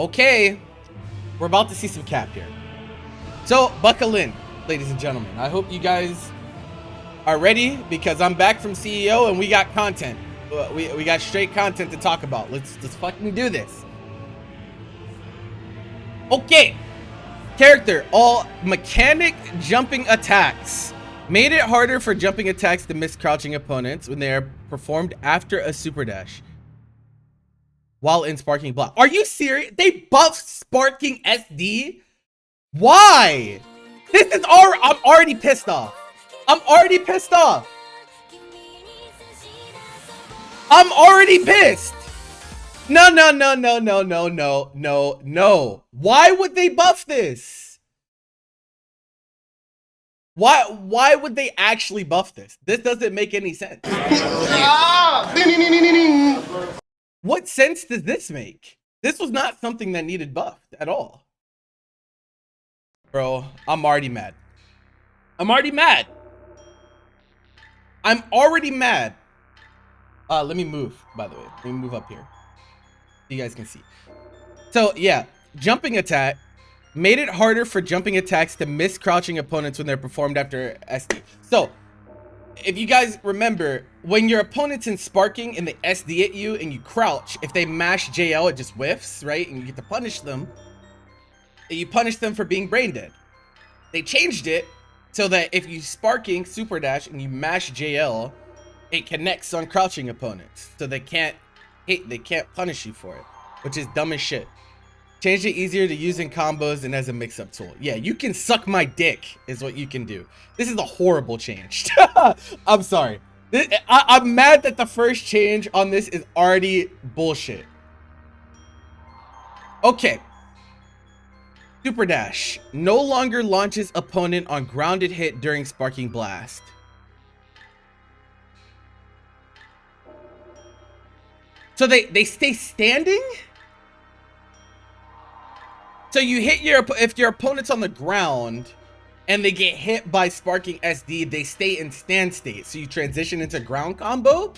Okay, we're about to see some cap here. So buckle in, ladies and gentlemen. I hope you guys are ready because I'm back from CEO and we got content. We got straight content to talk about. Let's fucking do this. Okay. Character, all mechanic jumping attacks. Made it harder for jumping attacks to miss crouching opponents when they are performed after a super dash while in sparking block. Are you serious? They buffed sparking SD? Why? This is I'm already pissed off. I'm already pissed off. I'm already pissed. No. Why would they buff this? Why would they actually buff this? This doesn't make any sense. What sense does this make? This was not something that needed buffed at all. Bro, I'm already mad. I'm already mad. Let me move, by the way. Let me move up here. You guys can see. So yeah, jumping attack made it harder for jumping attacks to miss crouching opponents when they're performed after SD. So if you guys remember, when your opponent's in sparking and they SD at you and you crouch, if they mash JL, it just whiffs, right? And you get to punish them. And you punish them for being brain dead. They changed it so that if you sparking super dash and you mash JL, it connects on crouching opponents, so they can't punish you for it, which is dumb as shit. Changed it easier to use in combos and as a mix-up tool. Yeah, you can suck my dick is what you can do. This is a horrible change. I'm sorry. I'm mad that the first change on this is already bullshit. Okay. Super dash no longer launches opponent on grounded hit during sparking blast. So they stay standing? So you hit if your opponent's on the ground and they get hit by sparking SD, they stay in stand state. So you transition into ground combo?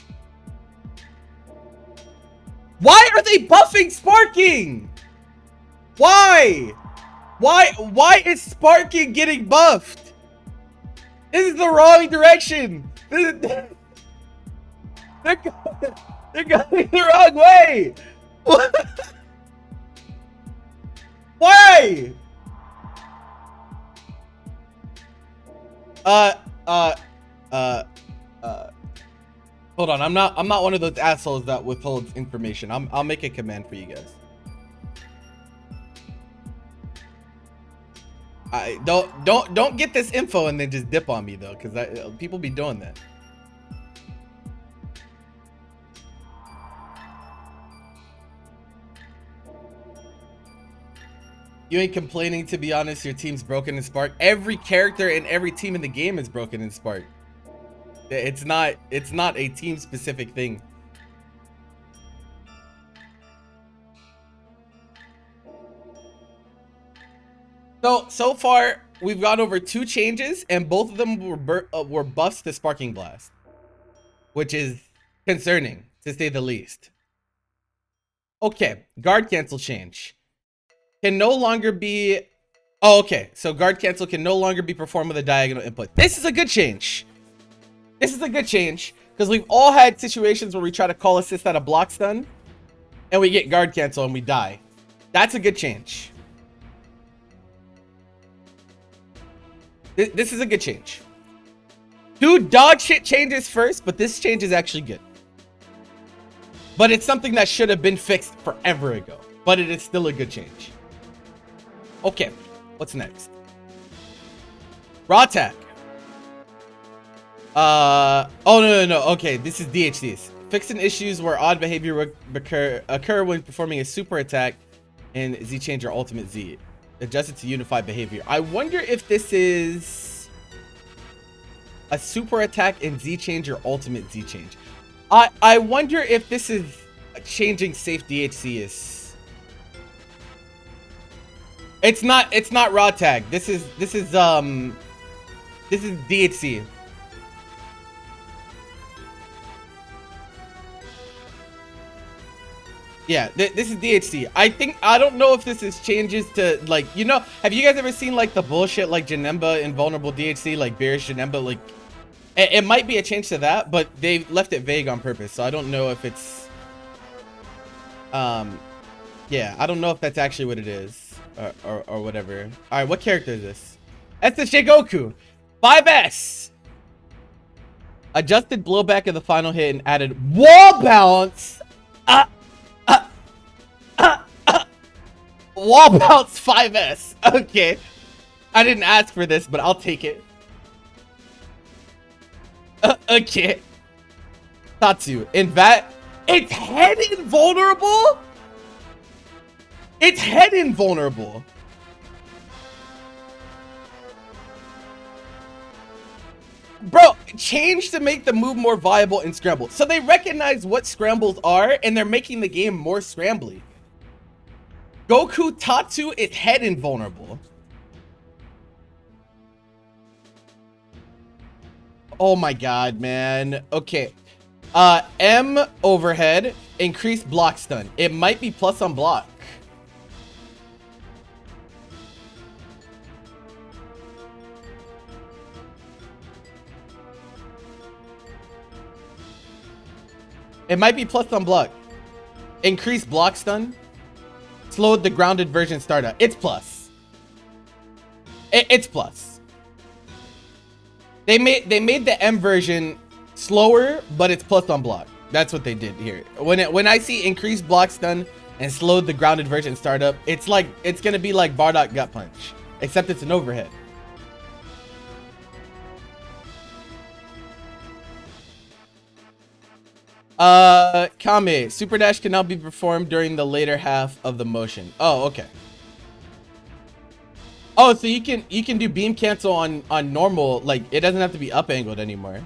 Why are they buffing sparking? Why? Why is sparking getting buffed? This is the wrong direction. They're going the wrong way. Why? Hold on. I'm not one of those assholes that withholds information. I'll make a command for you guys. Don't get this info and then just dip on me though, because people be doing that. You ain't complaining, to be honest. Your team's broken in Spark. Every character and every team in the game is broken in Spark. It's not a team specific thing. So far we've got over 2 changes and both of them were buffs to Sparking Blast, which is concerning to say the least. Okay, guard cancel change. Can no longer be... Oh, okay. So guard cancel can no longer be performed with a diagonal input. This is a good change. This is a good change. Because we've all had situations where we try to call assist out of block stun. And we get guard cancel and we die. That's a good change. This is a good change. 2 dog shit changes first, but this change is actually good. But it's something that should have been fixed forever ago. But it is still a good change. Okay, what's next? Raw attack. Oh no. Okay, this is DHCs. Fixing issues where odd behavior occur when performing a super attack in Z change or ultimate Z. Adjust it to unify behavior. I wonder if this is a super attack in Z change or ultimate Z change. I wonder if this is changing safe DHC is. It's not raw tag. This is DHC. Yeah, this is DHC. I don't know if this is changes to, like, you know, have you guys ever seen like the bullshit like Janemba invulnerable DHC, like Bearish Janemba? Like it might be a change to that, but they left it vague on purpose, so I don't know if it's yeah, I don't know if that's actually what it is or whatever. All right, what character is this? SSJ Goku 5S. Adjusted blowback of the final hit and added wall bounce. Wall bounce 5S. Okay. I didn't ask for this, but I'll take it. Okay. Tatsu. In that, it's head invulnerable? It's head invulnerable. Bro, change to make the move more viable in Scramble. So they recognize what scrambles are, and they're making the game more scrambly. Goku Tatsu is head invulnerable. Oh my god, man. Okay. M overhead, increased block stun. It might be plus on block. It might be plus on block. Increased block stun. Slowed the grounded version startup. It's plus. It's plus. They made the M version slower, but it's plus on block. That's what they did here. When I see increased block stun and slowed the grounded version startup, it's like it's gonna be like Bardock Gut Punch, except it's an overhead. Kame, Super Dash can now be performed during the later half of the motion. Oh, okay. Oh, so you can do beam cancel on normal, like it doesn't have to be up angled anymore.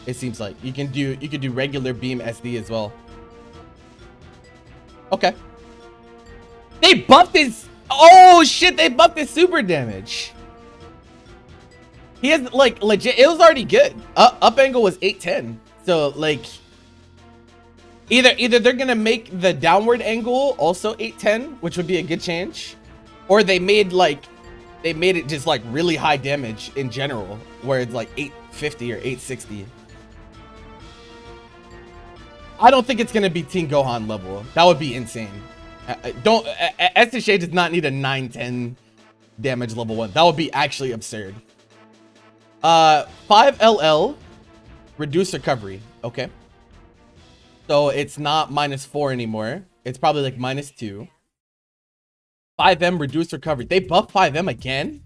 It seems like you can do regular beam SD as well. Okay. They buffed his, oh shit, they buffed his super damage. He has like legit, it was already good. Up angle was 810. So like Either they're gonna make the downward angle also 810, which would be a good change, or they made it just like really high damage in general, where it's like 850 or 860. I don't think it's gonna be Teen Gohan level. That would be insane. SSJ does not need a 910 damage level 1. That would be actually absurd. 5LL reduce recovery. Okay. So it's not -4 anymore. It's probably like -2. 5M reduced recovery. They buffed 5M again?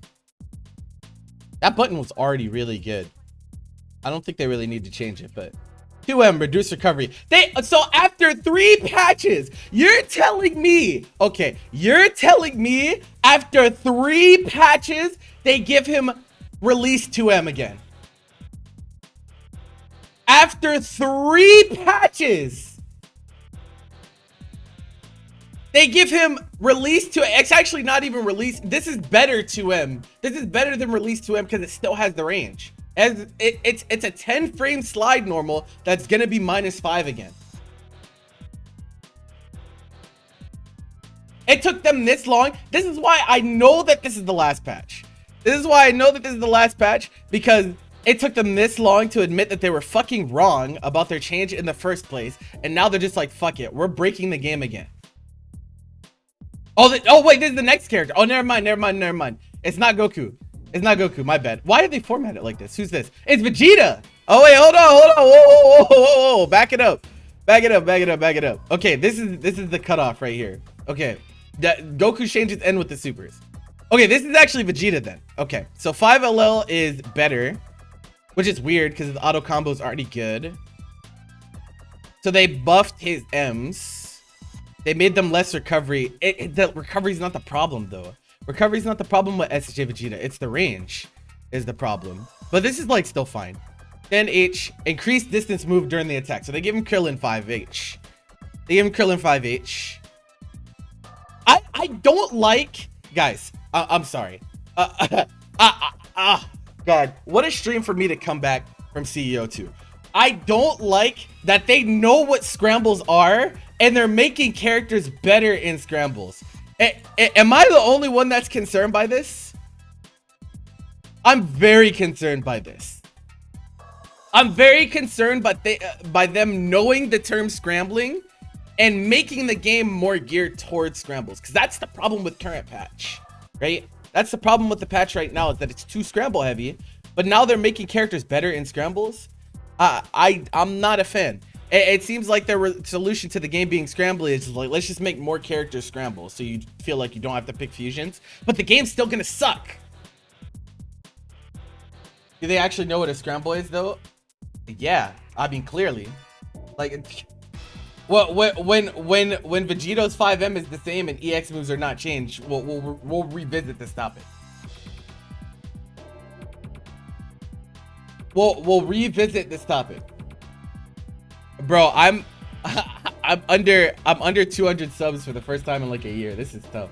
That button was already really good. I don't think they really need to change it, but 2M reduced recovery. So after 3 patches, you're telling me, okay, you're telling me after 3 patches, they give him release 2M again. After 3 patches, they give him release 2M. It's actually not even release. This is better 2M. This is better than release 2M because it still has the range. As it's a 10 frame slide normal that's gonna be -5 again. It took them this long. This is why I know that this is the last patch. This is why I know that this is the last patch, because it took them this long to admit that they were fucking wrong about their change in the first place, and now they're just like, fuck it, we're breaking the game again. Oh, wait, this is the next character. Oh, never mind. It's not Goku. It's not Goku, my bad. Why did they format it like this? Who's this? It's Vegeta. Oh, wait, hold on. Whoa. Back it up. Okay, this is the cutoff right here. Okay, Goku changes end with the supers. Okay, this is actually Vegeta then. Okay, so 5LL is better, which is weird because the auto combo is already good. So they buffed his M's. They made them less recovery. The recovery is not the problem though. Recovery is not the problem with SSJ Vegeta. It's the range is the problem. But this is like still fine. Then H, increased distance move during the attack. So they give him Krillin 5H. I don't like, guys, I'm sorry. God, what a stream for me to come back from CEO 2. I don't like that they know what scrambles are and they're making characters better in scrambles. Am I the only one that's concerned by this? I'm very concerned by this. I'm very concerned by them knowing the term scrambling and making the game more geared towards scrambles, because that's the problem with current patch, right? That's the problem with the patch right now, is that it's too scramble heavy, but now they're making characters better in scrambles. I'm not a fan. It seems like their solution to the game being scrambly is like, let's just make more characters scramble so you feel like you don't have to pick fusions, but the game's still gonna suck. Do they actually know what a scramble is though? Yeah, I mean, clearly. Like, well, when Vegeto's 5M is the same and EX moves are not changed, we'll revisit this topic. We'll revisit this topic. Bro, I'm under 200 subs for the first time in like a year. This is tough.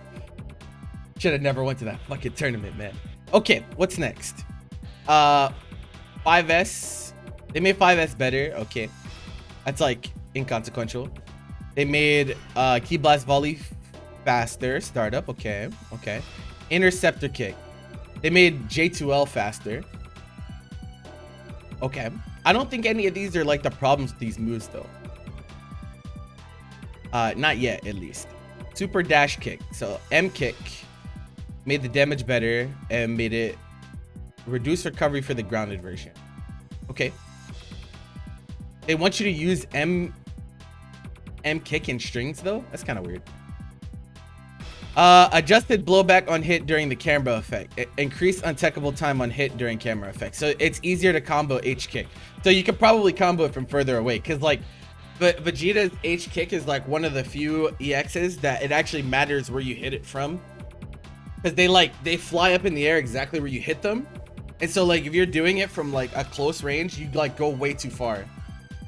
Should have never went to that fucking tournament, man. Okay, what's next? 5S. They made 5S better. Okay, that's like inconsequential. They made Key Blast Volley faster. Startup. Okay. Interceptor Kick. They made J2L faster. Okay. I don't think any of these are like the problems with these moves though. Not yet, at least. Super Dash Kick. So M Kick made the damage better and made it reduce recovery for the grounded version. Okay. They want you to use M Kick in strings though. That's kind of weird. Adjusted blowback on hit during the camera effect. Increased untechable time on hit during camera effect. So it's easier to combo H kick. So you could probably combo it from further away, because like Vegeta's H kick is like one of the few EXs that it actually matters where you hit it from, because they fly up in the air exactly where you hit them. And so like if you're doing it from like a close range, you like go way too far.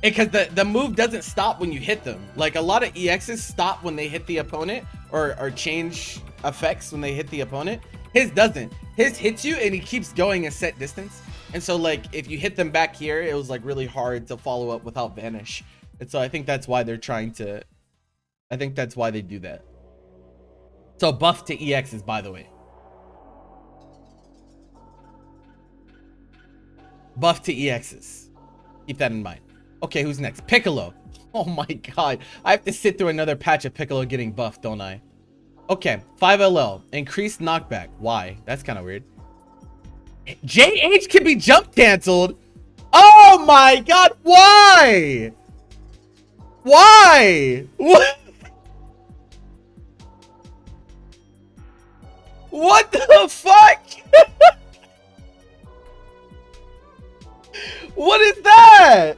Because the move doesn't stop when you hit them. Like a lot of EXs stop when they hit the opponent, or change effects when they hit the opponent. His doesn't. His hits you and he keeps going a set distance. And so like if you hit them back here, it was like really hard to follow up without vanish. And so I think that's why they're trying to, I think that's why they do that. So buff to EXs, by the way. Buff to EXs. Keep that in mind. Okay, who's next? Piccolo. Oh my god. I have to sit through another patch of Piccolo getting buffed, don't I? Okay, 5LL. Increased knockback. Why? That's kind of weird. JH can be jump canceled. Oh my god. Why? Why? What? What the fuck? What is that?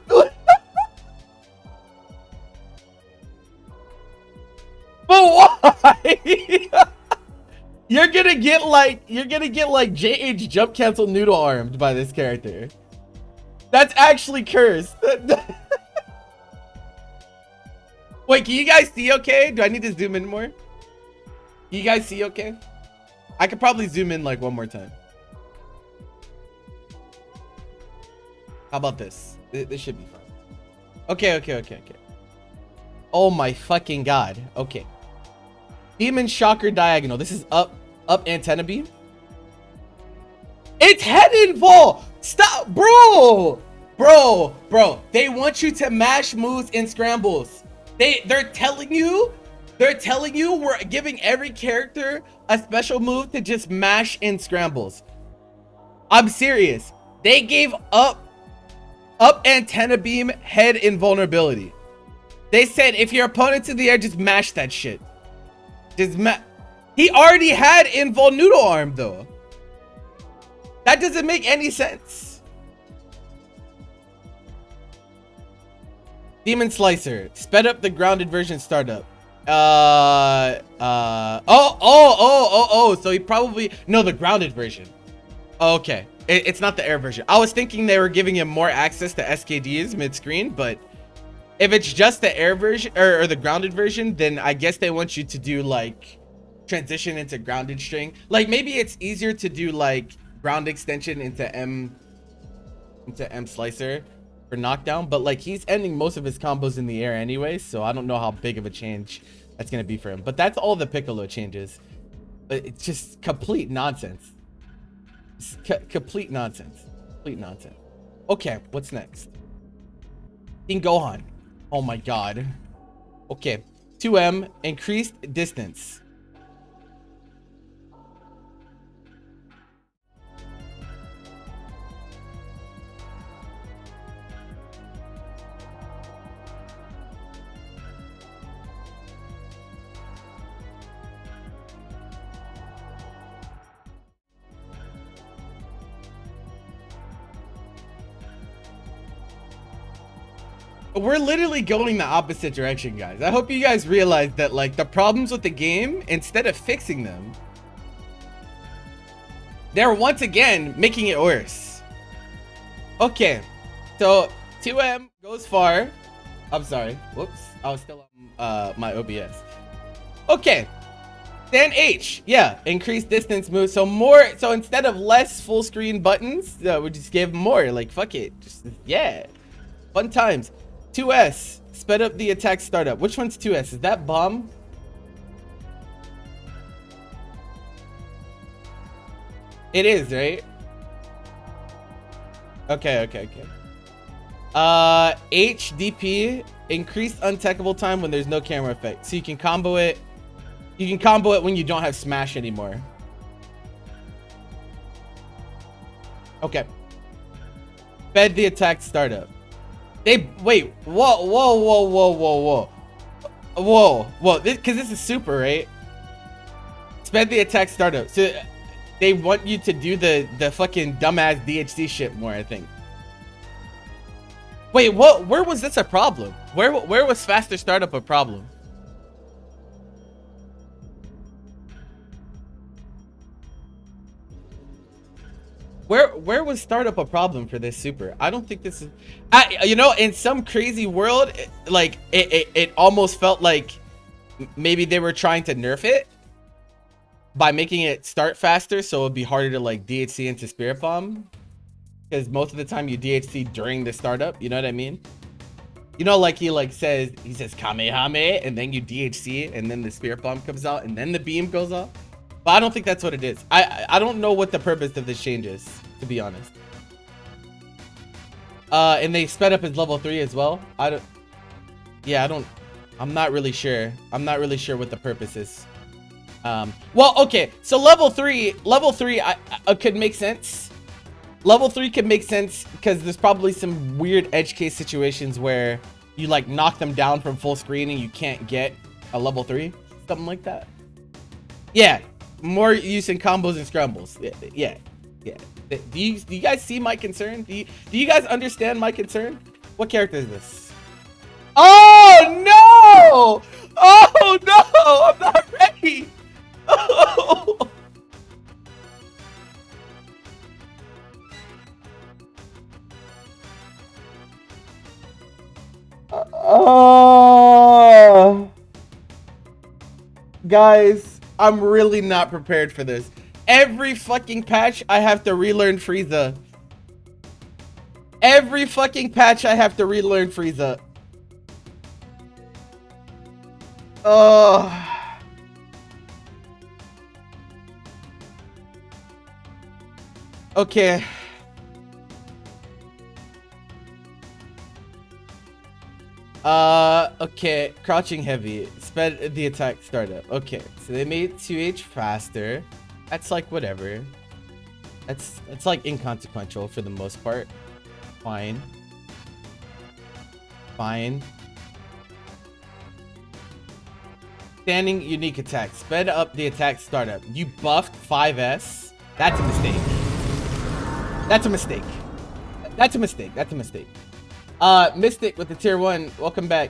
But why? You're gonna get like JH jump cancel noodle armed by this character. That's actually cursed. Wait, can you guys see okay? Do I need to zoom in more? Can you guys see okay? I could probably zoom in like one more time. How about this? This should be fun. Okay. Oh my fucking god. Okay. Demon Shocker Diagonal. This is up antenna beam. It's head invol. Stop, bro. They want you to mash moves in scrambles. They're telling you we're giving every character a special move to just mash in scrambles. I'm serious. They gave up antenna beam head invulnerability. They said if your opponent's in the air, just mash that shit. He already had invul noodle arm though. That doesn't make any sense. Demon Slicer. Sped up the grounded version startup. So he probably, no, the grounded version. Okay. It's not the air version. I was thinking they were giving him more access to SKDs mid-screen, but if it's just the air version or the grounded version, then I guess they want you to do like transition into grounded string. Like maybe it's easier to do like ground extension into M slicer for knockdown, but like he's ending most of his combos in the air anyway, so I don't know how big of a change that's gonna be for him. But that's all the Piccolo changes. But it's just complete nonsense. Complete nonsense. Complete nonsense. Okay, what's next? King Gohan. Oh my god. Okay, 2M, increased distance. We're literally going the opposite direction, guys. I hope you guys realize that, like, the problems with the game, instead of fixing them, they're once again making it worse. Okay, so 2M goes far. I'm sorry. Whoops. I was still on my OBS. Okay. Then H. Yeah, increased distance move. So more. So instead of less full screen buttons, we just give more. Like, fuck it. Just, yeah. Fun times. 2S, sped up the attack startup. Which one's 2S? Is that bomb? It is, right? Okay. HDP, increased untechable time when there's no camera effect. So you can combo it. You can combo it when you don't have smash anymore. Okay. Sped the attack startup. They wait. Whoa. Because this is super, right? Sped the attack startup. So they want you to do the fucking dumbass DHC shit more, I think. Wait, what? Where was this a problem? Where was faster startup a problem? Where was startup a problem for this super? I don't think this is, you know, in some crazy world, like it almost felt like maybe they were trying to nerf it by making it start faster, so it'd be harder to like DHC into Spirit Bomb, because most of the time you DHC during the startup. You know what I mean? You know, like he says Kamehame, and then you DHC, and then the Spirit Bomb comes out, and then the beam goes off. But I don't think that's what it is. I don't know what the purpose of this change is, to be honest. And they sped up his level 3 as well. I'm not really sure. I'm not really sure what the purpose is. Well, okay. So level 3 I could make sense. Level 3 could make sense because there's probably some weird edge case situations where you like knock them down from full screen and you can't get a level 3, something like that. Yeah. More use in combos and scrambles. Yeah. Do you guys see my concern? Do you guys understand my concern? What character is this? Oh no! Oh no! I'm not ready. Oh. Guys, I'm really not prepared for this. Every fucking patch I have to relearn Frieza. Every fucking patch I have to relearn Frieza. Oh. Okay. Okay, crouching heavy, sped the attack startup. Okay, so they made 2H faster. That's like whatever. It's like inconsequential for the most part. Fine. Standing unique attack, sped up the attack startup. You buffed 5S. That's a mistake. Mystic with the tier 1. Welcome back.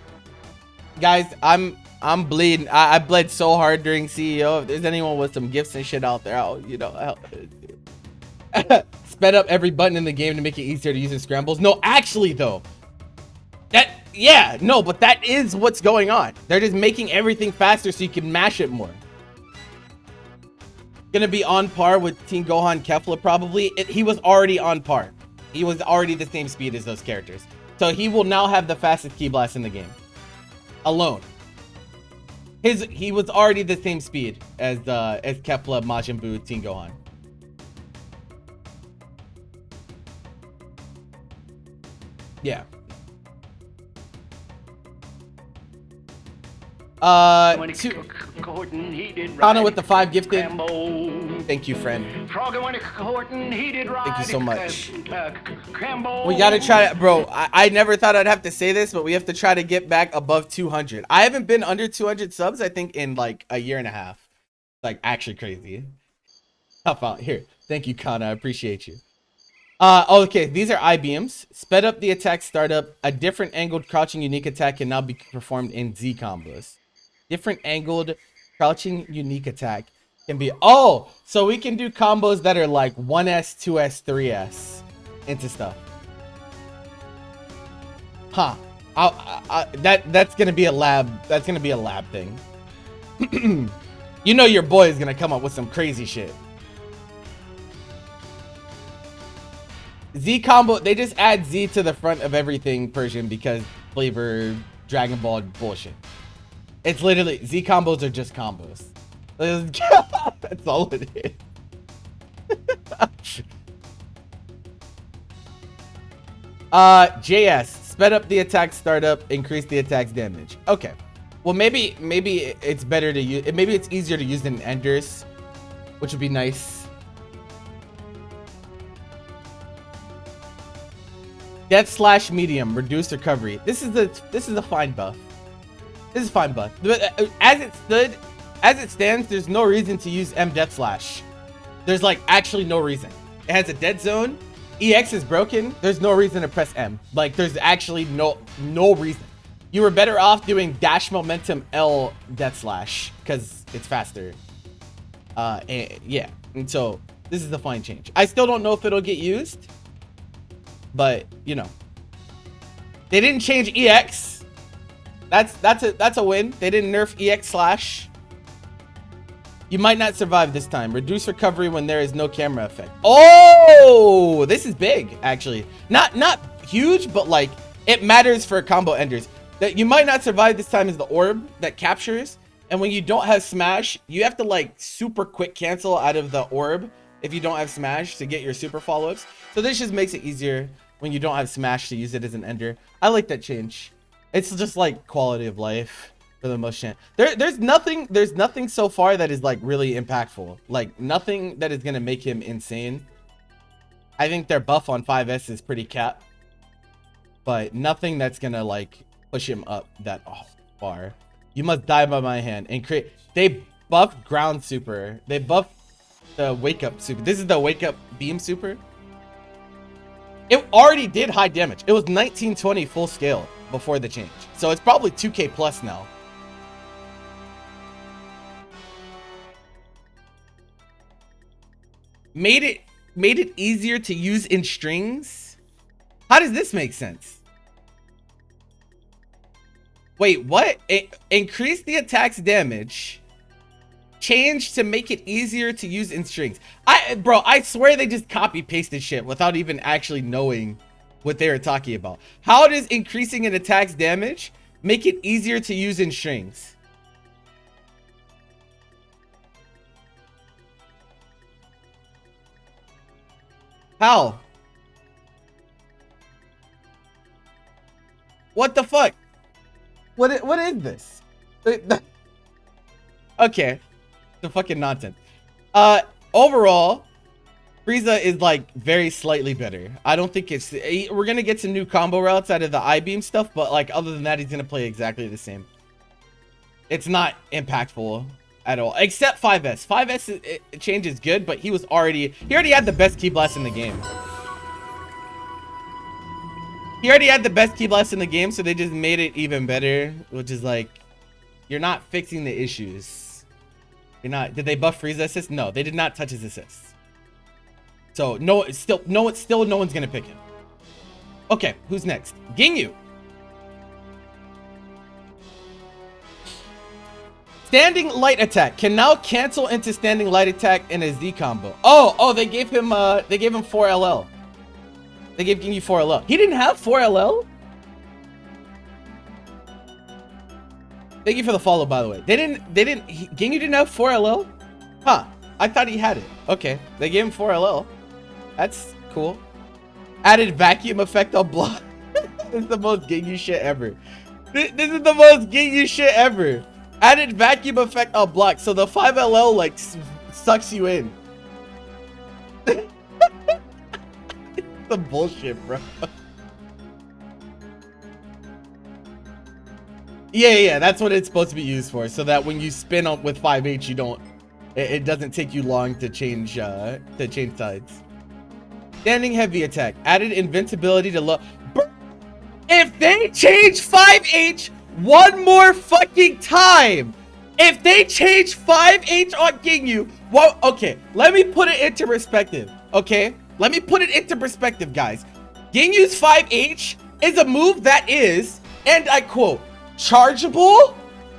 Guys, I'm bleeding. I bled so hard during CEO. If there's anyone with some gifts and shit out there, I'll sped up every button in the game to make it easier to use in scrambles. No, actually though. But that is what's going on. They're just making everything faster so you can mash it more. Gonna be on par with Team Gohan Kefla probably. He was already on par. He was already the same speed as those characters. So he will now have the fastest Ki Blast in the game. Alone. He was already the same speed as Kepler, Majin Buu, Teen Gohan. Yeah. Kana with the 5 gifted. Thank you, friend. Thank you so much. We gotta try, bro. I never thought I'd have to say this, but we have to try to get back above 200. I haven't been under 200 subs, I think, in like a year and a half. Like, actually crazy. Tough out here. Thank you, Kana. I appreciate you. Okay, these are I-beams. Sped up the attack startup. A different angled crouching unique attack can now be performed in Z combos. Different angled crouching unique attack can be... Oh, so we can do combos that are like 1S, 2S, 3S into stuff. Huh. That's gonna be a lab. That's gonna be a lab thing. You know your boy is gonna come up with some crazy shit. Z combo, they just add Z to the front of everything Persian because flavor Dragon Ball bullshit. It's literally, Z combos are just combos. That's all it is. JS, sped up the attack startup, increase the attack's damage. Okay. Well, maybe it's better to use, maybe it's easier to use than Enders, which would be nice. Death slash medium, reduce recovery. This is a fine buff. This is fine buff. As it stands, there's no reason to use M Death Slash. There's like actually no reason. It has a dead zone. EX is broken. There's no reason to press M. Like there's actually no reason. You were better off doing dash momentum L Death Slash because it's faster. Yeah. And so this is the fine change. I still don't know if it'll get used. But you know, they didn't change EX. That's a win. They didn't nerf EX slash. You might not survive this time. Reduce recovery when there is no camera effect. Oh, this is big actually. Not huge, but like it matters for combo enders. That you might not survive this time is the orb that captures. And when you don't have smash, you have to like super quick cancel out of the orb if you don't have smash to get your super follow-ups. So this just makes it easier when you don't have smash to use it as an ender. I like that change. It's just like quality of life for the most chance. There's nothing so far that is like really impactful. Like nothing that is gonna make him insane. I think their buff on 5S is pretty cap, but nothing that's gonna like push him up that far. You must die by my hand and create. They buffed ground super. They buffed the wake up super. This is the wake up beam super. It already did high damage. It was 1920 full scale before the change. So it's probably 2k plus now. Made it easier to use in strings. How does this make sense? Wait, what? Increase the attack's damage. Change to make it easier to use in strings. Bro, I swear they just copy pasted shit without even actually knowing what they were talking about. How does increasing an attack's damage make it easier to use in strings? How? What the fuck? What is this? Okay. The fucking nonsense. Overall, Frieza is like very slightly better. I don't think it's, we're gonna get some new combo routes out of the I-beam stuff, but like other than that, he's gonna play exactly the same. It's not impactful at all, except 5S. 5S change is good, but he already had the best Ki Blast in the game. He already had the best Ki Blast in the game, so they just made it even better, which is like, you're not fixing the issues. You're not. Did they buff Frieza assist? No, they did not touch his assists. So no, no one's gonna pick him. Okay, who's next? Ginyu. Standing light attack can now cancel into standing light attack in a Z combo. Oh, they gave him 4 LL. They gave Ginyu 4 LL. He didn't have 4 LL? Thank you for the follow, by the way. Ginyu didn't have 4LL? Huh. I thought he had it. Okay. They gave him 4LL. That's cool. Added vacuum effect on block. This is the most Ginyu shit ever. This is the most Ginyu shit ever. Added vacuum effect on block. So the 5LL like sucks you in. It's some bullshit, bro. Yeah, that's what it's supposed to be used for. So that when you spin up with 5H, you don't, it doesn't take you long to change sides. Standing heavy attack. Added invincibility to low. If they change 5H one more fucking time, if they change 5H on Ginyu, well, okay, let me put it into perspective, okay? Let me put it into perspective, guys. Ginyu's 5H is a move that is, and I quote, chargeable,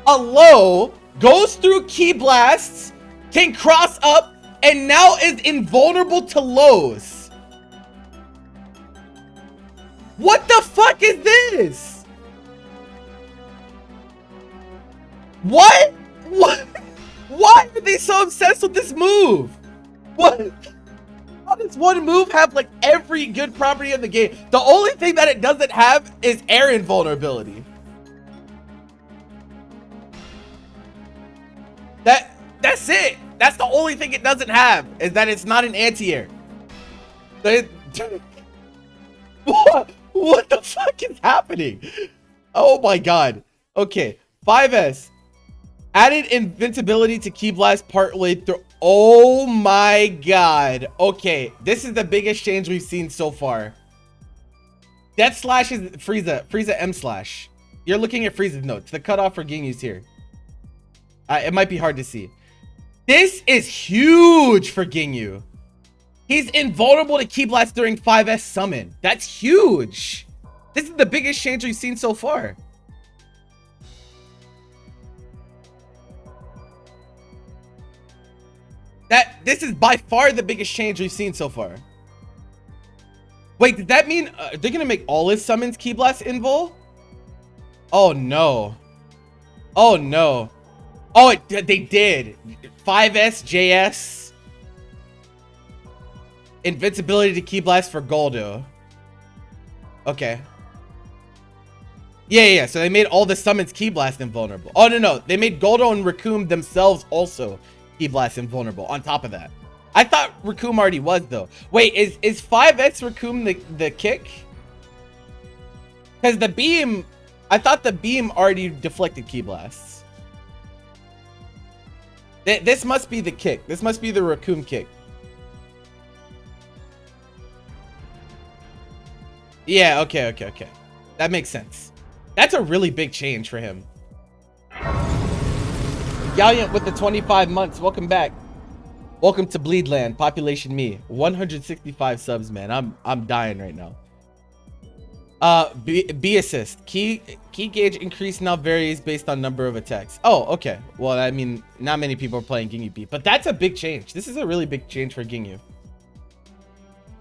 a low, goes through ki blasts, can cross up, and now is invulnerable to lows. What the fuck is this? What? Why are they so obsessed with this move? What? How does one move have like every good property in the game? The only thing that it doesn't have is air invulnerability. That's it. That's the only thing it doesn't have, is that it's not an anti-air. What the fuck is happening? Oh my god. Okay, 5S. Added invincibility to ki blast partway through. Oh my god. Okay, this is the biggest change we've seen so far. Death slash is Frieza M slash. You're looking at Frieza's notes. The cutoff for Ginyu's here. It might be hard to see. This is huge for Ginyu. He's invulnerable to ki blast during 5S summon. That's huge. This is the biggest change we've seen so far. This is by far the biggest change we've seen so far. Wait, did that mean they're gonna make all his summons ki blast invul? Oh no. Oh no. Oh, they did. 5S JS. Invincibility to ki blast for Goldo. Okay. Yeah. So they made all the summons ki blast invulnerable. Oh no. They made Goldo and Raccoon themselves also ki blast invulnerable on top of that. I thought Raccoon already was though. Wait, is 5S Raccoon the kick? Because the beam, I thought the beam already deflected ki blasts. This must be the kick. This must be the Raccoon kick. Yeah, okay. That makes sense. That's a really big change for him. Galliant with the 25 months. Welcome back. Welcome to Bleedland. Population me. 165 subs, man. I'm dying right now. B assist. Key gauge increase now varies based on number of attacks. Oh, okay. Well, I mean, not many people are playing Ginyu B, but that's a big change. This is a really big change for Ginyu.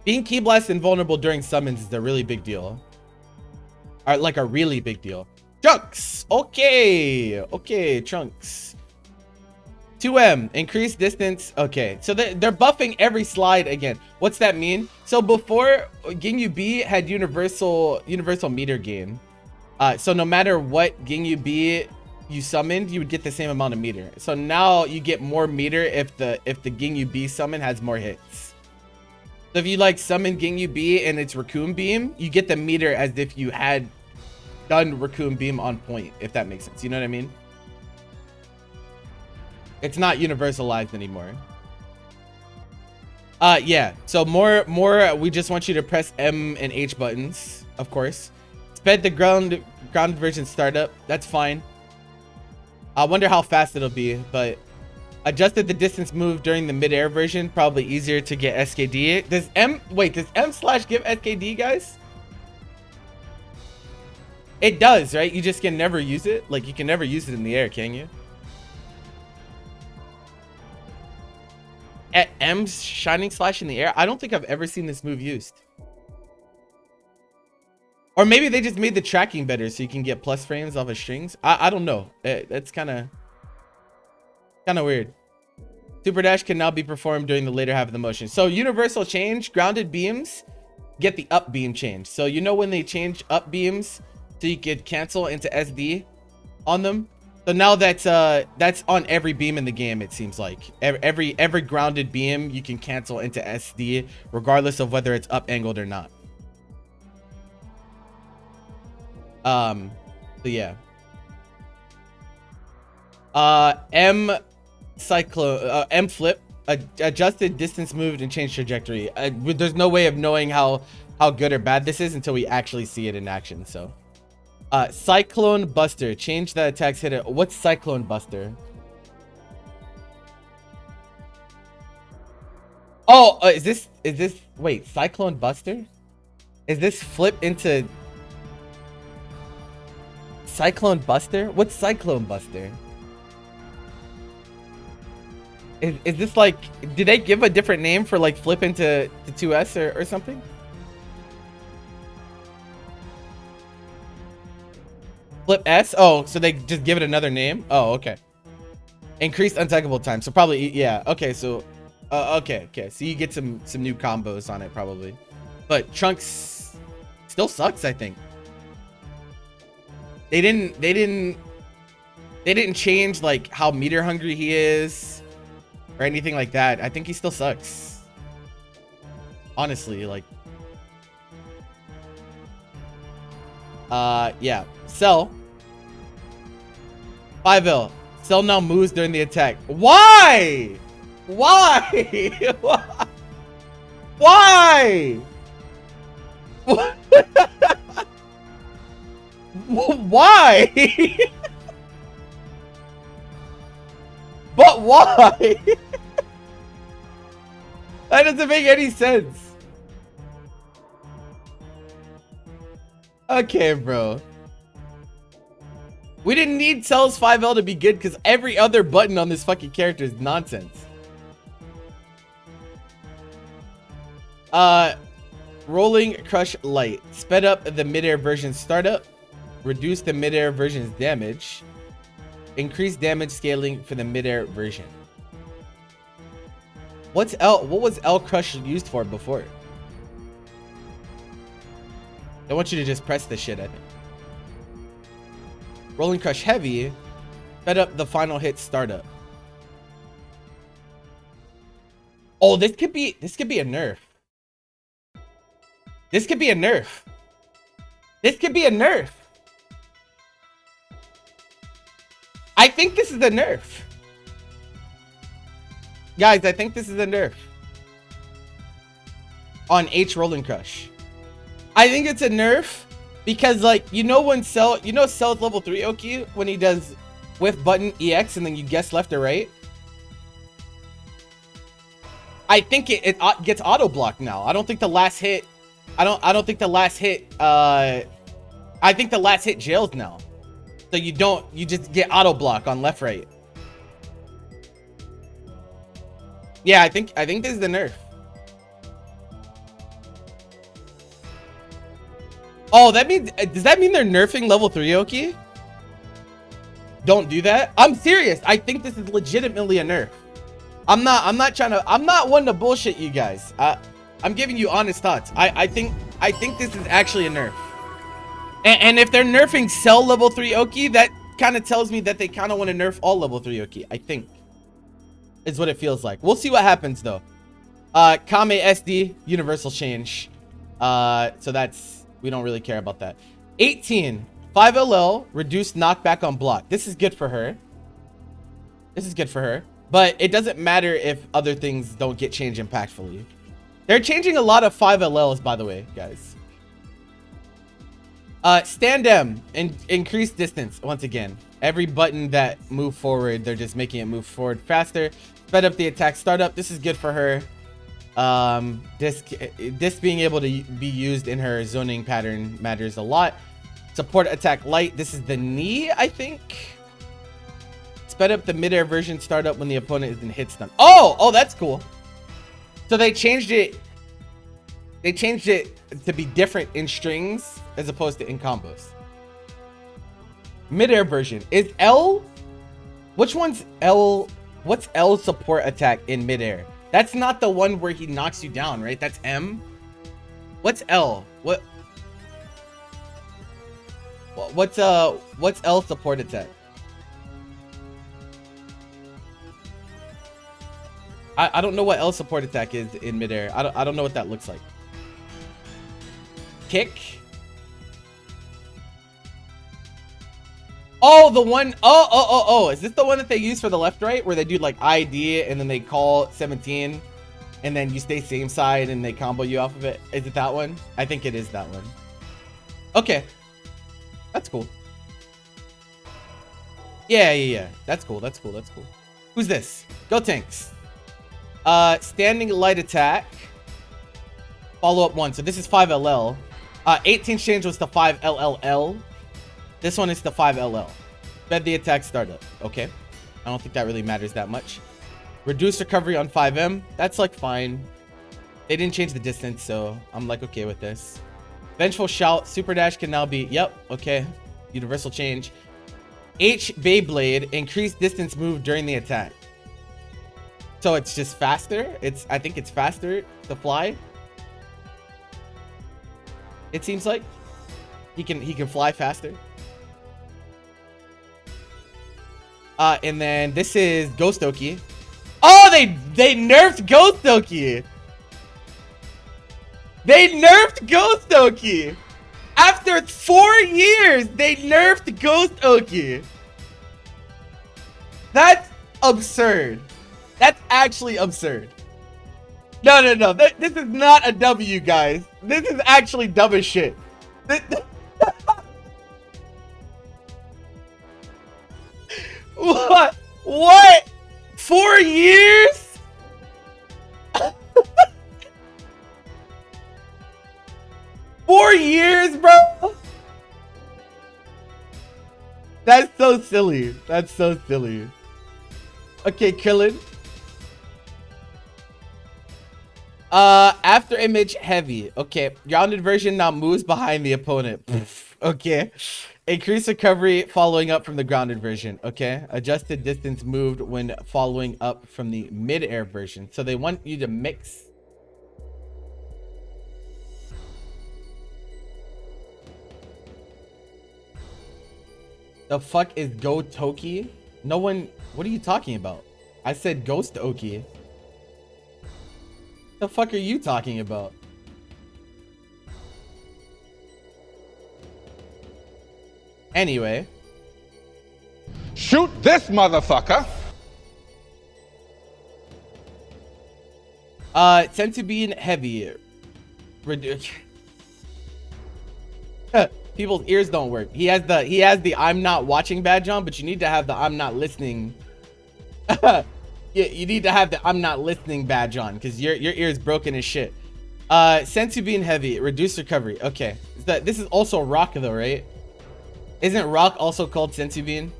Being ki blast invulnerable during summons is a really big deal. Or like a really big deal. Trunks. Okay, Trunks. 2M, increased distance. Okay, so they're buffing every slide again. What's that mean? So before, Ginyu B had universal meter gain. So no matter what Ginyu B you summoned, you would get the same amount of meter. So now you get more meter if the Ginyu B summon has more hits. So if you like summon Ginyu B and it's Raccoon Beam, you get the meter as if you had done Raccoon Beam on point, if that makes sense. You know what I mean? It's not universalized anymore. Yeah. So more, we just want you to press M and H buttons, of course. Sped the ground version startup. That's fine. I wonder how fast it'll be, but adjusted the distance move during the mid-air version. Probably easier to get SKD. Does M slash give SKD, guys? It does, right? You just can never use it. Like, you can never use it in the air, can you? At M's shining slash in the air? I don't think I've ever seen this move used. Or maybe they just made the tracking better so you can get plus frames off of strings. I don't know. That's kind of weird. Super dash can now be performed during the later half of the motion. So universal change, grounded beams get the up beam change. So you know when they change up beams so you could cancel into SD on them. So now that's on every beam in the game, it seems like. Every grounded beam you can cancel into SD regardless of whether it's up angled or not. So yeah. M flip, adjusted distance moved and changed trajectory. There's no way of knowing how good or bad this is until we actually see it in action. So Cyclone Buster, change the attacks hit it. What's Cyclone Buster? Oh, is this wait, Cyclone Buster? Is this flip into Cyclone Buster? What's Cyclone Buster? Is this like, did they give a different name for like flip into the 2S or something? Flip S? Oh, so they just give it another name? Oh, okay. Increased untaggable time. So probably, yeah. Okay, so okay. So you get some new combos on it probably. But Trunks still sucks, I think. They didn't change like how meter hungry he is or anything like that. I think he still sucks. Honestly, like yeah. Cell 5L. Cell now moves during the attack. Why? Why? Why? Why? But why? That doesn't make any sense. Okay, bro. We didn't need Cell's 5L to be good because every other button on this fucking character is nonsense. Rolling Crush Light. Sped up the midair version startup. Reduce the midair version's damage. Increase damage scaling for the midair version. What was L Crush used for before? I want you to just press the shit, I think. Rolling Crush Heavy. Sped up the final hit startup. Oh, this could be a nerf. This could be a nerf. This could be a nerf. I think this is a nerf. Guys, I think this is a nerf. On H Rolling Crush. I think it's a nerf because, like, you know when Cell, Cell's level 3 Oki when he does whiff button EX and then you guess left or right? I think it gets auto blocked now. I don't think the last hit I don't think the last hit I think the last hit jails now. So you just get auto block on left right. Yeah, I think this is the nerf. Oh, that means, does that mean they're nerfing level 3 Oki? Don't do that. I'm serious. I think this is legitimately a nerf. I'm not one to bullshit you guys. I'm giving you honest thoughts. I think this is actually a nerf. And if they're nerfing Cell level 3 Oki, that kind of tells me that they kind of want to nerf all level 3 Oki. I think is what it feels like. We'll see what happens though. Kame SD universal change. So that's, we don't really care about that. 18 5LL reduced knockback on block. This is good for her. This is good for her. But it doesn't matter if other things don't get changed impactfully. They're changing a lot of 5LLs, by the way, guys. Stand M and increase distance. Once again, every button that move forward, they're just making it move forward faster. Sped up the attack startup. This is good for her. This being able to be used in her zoning pattern matters a lot. Support attack light. This is the knee, I think. Sped up the midair version startup when the opponent is in hit stun. Oh, that's cool. So they changed it. They changed it to be different in strings as opposed to in combos. Mid-air version. Is L... Which one's L... What's L support attack in mid-air? That's not the one where he knocks you down, right? That's M. What's L? What's L support attack? I don't know what L support attack is in midair. I don't know what that looks like. Kick. Oh, the one. Oh. Is this the one that they use for the left right where they do like ID and then they call 17 and then you stay same side and they combo you off of it? Is it that one? I think it is that one. Okay. That's cool. Yeah. That's cool. Who's this? Go Tanks. Standing light attack. Follow up 1. So this is 5LL. 18 change was the 5LLL. This one is the 5LL. Bed the attack startup. Okay. I don't think that really matters that much. Reduce recovery on 5M. That's like fine. They didn't change the distance, so I'm like okay with this. Vengeful Shout. Super Dash can now be... Yep. Okay. Universal change. H Beyblade. Increase distance move during the attack. So it's just faster. I think it's faster to fly. It seems like he can fly faster. And then this is Ghost Oki. Oh, they nerfed Ghost Oki. They nerfed Ghost Oki. After 4 years, they nerfed Ghost Oki. That's absurd. That's actually absurd. No. This is not a W, guys. This is actually dumb as shit. What? 4 years? Four years, bro? That's so silly. Okay, Krillin. After image heavy. Okay, grounded version now moves behind the opponent. Okay. Increase recovery following up from the grounded version. Okay. Adjusted distance moved when following up from the mid-air version. So they want you to mix. The fuck is Go Toki? No one... What are you talking about? I said Ghost Oki. The fuck are you talking about? Anyway. Shoot this motherfucker. Sensu being heavy. People's ears don't work. He has the I'm not watching badge on, but you need to have the I'm not listening. Yeah, you need to have the I'm not listening badge on because your ear is broken as shit. Sensu being heavy, reduce recovery. Okay. This is also rock though, right? Isn't rock also called Sensu being?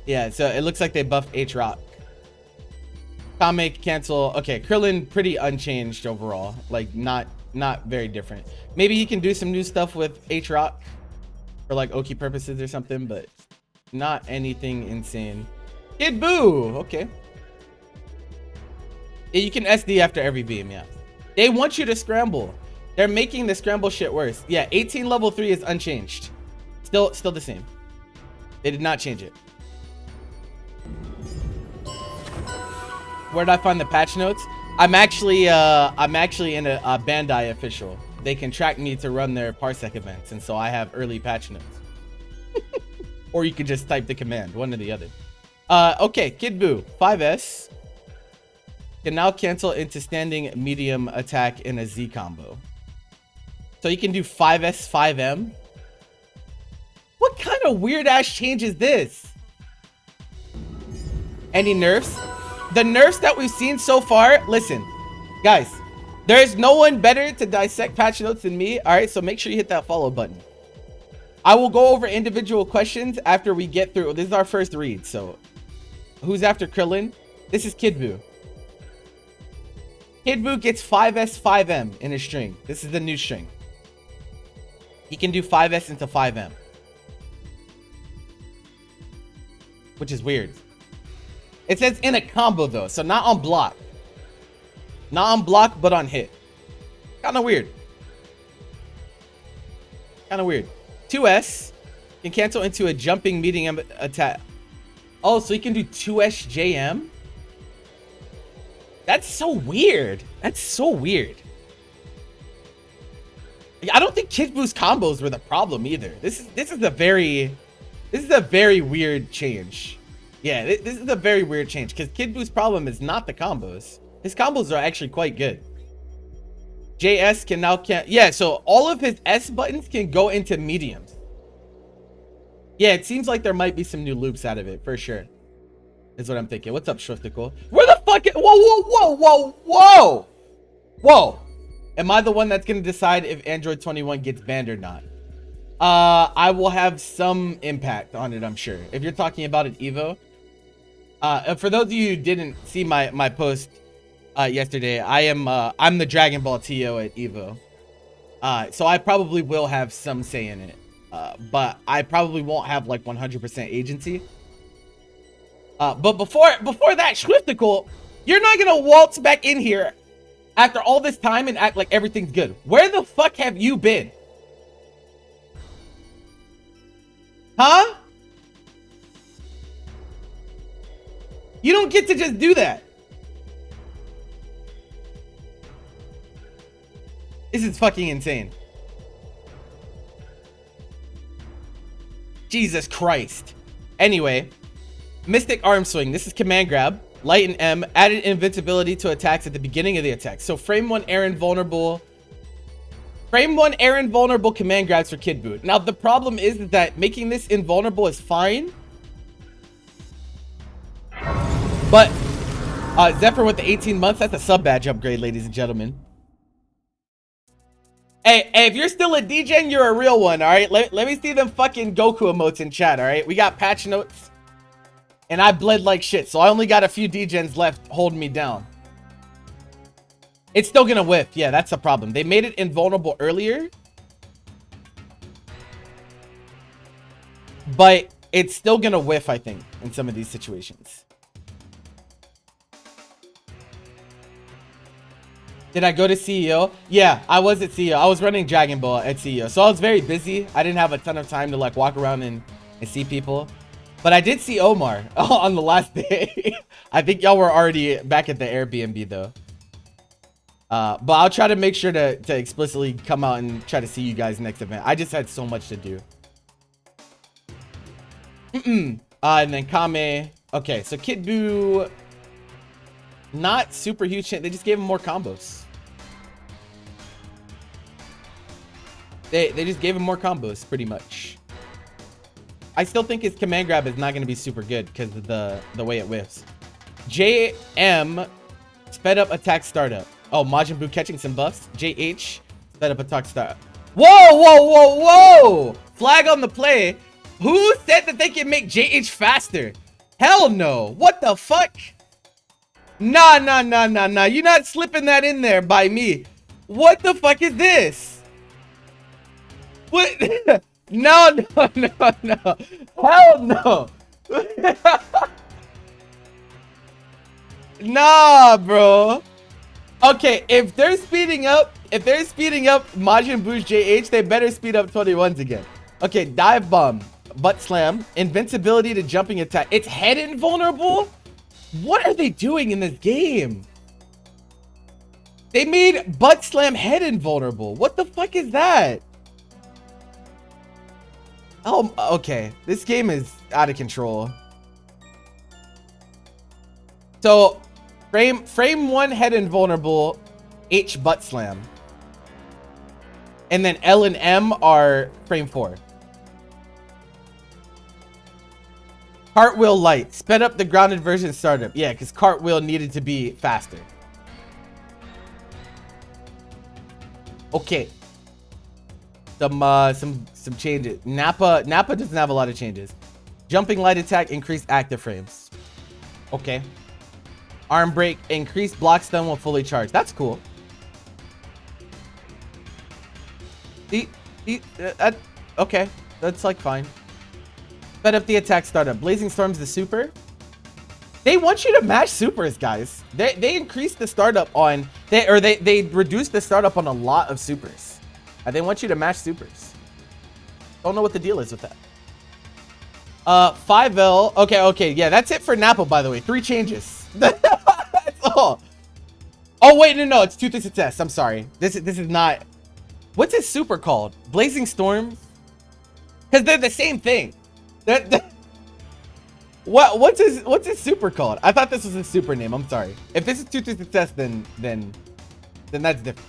Yeah, so it looks like they buffed H rock. Kame cancel. Okay, Krillin pretty unchanged overall. Like not very different. Maybe he can do some new stuff with H rock for like Oki purposes or something, but not anything insane. Kid Buu. Okay. Yeah, you can SD after every beam. Yeah, they want you to scramble. They're making the scramble shit worse. Yeah, 18 level 3 is unchanged. Still the same. They did not change it. Where did I find the patch notes? I'm actually in a Bandai official. They can track me to run their Parsec events, and so I have early patch notes. Or you could just type the command, one or the other. Okay, Kid Buu, 5S. Can now cancel into standing medium attack in a Z combo. So you can do 5S, 5M. What kind of weird ass change is this? Any nerfs? The nerfs that we've seen so far, listen, guys, there is no one better to dissect patch notes than me. All right, so make sure you hit that follow button. I will go over individual questions after we get through. This is our first read. So who's after Krillin? This is Kid Buu. Kid Buu gets 5S 5M in a string. This is the new string. He can do 5S into 5M. Which is weird. It says in a combo though, so not on block. Not on block, but on hit. Kind of weird. Kind of weird. 2S can cancel into a jumping medium attack. Oh, so he can do 2S JM? That's so weird. That's so weird. I don't think Kid Buu's combos were the problem either. This is a very weird change. Yeah, this is a very weird change because Kid Buu's problem is not the combos. His combos are actually quite good. JS can now yeah, so all of his S buttons can go into mediums. Yeah, it seems like there might be some new loops out of it for sure. Is what I'm thinking. What's up, Swiftical? Where the fuck? Whoa! Am I the one that's gonna decide if Android 21 gets banned or not? I will have some impact on it, I'm sure. If you're talking about an Evo. For those of you who didn't see my post yesterday, I'm the Dragon Ball TO at Evo. So I probably will have some say in it. But I probably won't have like 100% agency. But before that, Swiftical, you're not gonna waltz back in here after all this time and act like everything's good. Where the fuck have you been? Huh? You don't get to just do that. This is fucking insane. Jesus Christ. Anyway, Mystic Arm Swing. This is command grab. Light and M. Added invincibility to attacks at the beginning of the attack. So frame 1 air invulnerable. Frame 1 air invulnerable command grabs for Kid Buu. Now the problem is that making this invulnerable is fine. But Zephyr with the 18 months, that's a sub badge upgrade, ladies and gentlemen. Hey, if you're still a DJ, you're a real one, all right? Let me see them fucking Goku emotes in chat, all right? We got patch notes. And I bled like shit, so I only got a few degens left holding me down. It's still gonna whiff. Yeah, that's the problem. They made it invulnerable earlier. But it's still gonna whiff, I think, in some of these situations. Did I go to CEO? Yeah, I was at CEO. I was running Dragon Ball at CEO. So I was very busy. I didn't have a ton of time to like walk around and see people. But I did see Omar on the last day. I think y'all were already back at the Airbnb though. But I'll try to make sure to explicitly come out and try to see you guys next event. I just had so much to do. And then Kame. Okay, so Kid Buu, not super huge. They just gave him more combos. They just gave him more combos, pretty much. I still think his command grab is not going to be super good because of the way it whiffs. JM sped up attack startup. Oh, Majin Buu catching some buffs. JH sped up attack startup. Whoa! Flag on the play. Who said that they can make JH faster? Hell no. What the fuck? Nah. You're not slipping that in there by me. What the fuck is this? What? No. Hell no. Nah, bro. Okay, if they're speeding up Majin Buu's JH, they better speed up 21's again. Okay, dive bomb, butt slam, invincibility to jumping attack. It's head invulnerable? What are they doing in this game? They made butt slam head invulnerable. What the fuck is that? Oh, okay. This game is out of control. So, frame 1 head invulnerable, H butt slam. And then L and M are frame 4. Cartwheel light. Sped up the grounded version startup. Yeah, because cartwheel needed to be faster. Okay. Some changes. Nappa doesn't have a lot of changes. Jumping light attack, increased active frames. Okay. Arm break, increased block stun when fully charged. That's cool. Okay, that's like fine. Sped up the attack startup. Blazing Storm's the super. They want you to mash supers, guys. They increased the startup on they reduced the startup on a lot of supers. And they want you to mash supers. Don't know what the deal is with that. 5L. Okay, yeah, that's it for Nappa, by the way. 3 changes. That's all. Oh wait, no, it's 2 to success. I'm sorry. This is not. What's his super called? Blazing Storm? Because they're the same thing. What's his super called? I thought this was his super name. I'm sorry. If this is 2 to success, then that's different.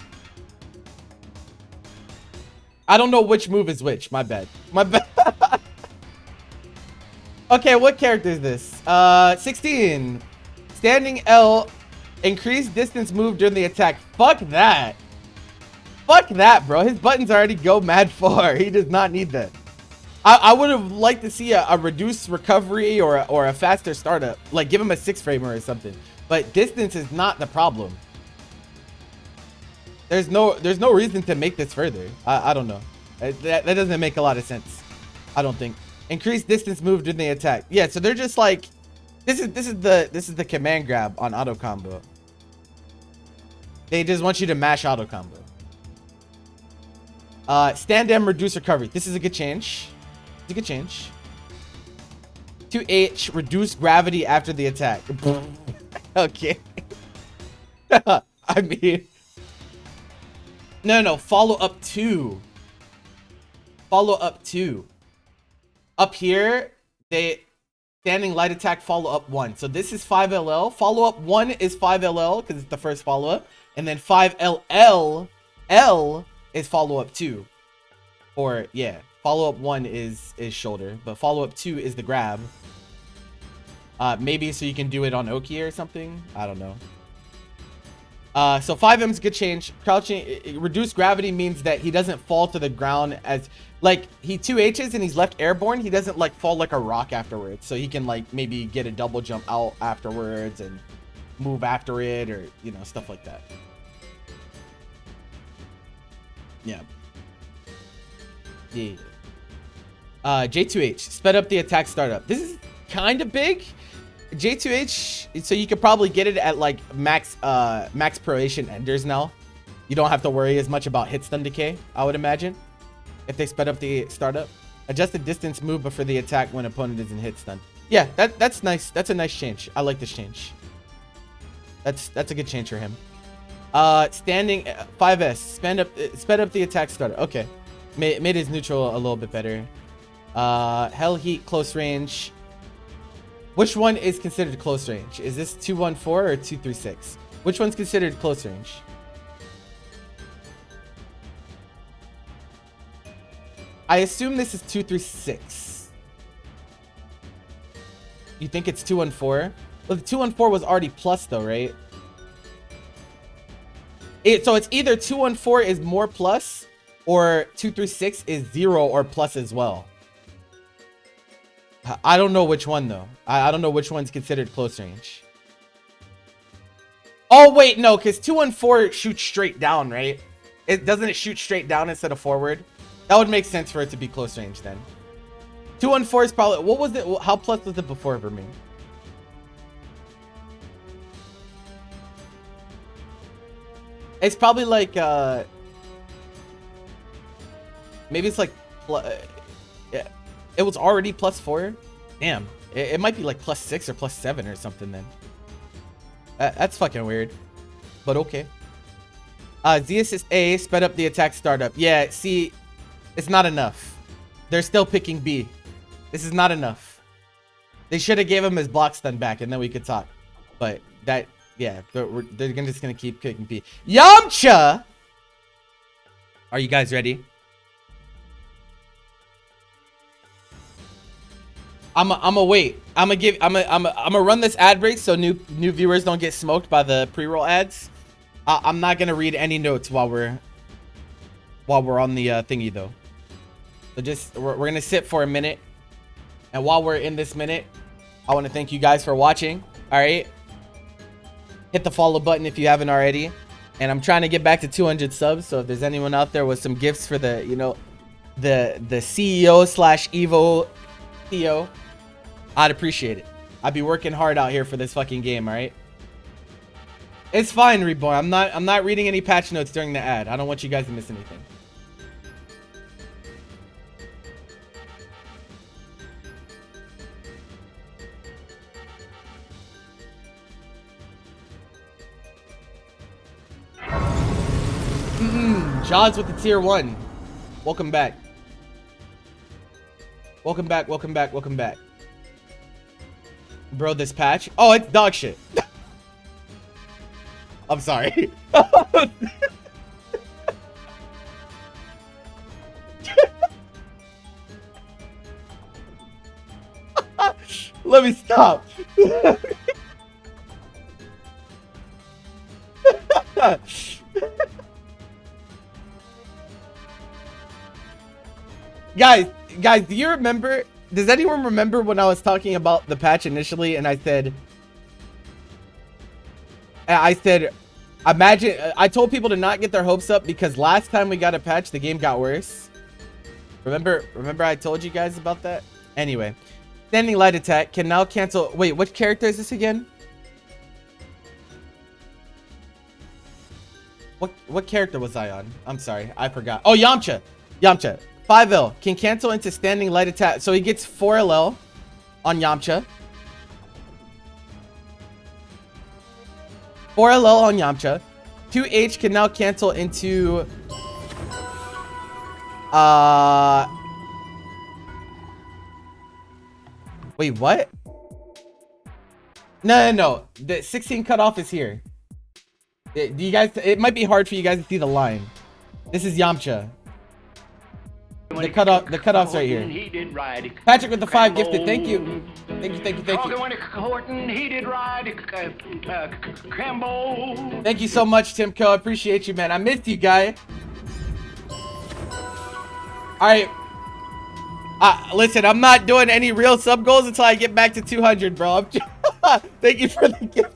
I don't know which move is which. My bad. Okay, what character is this? 16. Standing L. Increased distance move during the attack. Fuck that. Fuck that, bro. His buttons already go mad far. He does not need that. I would have liked to see a reduced recovery or a faster startup. Like, give him a 6-framer or something. But distance is not the problem. There's no reason to make this further. I don't know. That doesn't make a lot of sense. I don't think. Increased distance move during the attack. Yeah, so they're just like, this is the command grab on auto combo. They just want you to mash auto combo. Stand M, reduce recovery. This is a good change. It's a good change. 2H, reduce gravity after the attack. Okay. I mean, no, follow up 2. Follow up 2. Up here, they standing light attack follow up 1. So this is 5LL. Follow up 1 is 5LL because it's the first follow up, and then 5LL is follow up 2. Or yeah, follow up 1 is shoulder, but follow up 2 is the grab. Maybe so you can do it on Oki or something. I don't know. So 5M's good change. Crouching, reduced gravity means that he doesn't fall to the ground as, like, he 2H's and he's left airborne. He doesn't like fall like a rock afterwards. So he can like maybe get a double jump out afterwards and move after it, or, you know, stuff like that. Yeah. Yeah. J2H, sped up the attack startup. This is kind of big. J2H, so you could probably get it at like max proation enders now. You don't have to worry as much about hit stun decay, I would imagine, if they sped up the startup. Adjusted distance move before the attack when opponent is in hit stun. Yeah, that's nice. That's a nice change. I like this change. That's a good change for him. Standing 5S, sped up the attack startup. Okay, made his neutral a little bit better. Hell Heat, close range. Which one is considered close range? Is this 214 or 236? Which one's considered close range? I assume this is 236. You think it's 214? Well, the 214 was already plus though, right? So it's either 214 is more plus, or 236 is 0 or plus as well. I don't know which one though. I don't know which one's considered close range. Oh wait, no, because 214 shoots straight down, right? Doesn't it shoot straight down instead of forward? That would make sense for it to be close range then. 214 is probably, what was it? How plus was it before for me? It's probably like maybe it's like yeah. It was already +4. Damn. It might be like +6 or +7 or something then. That's fucking weird. But okay. Z assist A, sped up the attack startup. Yeah, see, it's not enough. They're still picking B. This is not enough. They should have gave him his block stun back and then we could talk. But that, yeah, they're just gonna keep picking B. Yamcha! Are you guys ready? I'm gonna wait. I'm gonna run this ad break so new viewers don't get smoked by the pre-roll ads. I'm not gonna read any notes while we're on the thingy though. So just we're gonna sit for a minute, and while we're in this minute, I want to thank you guys for watching. All right, Hit the follow button if you haven't already. And I'm trying to get back to 200 subs. So if there's anyone out there with some gifts for the, you know, the CEO slash Evo CEO, I'd appreciate it. I'd be working hard out here for this fucking game, all right? It's fine, Reborn. I'm not reading any patch notes during the ad. I don't want you guys to miss anything. Jaws with the tier 1. Welcome back. Welcome back, welcome back, welcome back. Bro, this patch. Oh, it's dog shit. I'm sorry. Let me stop. Guys, do you remember? Does anyone remember when I was talking about the patch initially and I said, imagine, I told people to not get their hopes up because last time we got a patch, the game got worse. Remember I told you guys about that? Anyway, standing light attack can now cancel. Wait, what character is this again? What character was I on? I'm sorry, I forgot. Oh, Yamcha. 5L can cancel into standing light attack. So he gets 4LL on Yamcha. 4LL on Yamcha. 2H can now cancel into wait, what? No. The 16 cutoff is here. Do you guys, it might be hard for you guys to see the line. This is Yamcha. The cutoff's right here. Patrick with the 5 gifted. Thank you. Thank you. Thank you so much, Timco. I appreciate you, man. I missed you, guy. Alright. Listen, I'm not doing any real sub goals until I get back to 200, bro. Thank you for the gift.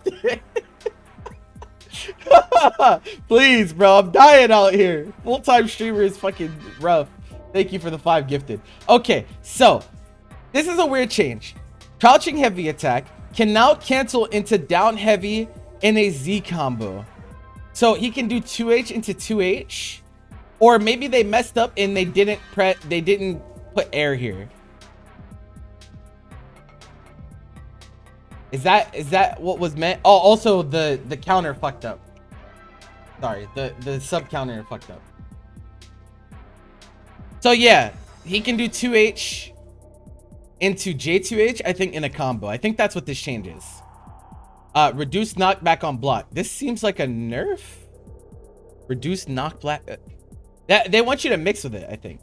Please, bro. I'm dying out here. Full-time streamer is fucking rough. Thank you for the 5 gifted. Okay, so this is a weird change. Crouching heavy attack can now cancel into down heavy in a Z combo. So he can do 2H into 2H, or maybe they messed up and they didn't put air here. Is that what was meant? Oh, also the counter fucked up. Sorry, the sub counter fucked up. So yeah, he can do 2H into J2H, I think, in a combo. I think that's what this changes. Reduce knockback on block. This seems like a nerf. Reduce knockback. They want you to mix with it, I think.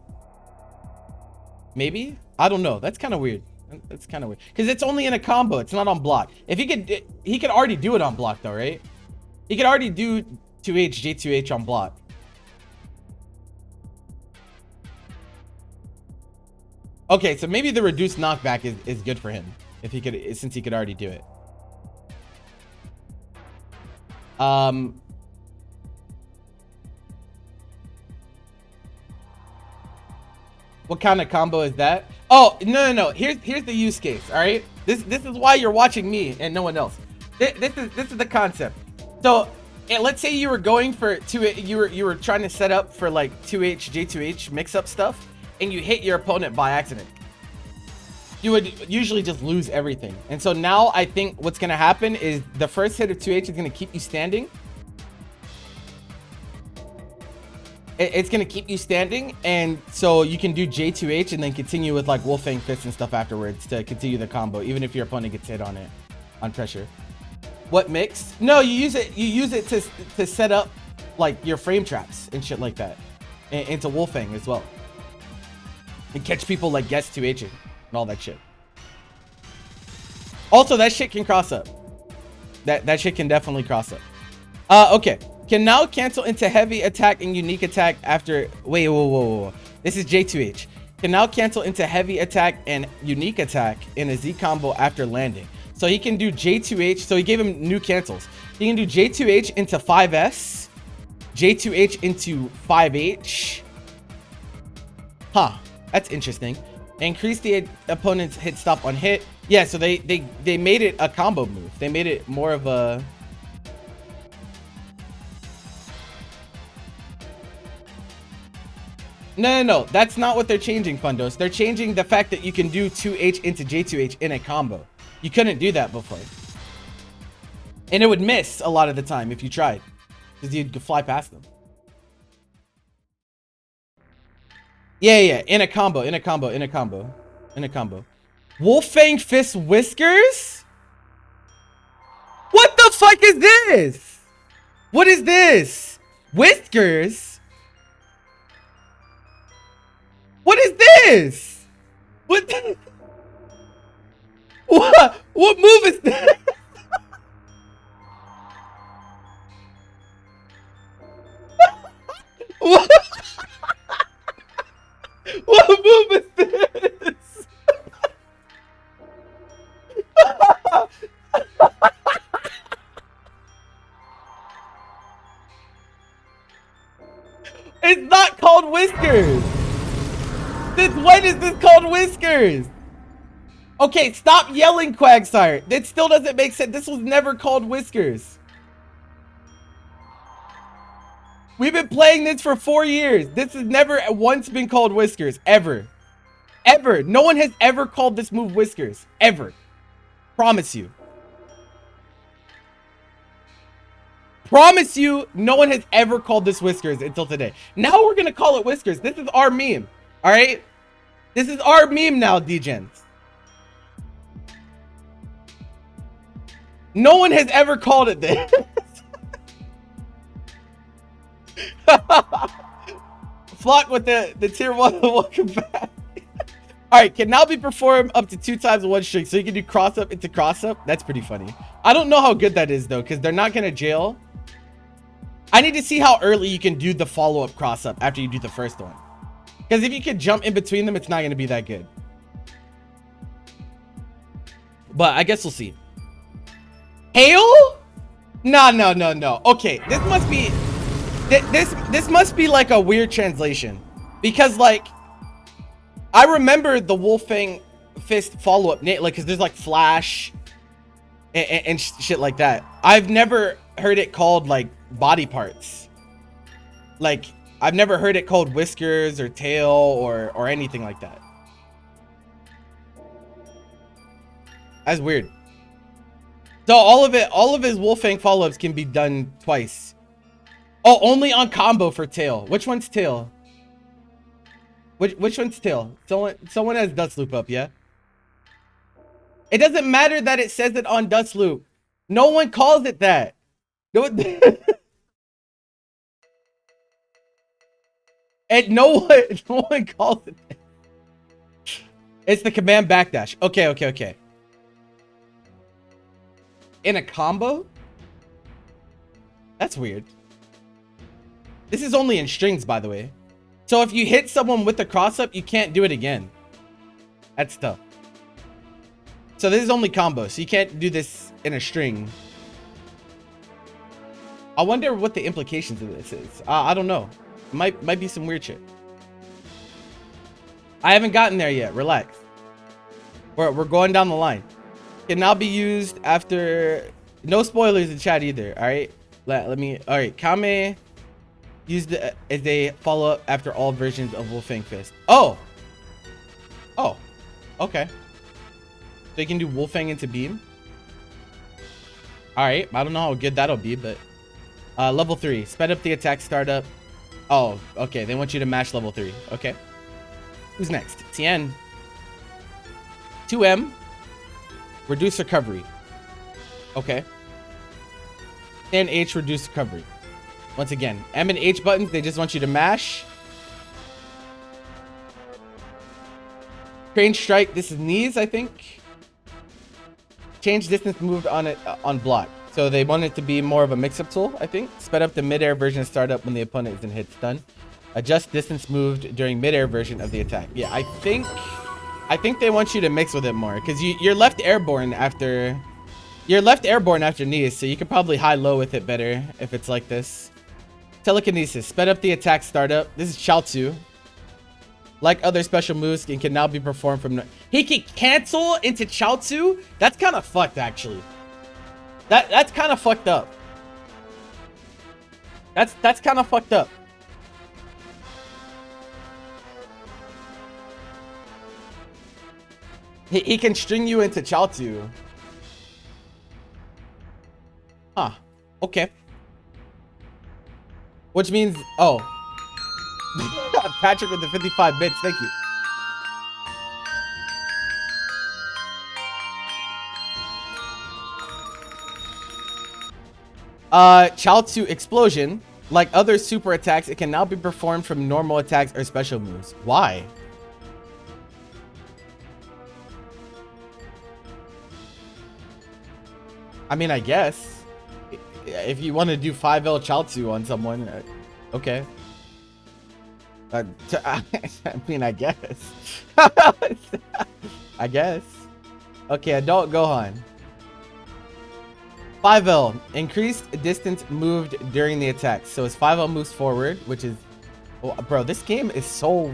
Maybe? I don't know. That's kind of weird. That's kind of weird. Because it's only in a combo. It's not on block. If he could already do it on block though, right? He could already do 2H, J2H on block. Okay, so maybe the reduced knockback is good for him if he could, since he could already do it. What kind of combo is that? Oh, no. Here's the use case. All right, this is why you're watching me and no one else. This is the concept. So, and let's say you were going for you were trying to set up for like 2H J2H mix up stuff, and you hit your opponent by accident. You would usually just lose everything. And so now I think what's gonna happen is the first hit of 2H is gonna keep you standing. It's gonna keep you standing, and so you can do J2H and then continue with like Wolfang Fist and stuff afterwards to continue the combo, even if your opponent gets hit on it, on pressure. What mix? No, you use it to set up like your frame traps and shit like that, and into Wolfang as well, and catch people like guess 2H and all that shit. Also, that shit can cross up. That shit can definitely cross up. Okay. Can now cancel into heavy attack and unique attack after... Wait, whoa. This is J2H. Can now cancel into heavy attack and unique attack in a Z combo after landing. So he can do J2H. So he gave him new cancels. He can do J2H into 5S, J2H into 5H. Huh, that's interesting. Increase the opponent's hit stop on hit. Yeah, so they made it a combo move. They made it more of a... No. That's not what they're changing, Fundos. They're changing the fact that you can do 2H into J2H in a combo. You couldn't do that before. And it would miss a lot of the time if you tried. Because you'd fly past them. Yeah. In a combo. Wolfang Fist Whiskers? What the fuck is this? What is this? Whiskers? What is this? What? What move is this? What? What move is this? It's not called Whiskers. When is this called Whiskers? Okay, stop yelling, Quagsire. That still doesn't make sense. This was never called Whiskers. We've been playing this for 4 years. This has never once been called Whiskers. Ever. No one has ever called this move Whiskers. Ever. Promise you. Promise you, no one has ever called this Whiskers until today. Now we're going to call it Whiskers. This is our meme. All right? This is our meme now, D-Gens. No one has ever called it this. Flock with the tier 1. Welcome back. All right, can now be performed up to 2 times in one string. So you can do cross up into cross up. That's pretty funny. I don't know how good that is though, because they're not going to jail. I need to see how early you can do the follow-up cross up after you do the first one. Because if you could jump in between them, it's not going to be that good. But I guess we'll see. Hail? No. Okay, this must be... This must be like a weird translation. Because, like... I remember the Wolfang Fist follow-up, like, because there's, like, Flash... And shit like that. I've never heard it called, like, body parts. Like... I've never heard it called Whiskers or Tail or anything like that. That's weird. So all of his Wolfang follow-ups can be done twice. Oh, only on combo for Tail. Which one's Tail? Which one's Tail? Someone has Dust Loop up, yeah? It doesn't matter that it says it on Dust Loop. No one calls it that. No. And no one calls it that. It's the command backdash. Okay. In a combo? That's weird. This is only in strings, by the way. So if you hit someone with the cross up, you can't do it again. That's tough. So this is only combo, so you can't do this in a string. I wonder what the implications of this is. I don't know. Might be some weird shit. I haven't gotten there yet. Relax. We're going down the line. Can now be used after... No spoilers in chat either, alright? Let me... Alright, Kame used as a follow-up after all versions of Wolfang Fist. Oh! Okay. So you can do Wolfang into Beam? Alright, I don't know how good that'll be, but... level 3. Sped up the attack startup. Oh, okay. They want you to mash level 3. Okay. Who's next? Tien. 2M. Reduce recovery. Okay. And H, reduce recovery. Once again, M and H buttons, they just want you to mash. Crane strike. This is knees, I think. Change distance moved on it on block. So they want it to be more of a mix-up tool, I think. Sped up the mid-air version of startup when the opponent is in hit stun. Adjust distance moved during mid-air version of the attack. Yeah, I think I think they want you to mix with it more because you're left airborne after. You're left airborne after knees, so you could probably high-low with it better if it's like this. Telekinesis. Sped up the attack startup. This is Chaozu. Like other special moves, it can now be performed from... He can cancel into Chaozu? That's kind of fucked, actually. That's kind of fucked up. That's kind of fucked up. He can string you into Chaozu. Huh. Okay. Which means... Oh. Patrick with the 55 bits. Thank you. Chaozu Explosion. Like other super attacks, it can now be performed from normal attacks or special moves. Why? I mean, I guess. If you want to do 5L Chaozu on someone, okay. I mean, I guess. I guess. Okay, Adult Gohan. 5L. Increased distance moved during the attack. So as 5L moves forward, which is... Oh, bro, this game is so...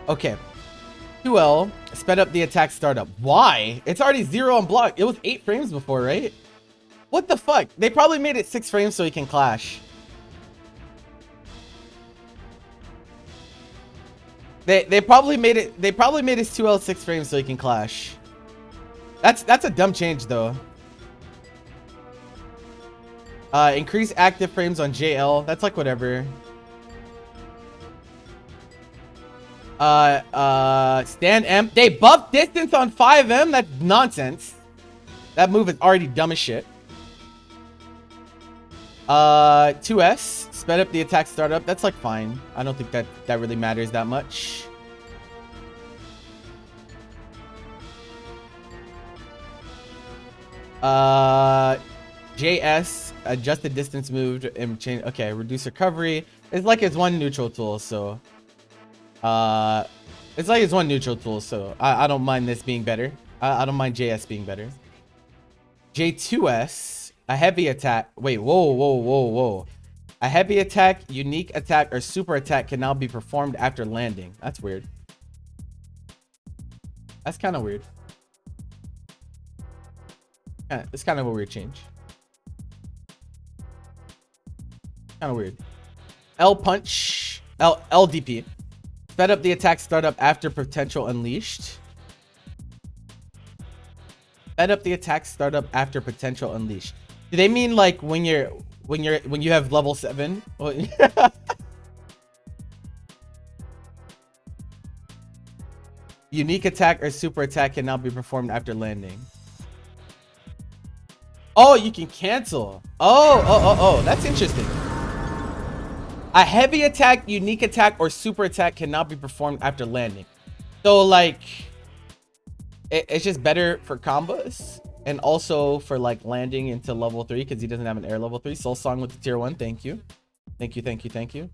Okay. 2L. Sped up the attack startup. Why? It's already 0 on block. It was 8 frames before, right? What the fuck? They probably made it 6 frames so he can clash. They probably made it his 2L 6 frames so he can clash. That's a dumb change though. Increase active frames on JL. That's like whatever. Stand M. They buffed distance on 5M. That's nonsense. That move is already dumb as shit. 2S. Sped up the attack startup. That's like fine. I don't think that really matters that much. JS. Adjusted distance moved and change. Okay, reduce recovery. It's like it's one neutral tool, so it's like it's one neutral tool, so I don't mind this being better. I don't mind JS being better. J2S. A heavy attack. Wait, whoa. A heavy attack, unique attack, or super attack can now be performed after landing. That's weird. That's kind of weird. It's kind of a weird change. Kind of weird. L punch. LDP. Sped up the attack startup after potential unleashed. Sped up the attack startup after potential unleashed. Do they mean like when you have level 7? Unique attack or super attack can now be performed after landing. Oh, you can cancel. Oh, that's interesting. A heavy attack, unique attack, or super attack can now be performed after landing. So like it's just better for combos. And also for like landing into level 3 because he doesn't have an air level 3. Soul Song with the tier 1. Thank you. Thank you.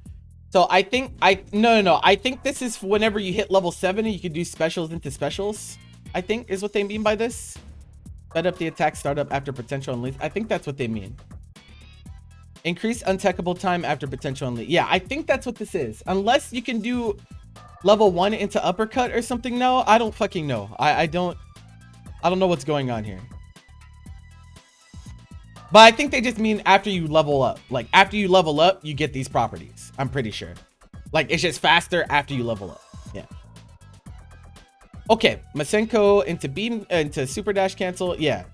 So I think no. I think this is whenever you hit level 7 and you can do specials into specials. I think is what they mean by this. Sped up the attack startup after potential unleash. I think that's what they mean. Increase untechable time after potential unleash. Yeah, I think that's what this is. Unless you can do level 1 into uppercut or something. No, I don't fucking know. I don't know what's going on here. But I think they just mean after you level up. Like, after you level up, you get these properties. I'm pretty sure. Like, it's just faster after you level up. Yeah. Okay. Masenko into beam, into super dash cancel. Yeah.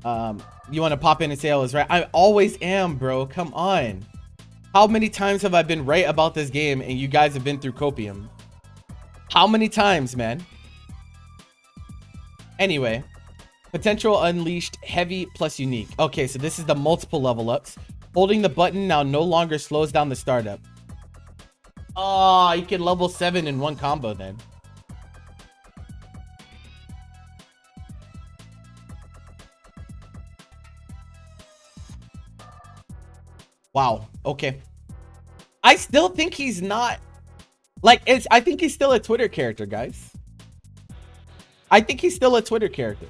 You want to pop in and say I was right? I always am, bro. Come on. How many times have I been right about this game and you guys have been through copium? How many times, man? Anyway. Potential unleashed, heavy plus unique. Okay, so this is the multiple level ups. Holding the button now no longer slows down the startup. Oh, you can level 7 in one combo then. Wow. Okay. I still think he's not Like, I think he's still a Twitter character, guys. I think he's still a Twitter character.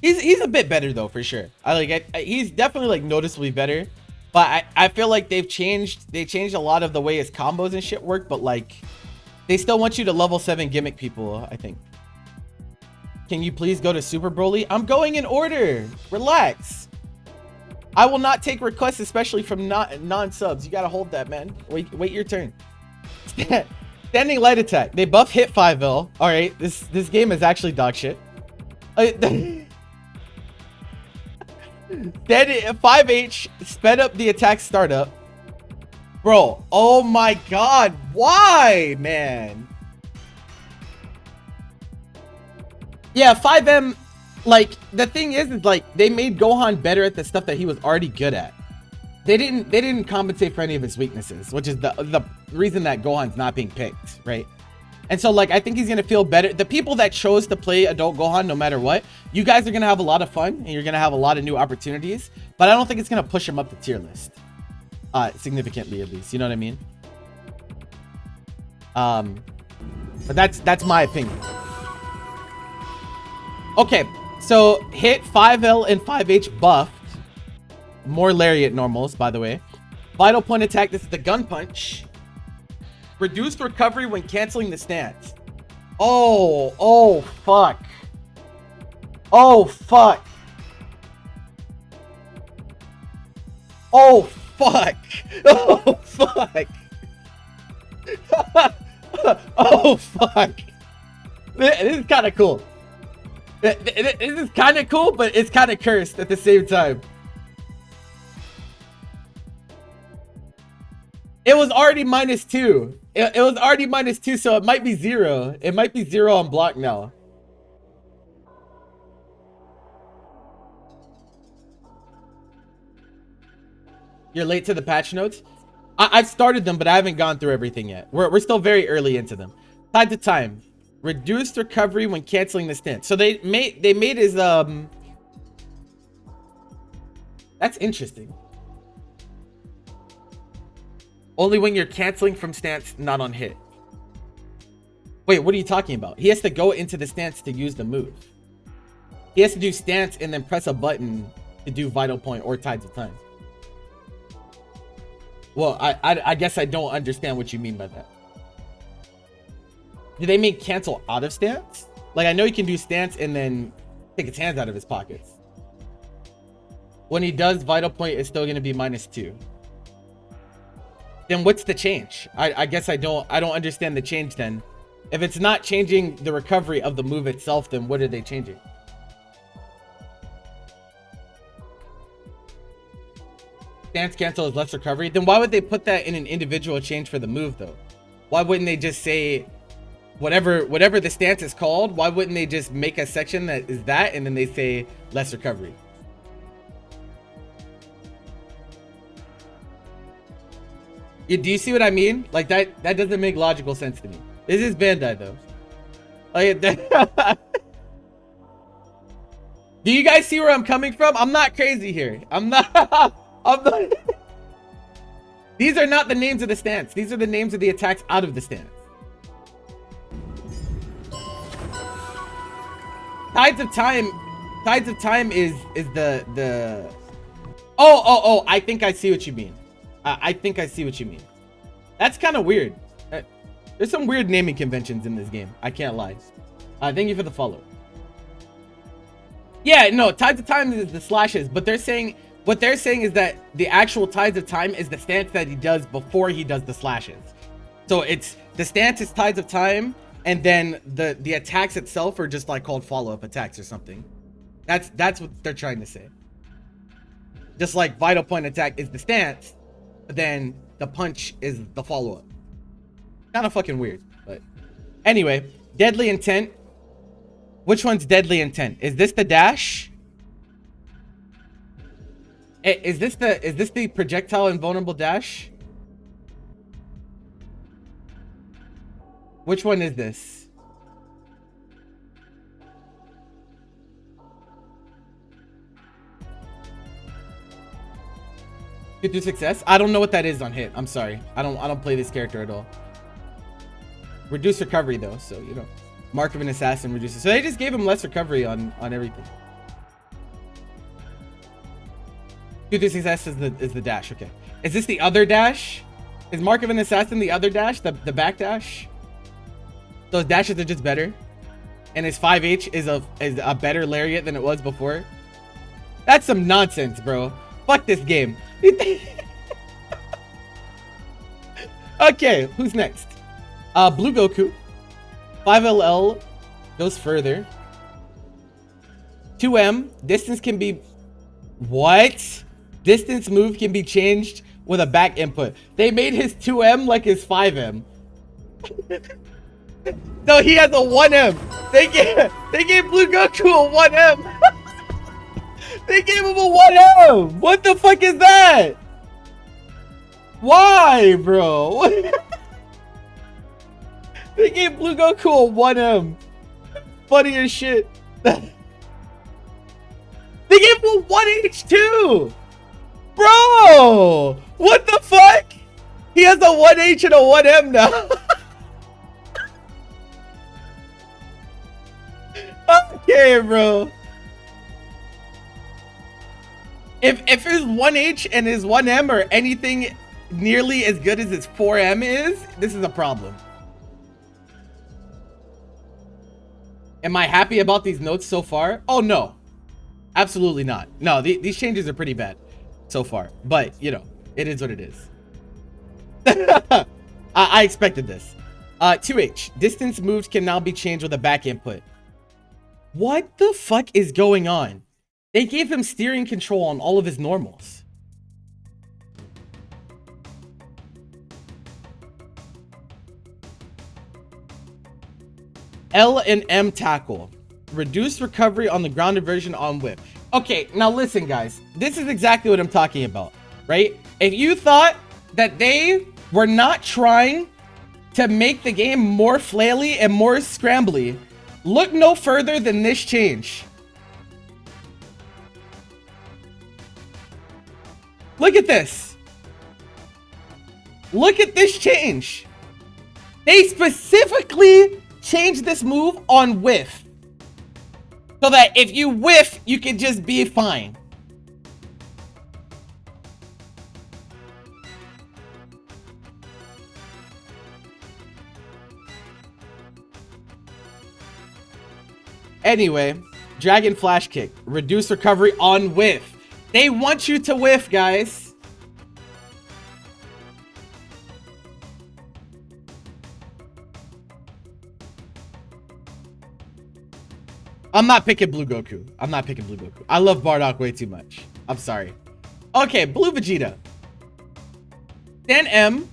He's a bit better though, for sure. He's definitely like noticeably better. But I feel like they changed a lot of the way his combos and shit work, but like they still want you to level 7 gimmick people, I think. Can you please go to Super Broly? I'm going in order. Relax. I will not take requests, especially from non-subs. You gotta hold that, man. Wait your turn. Standing light attack. They buff hit 5L. All right, this game is actually dog shit. Then 5H sped up the attack startup. Bro, oh my god, why, man? Yeah, 5M, like, the thing is like, they made Gohan better at the stuff that he was already good at. They didn't compensate for any of his weaknesses, which is the reason that Gohan's not being picked, right? And so, like, I think he's gonna feel better. The people that chose to play adult Gohan, no matter what, you guys are gonna have a lot of fun and you're gonna have a lot of new opportunities, but I don't think it's gonna push him up the tier list. Significantly, at least, you know what I mean? But that's my opinion. Okay, so hit 5L and 5H buffed. More lariat normals, by the way. Vital point attack, this is the gun punch. Reduced recovery when canceling the stance. Oh fuck. Oh fuck. Oh fuck. Oh fuck. Oh fuck. This is kind of cool. This is kind of cool, but it's kind of cursed at the same time. It was already -2. It was already -2, so it might be 0. It might be 0 on block now. You're late to the patch notes? I've started them, but I haven't gone through everything yet. We're still very early into them. Tied to time. Reduced recovery when canceling the stance. So they made his that's interesting. Only when you're canceling from stance, not on hit. Wait, what are you talking about? He has to go into the stance to use the move. He has to do stance and then press a button to do vital point or tied to time. Well, I guess I don't understand what you mean by that. Do they mean cancel out of stance? Like, I know he can do stance and then take his hands out of his pockets. When he does vital point, it's still going to be -2. Then what's the change? I guess I don't understand the change then. If it's not changing the recovery of the move itself, then what are they changing? Stance cancel is less recovery. Then why would they put that in an individual change for the move though? Why wouldn't they just say whatever the stance is called? Why wouldn't they just make a section that is that and then they say less recovery? Do you see what I mean? Like that doesn't make logical sense to me. This is Bandai though. Like do you guys see where I'm coming from? I'm not crazy here. I'm not. These are not the names of the stance. These are the names of the attacks out of the stance. Tides of time is the oh, I think I see what you mean. I think I see what you mean. That's kind of weird. There's some weird naming conventions in this game. I can't lie. Thank you for the follow. Yeah, no, Tides of Time is the slashes, but what they're saying is that the actual Tides of Time is the stance that he does before he does the slashes. So it's the stance is Tides of Time, and then the attacks itself are just like called follow-up attacks or something. That's what they're trying to say. Just like vital point attack is the stance, but then the punch is the follow-up. Kind of fucking weird, but anyway, deadly intent. Which one's deadly intent? Is this the dash? Is this the projectile invulnerable dash? Which one is this? Good through success. I don't know what that is on hit. I'm sorry. I don't play this character at all. Reduce recovery though, so you know. Mark of an assassin reduces. So they just gave him less recovery on everything. Good through success is the dash. Okay. Is this the other dash? Is Mark of an assassin the other dash? The back dash? Those dashes are just better. And his 5H is a better lariat than it was before. That's some nonsense, bro. Fuck this game. Okay, who's next? Blue Goku. 5LL goes further. 2M. Distance can be... What? Distance move can be changed with a back input. They made his 2M like his 5M. No, he has a 1M. They gave Blue Goku a 1M. They gave him a 1M. What the fuck is that? Why, bro? They gave Blue Goku a 1M. Funny as shit. They gave him a 1H too. Bro, what the fuck? He has a 1H and a 1M now. Okay, bro. If his 1H and his 1M are anything nearly as good as his 4M is, this is a problem. Am I happy about these notes so far? Oh, no. Absolutely not. No, these changes are pretty bad so far. But, you know, it is what it is. I expected this. 2H. Distance moved can now be changed with a back input. What the fuck is going on? They gave him steering control on all of his normals. L and M tackle. Reduce recovery on the grounded version on whip. Okay, now listen, guys. This is exactly what I'm talking about, right? If you thought that they were not trying to make the game more flaily and more scrambly, look no further than this change. Look at this. Look at this change. They specifically changed this move on whiff. So that if you whiff, you can just be fine. Anyway, Dragon Flash Kick. Reduce recovery on whiff. They want you to whiff, guys. I'm not picking Blue Goku. I'm not picking Blue Goku. I love Bardock way too much. I'm sorry. Okay, Blue Vegeta. 10M.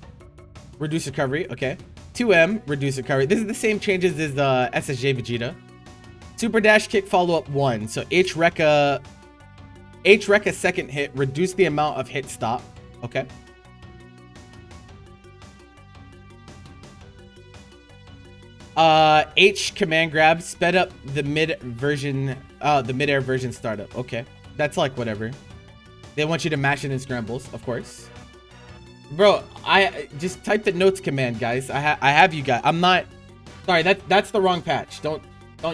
Reduce recovery. Okay. 2M. Reduce recovery. This is the same changes as SSJ Vegeta. Super Dash Kick follow-up 1. So H-Rekka second hit. Reduce the amount of hit stop. Okay. H command grab sped up the midair version startup. Okay, that's like whatever. They want you to mash it in scrambles, of course. Bro, I just type the notes command, guys. I have you guys. I'm not sorry. That's the wrong patch. Don't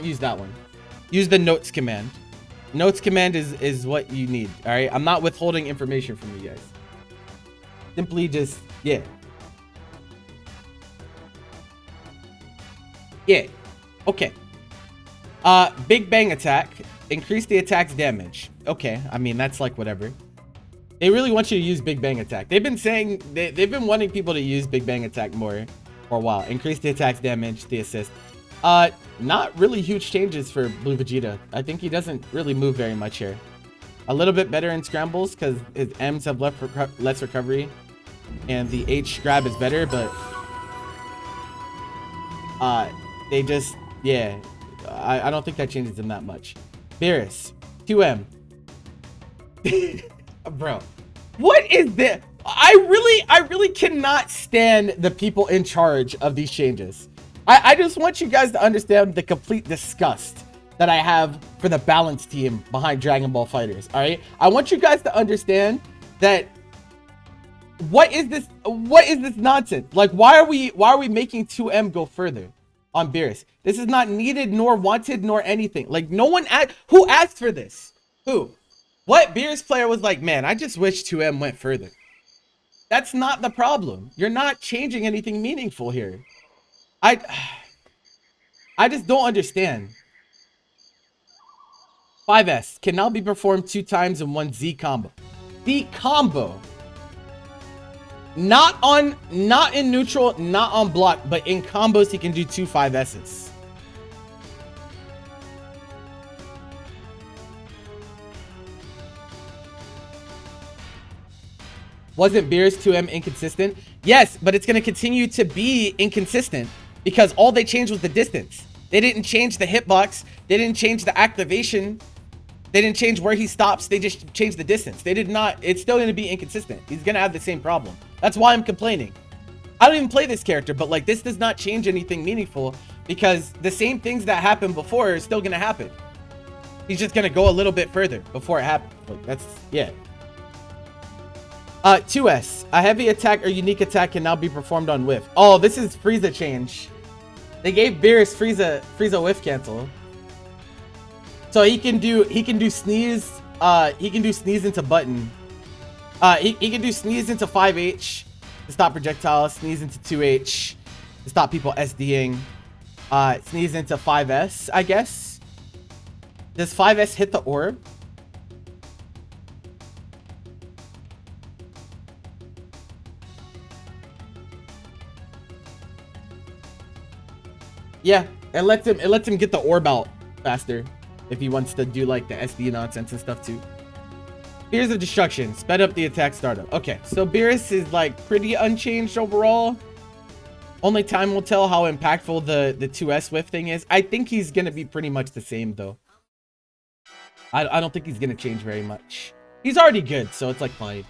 use that one. Use the notes command. Notes command is what you need. All right. I'm not withholding information from you guys. Simply just yeah. Yeah. Okay. Big Bang attack. Increase the attack's damage. Okay. I mean, that's like whatever. They really want you to use Big Bang attack. They've been saying they've been wanting people to use Big Bang attack more for a while. Increase the attack's damage, the assist. Not really huge changes for Blue Vegeta. I think he doesn't really move very much here. A little bit better in scrambles because his M's have less recovery, and the H grab is better, but they just, yeah, I don't think that changes him that much. Beerus, 2M. Bro, what is this? I really cannot stand the people in charge of these changes. I just want you guys to understand the complete disgust that I have for the balance team behind Dragon Ball FighterZ, all right? I want you guys to understand that What is this? What is this nonsense? Like, why are we making 2M go further on Beerus? This is not needed nor wanted nor anything. Like, no one who asked for this? Who? What Beerus player was like, man, I just wish 2M went further? That's not the problem. You're not changing anything meaningful here. I just don't understand. 5S can now be performed 2 times in one Z combo. Z combo. Not in neutral, not on block, but in combos he can do 2 5Ss. Wasn't Beerus 2M inconsistent? Yes, but it's going to continue to be inconsistent because all they changed was the distance. They didn't change the hitbox. They didn't change the activation. They didn't change where he stops. They just changed the distance. They did not. It's still going to be inconsistent. He's going to have the same problem. That's why I'm complaining. I don't even play this character, but like this does not change anything meaningful because the same things that happened before are still going to happen. He's just going to go a little bit further before it happens. Like that's, yeah. 2S. A heavy attack or unique attack can now be performed on whiff. Oh, this is Frieza change. They gave Beerus Frieza whiff cancel. So he can do sneeze. He can do sneeze into button. He can do sneeze into 5H to stop projectiles. Sneeze into 2H to stop people SDing. Sneeze into 5S, I guess. Does 5S hit the orb? Yeah, it lets him get the orb out faster if he wants to do like the SD nonsense and stuff too. Fears of Destruction, sped up the attack startup. Okay, so Beerus is like pretty unchanged overall. Only time will tell how impactful the 2S whiff thing is. I think he's gonna be pretty much the same though. I don't think he's gonna change very much. He's already good, so it's like fine.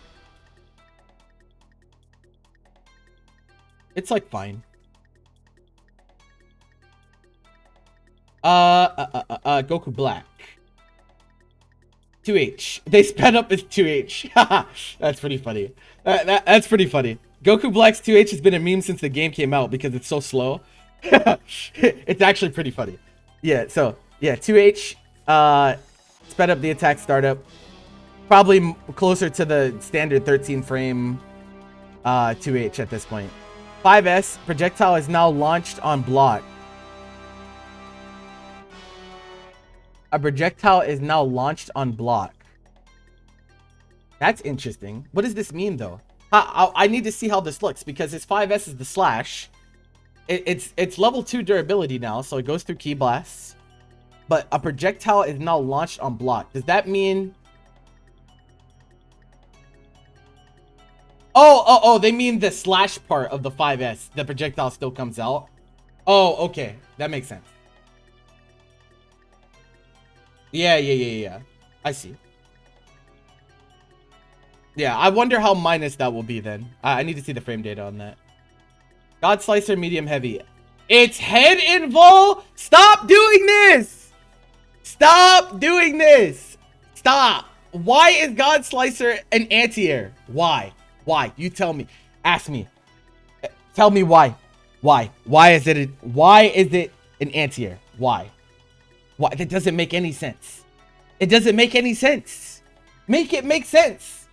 It's like fine. Goku Black. 2H. They sped up his 2H. That's pretty funny. That's pretty funny. Goku Black's 2H has been a meme since the game came out because it's so slow. It's actually pretty funny. Yeah, so, yeah, 2H. Sped up the attack startup. Probably closer to the standard 13 frame 2H at this point. 5S. Projectile is now launched on block. A projectile is now launched on block. That's interesting. What does this mean, though? I need to see how this looks because his 5S is the slash. It's level 2 durability now, so it goes through Ki blasts. But a projectile is now launched on block. Does that mean... Oh, they mean the slash part of the 5S. The projectile still comes out. Oh, okay. That makes sense. Yeah. I see. Yeah, I wonder how minus that will be then. I need to see the frame data on that. God Slicer medium heavy. It's head invol. Stop doing this. Stop doing this. Stop. Why is God Slicer an anti-air? Why? You tell me. Ask me. Tell me why. Why is it an anti-air? Why? That doesn't make any sense. It doesn't make any sense. Make it make sense.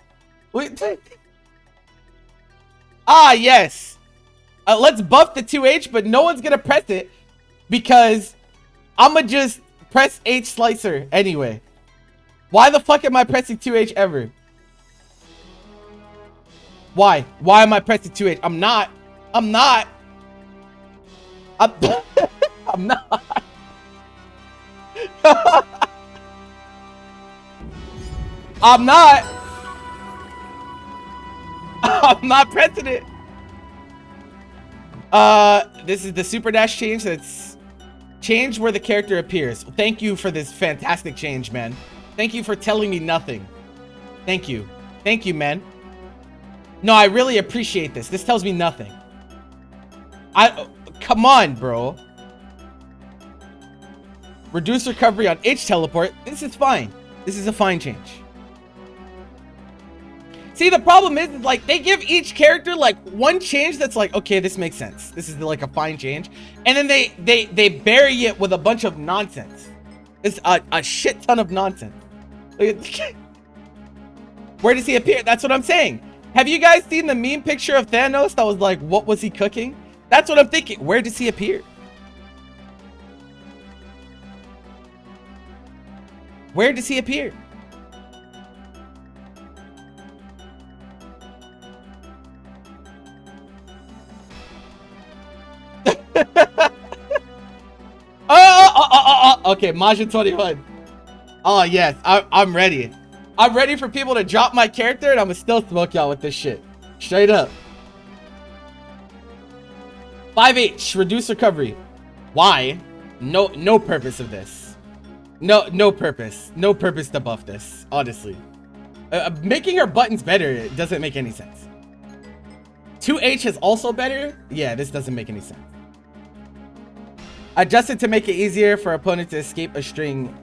Wait. Yes. Let's buff the 2H, but no one's gonna press it because I'ma just press H Slicer anyway. Why the fuck am I pressing 2H ever? Why am I pressing 2H? I'm not. I'm not. I'm not pressing it. This is the super dash change. That's change where the character appears. Thank you for this fantastic change, man. Thank you for telling me nothing. Thank you, man. No, I really appreciate this. This tells me nothing. Come on, bro. Reduce recovery on H teleport. This is fine. This is a fine change. See, the problem is like they give each character like one change that's like, okay, this makes sense. This is like a fine change, and then they bury it with a bunch of nonsense. It's a shit ton of nonsense. Where does he appear? That's what I'm saying. Have you guys seen the meme picture of Thanos that was like, what was he cooking? That's what I'm thinking. Where does he appear? Where does he appear? Okay, Majin 21. Oh yes, I'm ready. I'm ready for people to drop my character, and I'm gonna still smoke y'all with this shit. Straight up. 5H, reduce recovery. Why? No purpose of this. No purpose. No purpose to buff this, honestly. Making her buttons better doesn't make any sense. 2H is also better. Yeah, this doesn't make any sense. Adjusted to make it easier for opponent to escape a string.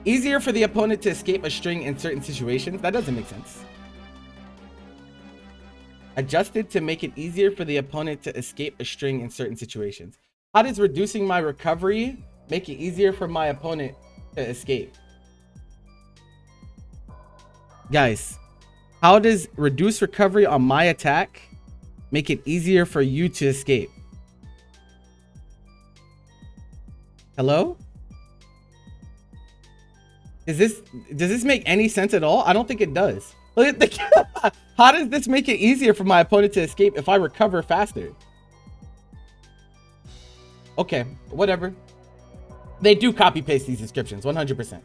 Easier for the opponent to escape a string in certain situations. That doesn't make sense. Adjusted to make it easier for the opponent to escape a string in certain situations. How does reducing my recovery make it easier for my opponent to escape? Guys, how does reduce recovery on my attack make it easier for you to escape? Hello? Does this make any sense at all? I don't think it does. Look at the how does this make it easier for my opponent to escape if I recover faster? Okay, whatever. They do copy paste these descriptions 100%.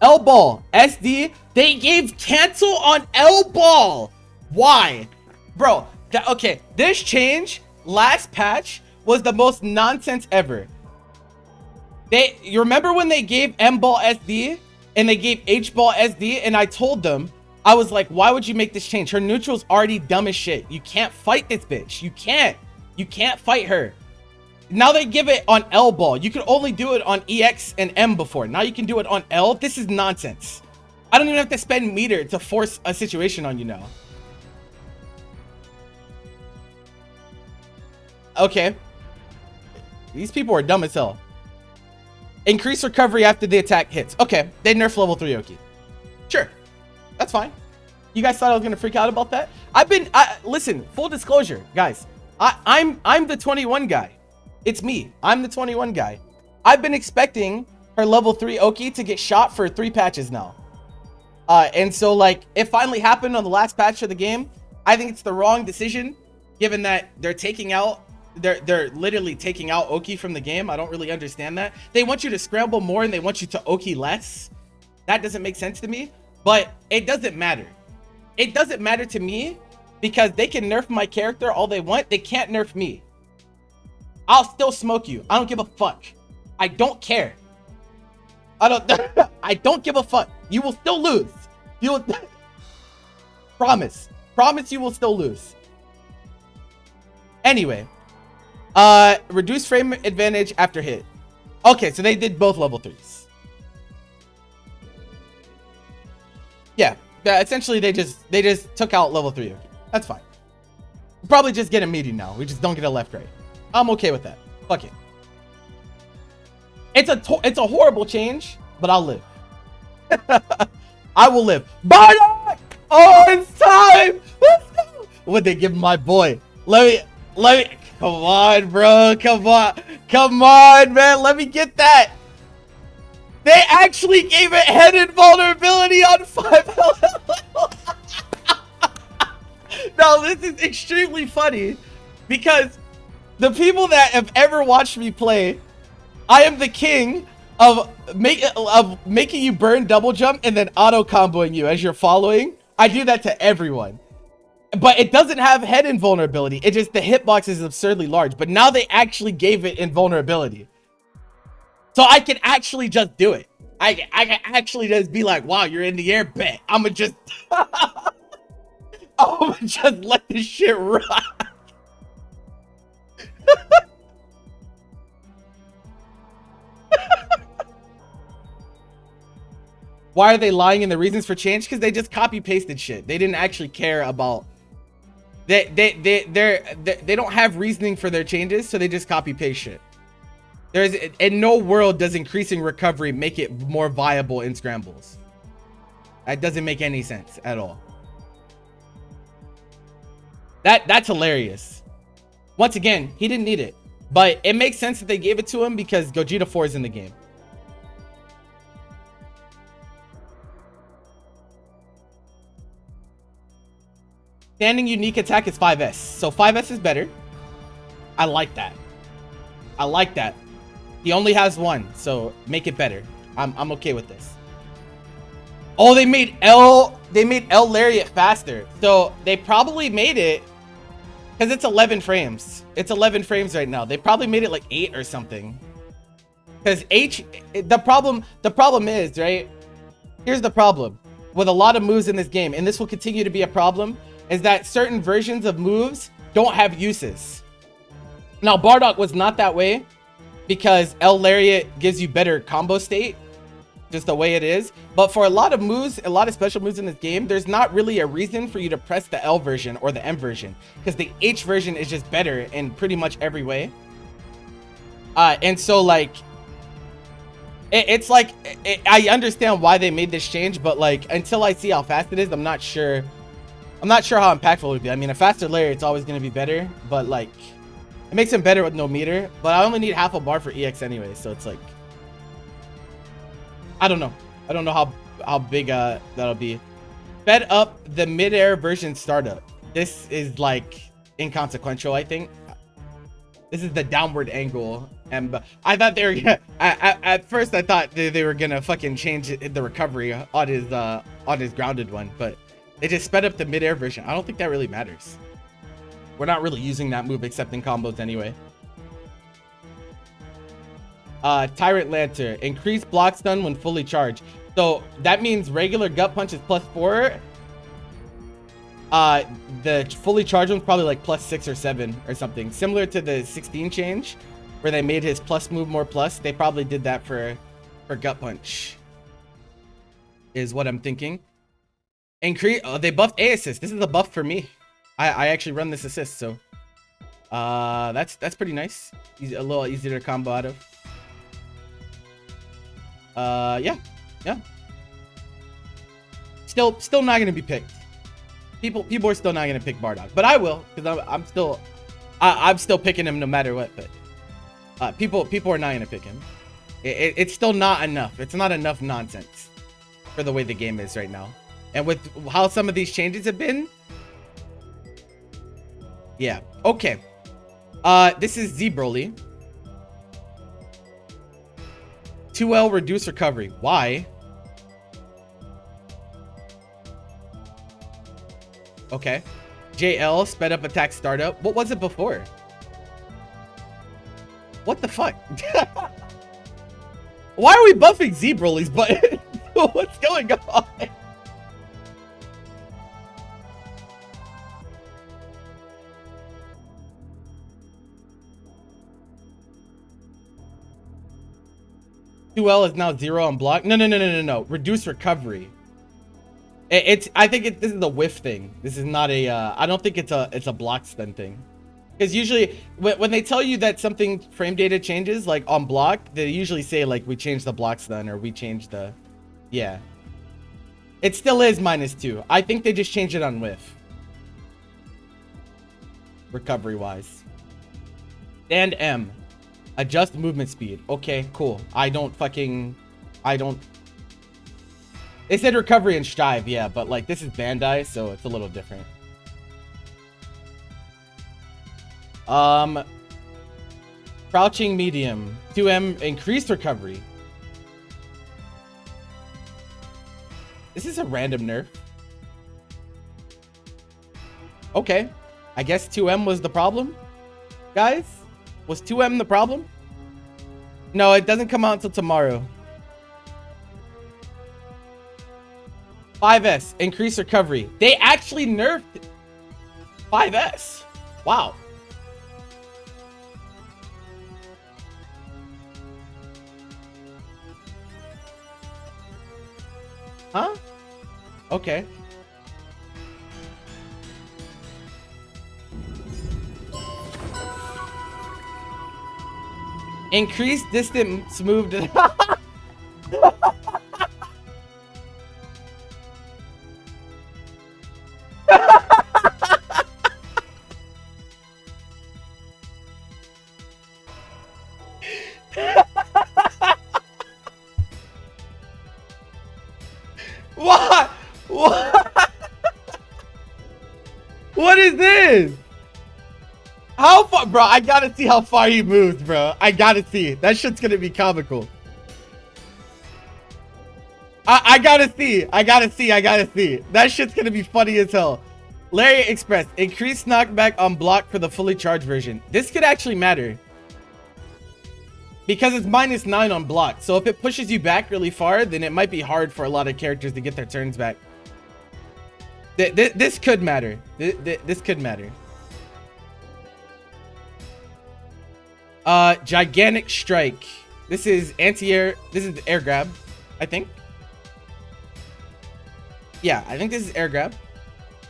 L-ball SD, they gave cancel on L-ball. Why? Bro, okay, this change last patch was the most nonsense ever. You remember when they gave M-ball SD and they gave H-ball SD, and I told them, I was like, why would you make this change? Her neutral's already dumb as shit. You can't fight this bitch. You can't fight her. Now they give it on L ball. You could only do it on EX and M before. Now you can do it on L. This is nonsense. I don't even have to spend meter to force a situation on you now. Okay. These people are dumb as hell. Increase recovery after the attack hits. Okay, they nerf level 3 Oki. Sure, that's fine. You guys thought I was gonna freak out about that? Listen, full disclosure, guys. I'm the 21 guy. It's me. I'm the 21 guy. I've been expecting her level 3 Oki to get shot for 3 patches now. And so like it finally happened on the last patch of the game. I think it's the wrong decision, given that they're taking out. They're literally taking out Oki from the game. I don't really understand that. They want you to scramble more and they want you to Oki less. That doesn't make sense to me, but it doesn't matter. It doesn't matter to me because they can nerf my character all they want. They can't nerf me. I'll still smoke you. I don't give a fuck. I don't care. I don't give a fuck. You will still lose. You will promise you will still lose. Anyway, reduce frame advantage after hit. Okay, so they did both level 3s. Yeah, essentially they just took out level 3. That's fine. We'll probably just get a meeting now. We just don't get a left right. I'm okay with that. Fuck it. It's a horrible change, but I'll live. I will live. Bardock! Oh, it's time! Let's go! What'd they give my boy? Let me. Come on, bro. Come on, man. Let me get that. They actually gave it head invulnerability on 5 LL. Now, this is extremely funny because the people that have ever watched me play, I am the king of making you burn double jump and then auto comboing you as you're following. I do that to everyone. But it doesn't have head invulnerability. It just, the hitbox is absurdly large. But now they actually gave it invulnerability. So I can actually just do it. I can actually just be like, wow, you're in the air, bet. I'ma just let this shit rock. Why are they lying in the reasons for change? Because they just copy pasted shit. They didn't actually care about. They don't have reasoning for their changes, so they just copy paste shit. There's in no world does increasing recovery make it more viable in scrambles. That doesn't make any sense at all. That's hilarious. Once again, he didn't need it, but it makes sense that they gave it to him because Gogeta 4 is in the game. Standing unique attack is 5S. So 5S is better. I like that. I like that. He only has one, so make it better. I'm okay with this. Oh, they made L Lariat faster. So they probably made it because it's 11 frames. It's 11 frames right now. They probably made it like 8 or something. Because the problem is, right? Here's the problem with a lot of moves in this game, and this will continue to be a problem, is that certain versions of moves don't have uses. Now, Bardock was not that way because L Lariat gives you better combo state, just the way it is. But for a lot of moves, a lot of special moves in this game, there's not really a reason for you to press the L version or the M version because the H version is just better in pretty much every way. And so like, it's like, I understand why they made this change, but like, until I see how fast it is, I'm not sure how impactful it would be. I mean, a faster Lariat's always going to be better, but like, it makes him better with no meter, but I only need half a bar for EX anyway, so it's like, I don't know how big that'll be. Sped up the mid-air version startup. This is like inconsequential, I think. This is the downward angle, and I thought they were at first I thought they were gonna fucking change the recovery on his grounded one, but they just sped up the mid-air version. I don't think that really matters. We're not really using that move except in combos anyway. Tyrant Lancer. Increase block stun when fully charged. So that means regular gut punch is +4. The fully charged one's probably like +6 or 7 or something. Similar to the 16 change where they made his plus move more plus. They probably did that for gut punch. Is what I'm thinking. Increase. Oh, they buffed A assist. This is a buff for me. I actually run this assist, so that's pretty nice. A little easier to combo out of. Yeah. Still not gonna be picked. People are still not gonna pick Bardock, but I will because I'm still picking him no matter what. But people are not gonna pick him. It's still not enough. It's not enough nonsense for the way the game is right now. And with how some of these changes have been. Yeah. Okay. This is Z Broly. 2L reduce recovery. Why? Okay. JL sped up attack startup. What was it before? What the fuck? Why are we buffing Z Broly's button? What's going on? L is now 0 on block. No. Reduce recovery. I think this is a whiff thing. This is not a. I don't think it's a block stun thing. Because usually when they tell you that something frame data changes, like on block, they usually say like we changed the block stun or we changed the. Yeah. It still is -2. I think they just changed it on whiff. Recovery wise. And M. Adjust movement speed. Okay, cool. I don't. They said recovery and strive, yeah, but like this is Bandai, so it's a little different. Crouching medium. 2M increased recovery. This is a random nerf. Okay. I guess 2M was the problem, guys. Was 2M the problem? No, it doesn't come out until tomorrow. 5S, increase recovery. They actually nerfed 5S. Wow. Huh? Okay. Increase distance moved. What? What? What is this? How far, bro? I gotta see how far he moves, bro. I gotta see. That shit's gonna be comical. I gotta see. I gotta see. I gotta see. That shit's gonna be funny as hell. Larry Express. Increase knockback on block for the fully charged version. This could actually matter. Because it's -9 on block. So if it pushes you back really far, then it might be hard for a lot of characters to get their turns back. This could matter. This could matter. Gigantic strike. This is anti-air. This is air grab, I think. Yeah, I think this is air grab.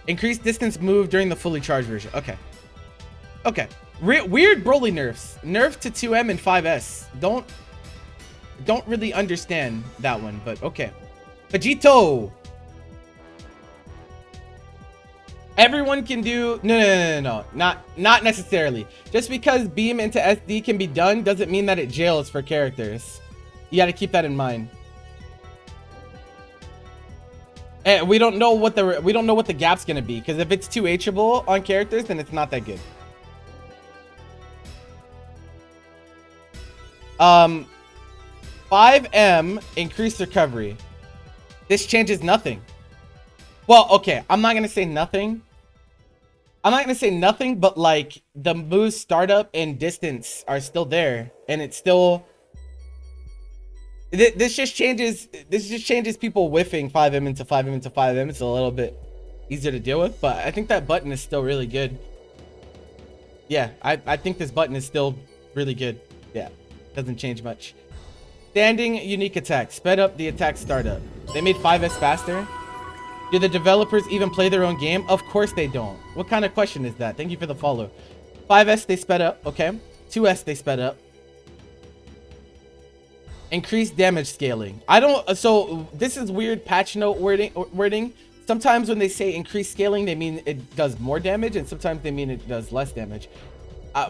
Increase distance move during the fully charged version. Okay. Okay. Weird Broly nerfs. Nerf to 2M and 5S. Don't really understand that one, but okay. Vegito. Everyone can do no. Not necessarily. Just because beam into SD can be done doesn't mean that it jails for characters. You got to keep that in mind. And we don't know what the gap's gonna be, because if it's 2Hable on characters, then it's not that good. 5M increased recovery. This changes nothing. Well, okay, I'm not gonna say nothing. But like the move startup and distance are still there, and it's still. This just changes people whiffing 5M into 5M into 5M. It's a little bit easier to deal with, but I think that button is still really good. Yeah, I think this button is still really good. Yeah, doesn't change much. Standing unique attack. Sped up the attack startup. They made 5S faster. Do the developers even play their own game? Of course they don't. What kind of question is that? Thank you for the follow. 5S they sped up. Okay. 2S they sped up. Increased damage scaling. So this is weird patch note wording. Sometimes when they say increased scaling, they mean it does more damage, and sometimes they mean it does less damage.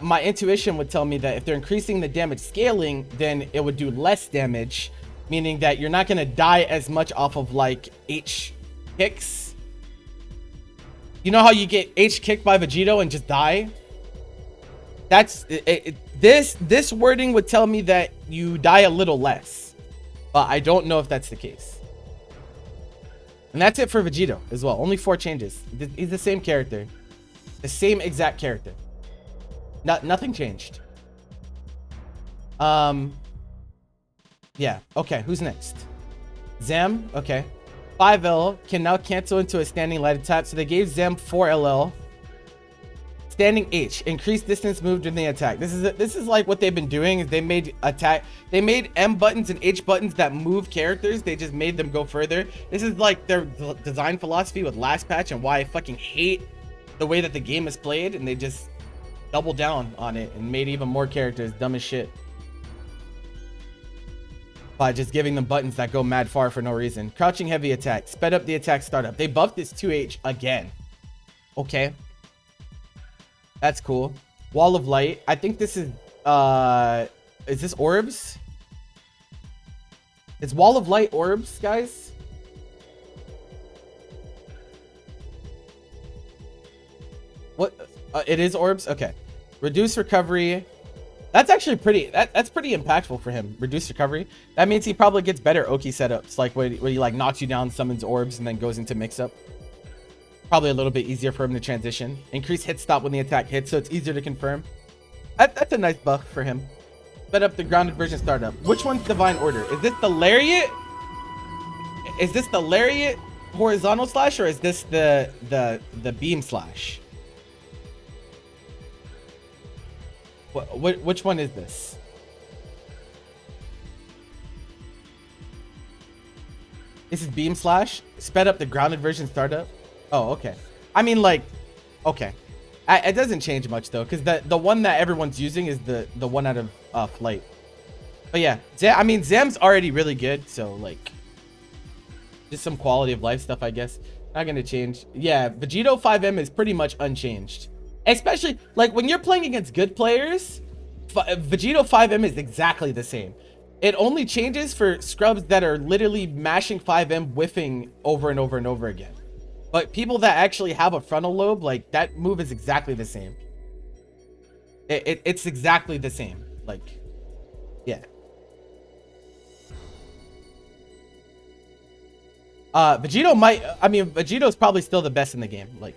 My intuition would tell me that if they're increasing the damage scaling, then it would do less damage, meaning that you're not going to die as much off of like H kicks. You know how you get H kicked by Vegito and just die? That's this wording would tell me that you die a little less, but I don't know if that's the case. And that's it for Vegito as well. Only 4 changes. He's the same character, the same exact character. Nothing changed. Yeah. Okay. Who's next? Zam. Okay. 5L can now cancel into a standing light attack. So they gave Zam 4LL. Standing H, increased distance moved in the attack. This is like what they've been doing. Is they made M buttons and H buttons that move characters. They just made them go further. This is like their design philosophy with last patch, and why I fucking hate the way that the game is played. And they just doubled down on it and made even more characters dumb as shit by just giving them buttons that go mad far for no reason. Crouching heavy attack, sped up the attack startup. They buffed this 2H again. Okay. That's cool. Wall of light. I think this is this orbs? Is Wall of Light orbs, guys? What? It is orbs? Okay. Reduce recovery. That's actually pretty, that's pretty impactful for him. Reduce recovery. That means he probably gets better Oki setups, like when he like knocks you down, summons orbs, and then goes into mix-up. Probably a little bit easier for him to transition. Increase hit stop when the attack hits, so it's easier to confirm. That's a nice buff for him. Sped up the grounded version startup. Which one's Divine Order? Is this the Lariat? Is this the Lariat horizontal slash, or is this the beam slash? Which one is this? This is beam slash. Sped up the grounded version startup. Oh, okay. I mean, like, okay. It doesn't change much though, because the one that everyone's using is the one out of flight. But yeah, I mean, Zam's already really good, so like, just some quality of life stuff, I guess. Not gonna change. Yeah, Vegito 5M is pretty much unchanged. Especially like when you're playing against good players, Vegito 5M is exactly the same. It only changes for scrubs that are literally mashing 5M whiffing over and over and over again. But people that actually have a frontal lobe, like that move is exactly the same. It's exactly the same. Like, yeah. Vegito might, I mean, Vegito's probably still the best in the game. Like,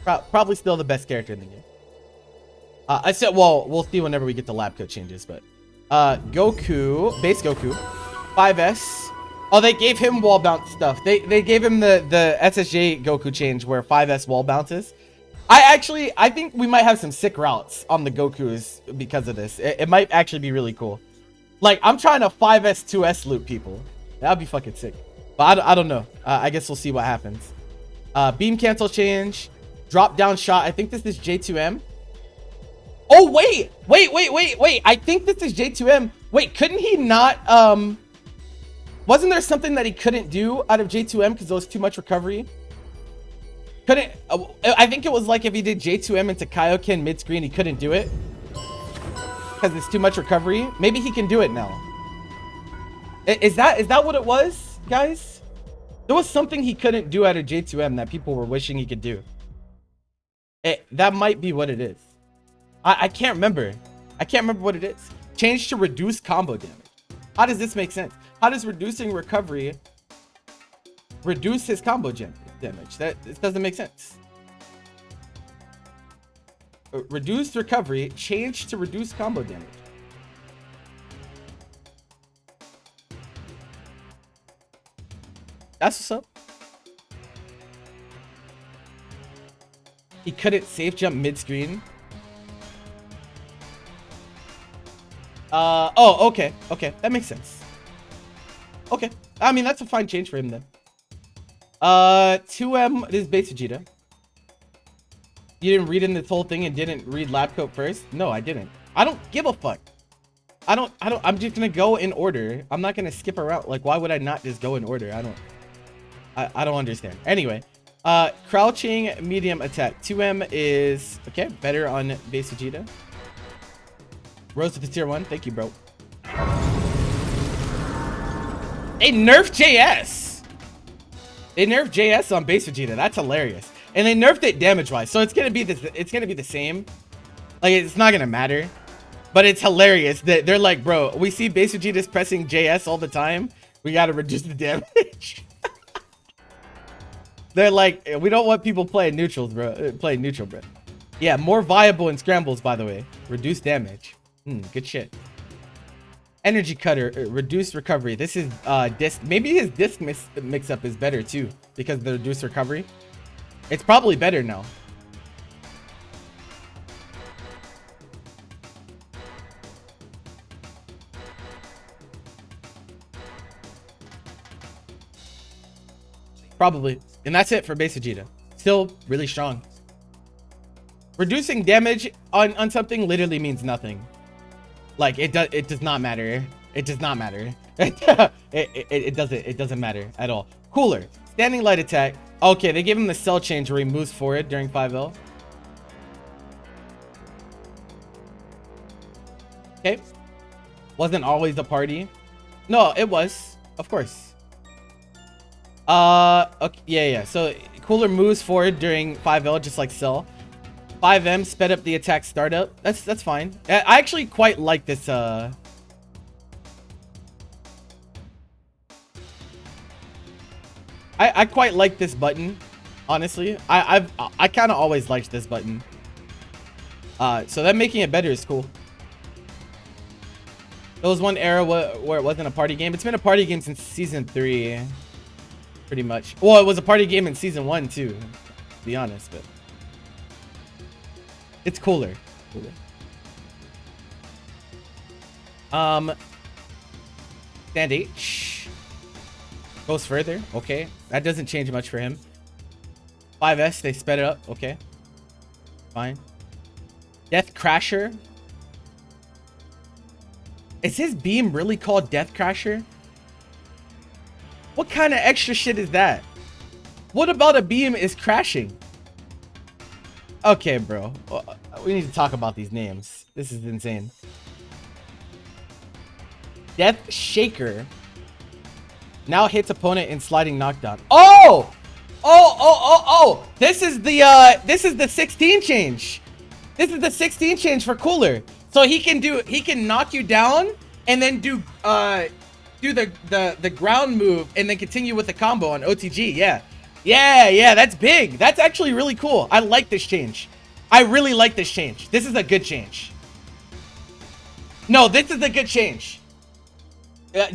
probably still the best character in the game. I said, well, we'll see whenever we get the lab coat changes, but Goku, base Goku, 5S. Oh, they gave him wall bounce stuff. They gave him the SSJ Goku change where 5S wall bounces. I think we might have some sick routes on the Gokus because of this. It might actually be really cool. Like, I'm trying to 5S 2S loop people. That'd be fucking sick. But I don't know. I guess we'll see what happens. Beam cancel change. Drop down shot. I think this is J2M. Oh, wait. I think this is J2M. Wait, couldn't he not... Wasn't there something that he couldn't do out of J2M because there was too much recovery? Couldn't... I think it was like if he did J2M into Kaioken mid-screen, he couldn't do it. Because it's too much recovery. Maybe he can do it now. Is that what it was, guys? There was something he couldn't do out of J2M that people were wishing he could do. That might be what it is. I can't remember. I can't remember what it is. Change to reduce combo damage. How does this make sense? How does reducing recovery reduce his combo damage? This doesn't make sense. Reduced recovery, change to reduce combo damage. That's what's up. He couldn't safe jump mid-screen. Oh, okay. Okay, that makes sense. Okay. I mean, that's a fine change for him then. 2M, this is base Vegeta. You didn't read in this whole thing and didn't read lab coat first? No, I didn't. I don't give a fuck. I'm just gonna go in order. I'm not gonna skip around. Like, why would I not just go in order? I don't understand. Anyway, crouching medium attack. 2M is, okay, better on base Vegeta. Rose to the tier 1. Thank you, bro. They nerfed JS. They nerfed JS on base Vegeta. That's hilarious. And they nerfed it damage-wise. So it's gonna be the same. Like, it's not gonna matter. But it's hilarious that they're like, bro, we see base Vegeta's pressing JS all the time. We gotta reduce the damage. They're like, we don't want people playing neutrals, bro. Playing neutral, bro. Yeah, more viable in scrambles, by the way. Reduce damage. Good shit. Energy cutter, reduced recovery. This is disc. Maybe his disc mix-up is better too because of the reduced recovery. It's probably better now. Probably. And that's it for base Vegeta. Still really strong. Reducing damage on something literally means nothing. Like, it does not matter. It does not matter. It doesn't matter at all. Cooler. Standing light attack. Okay, they gave him the cell change where he moves forward during 5L. Okay. Wasn't always a party. No, it was. Of course. Okay, yeah. So Cooler moves forward during 5L just like Cell. 5M sped up the attack startup. That's fine. I actually quite like this I quite like this button, honestly. I kind of always liked this button. So them making it better is cool. There was one era where it wasn't a party game. It's been a party game since season 3, pretty much. Well, it was a party game in season 1 too, to be honest, but it's cooler. Stand H. Goes further. Okay. That doesn't change much for him. 5S, they sped it up. Okay. Fine. Death Crasher. Is his beam really called Death Crasher? What kind of extra shit is that? What about a beam is crashing? Okay, bro. We need to talk about these names. This is insane. Death Shaker. Now hits opponent in sliding knockdown. Oh! Oh! This is the 16 change. This is the 16 change for Cooler. So he can knock you down and then do the ground move and then continue with the combo on OTG. Yeah, that's big. That's actually really cool. I like this change. I really like this change. This is a good change. No, this is a good change.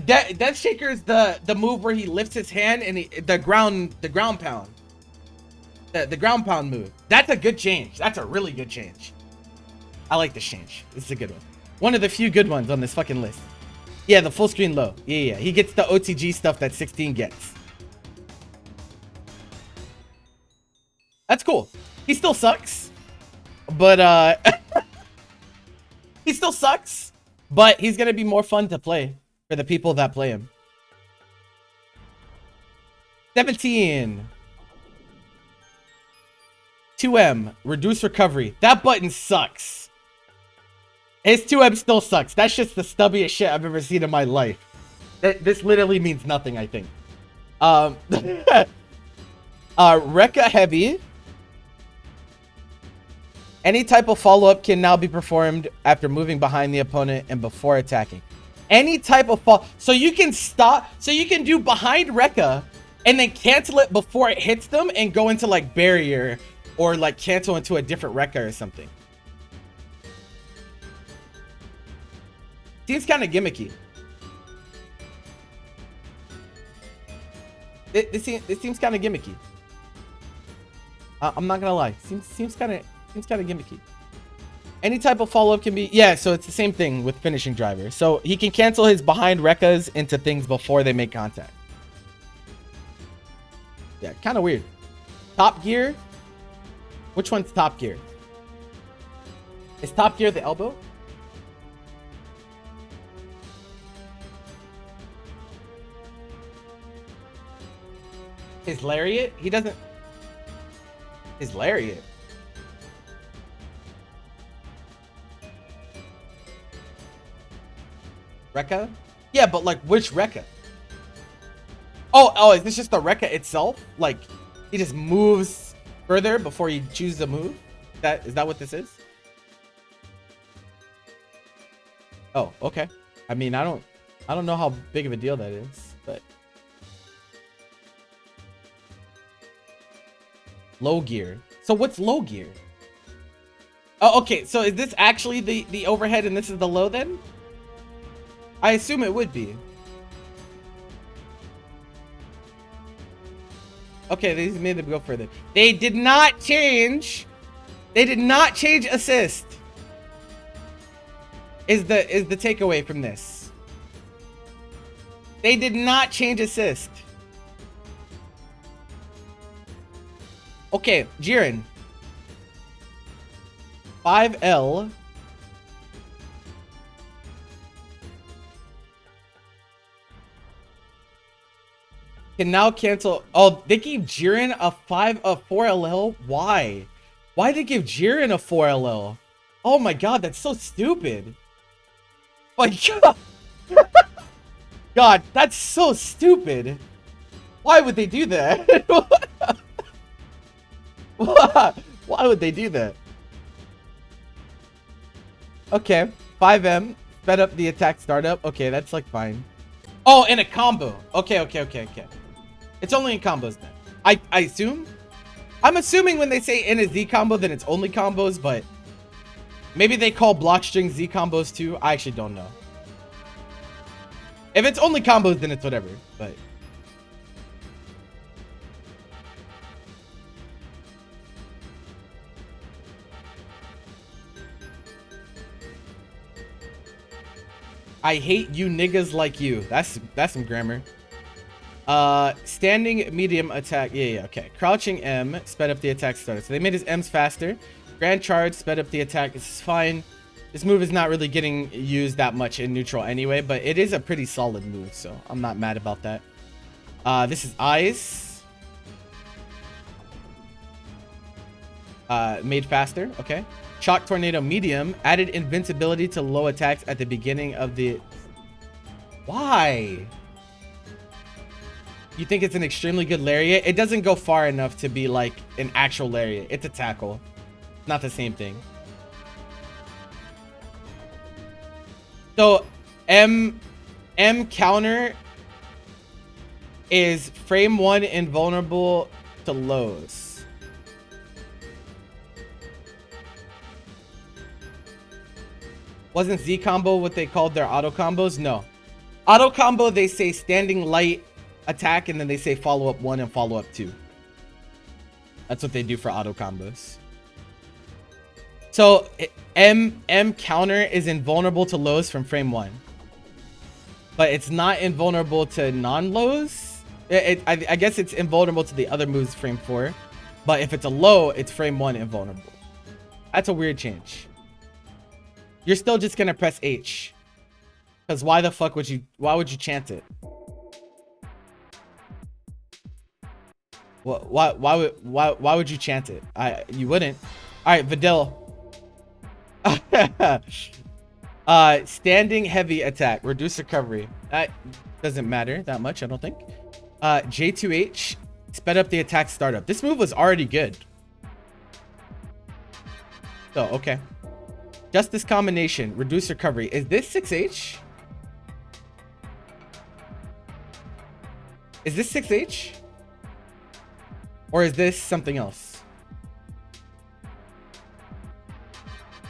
Death Shaker is the move where he lifts his hand and the ground pound. The ground pound move. That's a good change. That's a really good change. I like this change. This is a good one. One of the few good ones on this fucking list. Yeah, the full screen low. Yeah. He gets the OTG stuff that 16 gets. That's cool. He still sucks. But he still sucks. But he's gonna be more fun to play for the people that play him. 17. 2M. Reduce recovery. That button sucks. His 2M still sucks. That's just the stubbiest shit I've ever seen in my life. This literally means nothing, I think. Rekka Heavy. Any type of follow-up can now be performed after moving behind the opponent and before attacking. Any type of so you can stop, so you can do behind Rekka and then cancel it before it hits them and go into like barrier or like cancel into a different Rekka or something. Seems kind of gimmicky. This seems kind of gimmicky. I'm not gonna lie. Seems kind of gimmicky. Any type of follow-up can be... Yeah, so it's the same thing with finishing driver. So he can cancel his behind Rekkas into things before they make contact. Yeah, kind of weird. Top Gear. Which one's Top Gear? Is Top Gear the elbow? His lariat? He doesn't... His lariat? Rekka? Yeah, but like which Rekka? Oh, is this just the Rekka itself? Like he just moves further before you choose the move? Is that what this is? Oh, okay. I mean, I don't know how big of a deal that is, but low gear. So what's low gear? Oh, okay. So is this actually the overhead and this is the low then? I assume it would be. Okay, they made them go further. They did not change. They did not change assist. Is the takeaway from this? They did not change assist. Okay, Jiren. 5L. Can now cancel. Oh, they gave Jiren a 4LL. Why? Why did they give Jiren a 4LL? Oh my god, that's so stupid. My god. God, that's so stupid. Why would they do that? Why would they do that? Okay, 5M. Sped up the attack startup. Okay, that's like fine. Oh, in a combo. Okay. It's only in combos then. I assume? I'm assuming when they say in a Z combo, then it's only combos, but maybe they call block string Z combos too. I actually don't know. If it's only combos, then it's whatever, but... I hate you niggas like you. That's some grammar. Standing medium attack. Yeah, okay. Crouching M sped up the attack starter. So they made his M's faster. Grand charge sped up the attack. This is fine. This move is not really getting used that much in neutral anyway, but it is a pretty solid move, so I'm not mad about that. This is Ice. Made faster. Okay. Shock Tornado medium. Added invincibility to low attacks at the beginning of the... Why? You think it's an extremely good lariat? It doesn't go far enough to be like an actual lariat. It's a tackle. Not the same thing. So M counter is frame 1 invulnerable to lows. Wasn't Z combo what they called their auto combos? No. Auto combo, they say standing light attack, and then they say follow up 1 and follow up 2. That's what they do for auto combos. So M counter is invulnerable to lows from frame 1, but it's not invulnerable to non-lows. I guess it's invulnerable to the other moves frame 4, but if it's a low, it's frame 1 invulnerable. That's a weird change. You're still just gonna press H, because why the fuck would you? Why would you chant it? Why would you chant it? You wouldn't. All right, Videl. Standing heavy attack, reduce recovery. That doesn't matter that much, I don't think. J2H sped up the attack startup. This move was already good. So okay. Just this combination, reduce recovery. Is this 6H? Is this 6H? Or is this something else?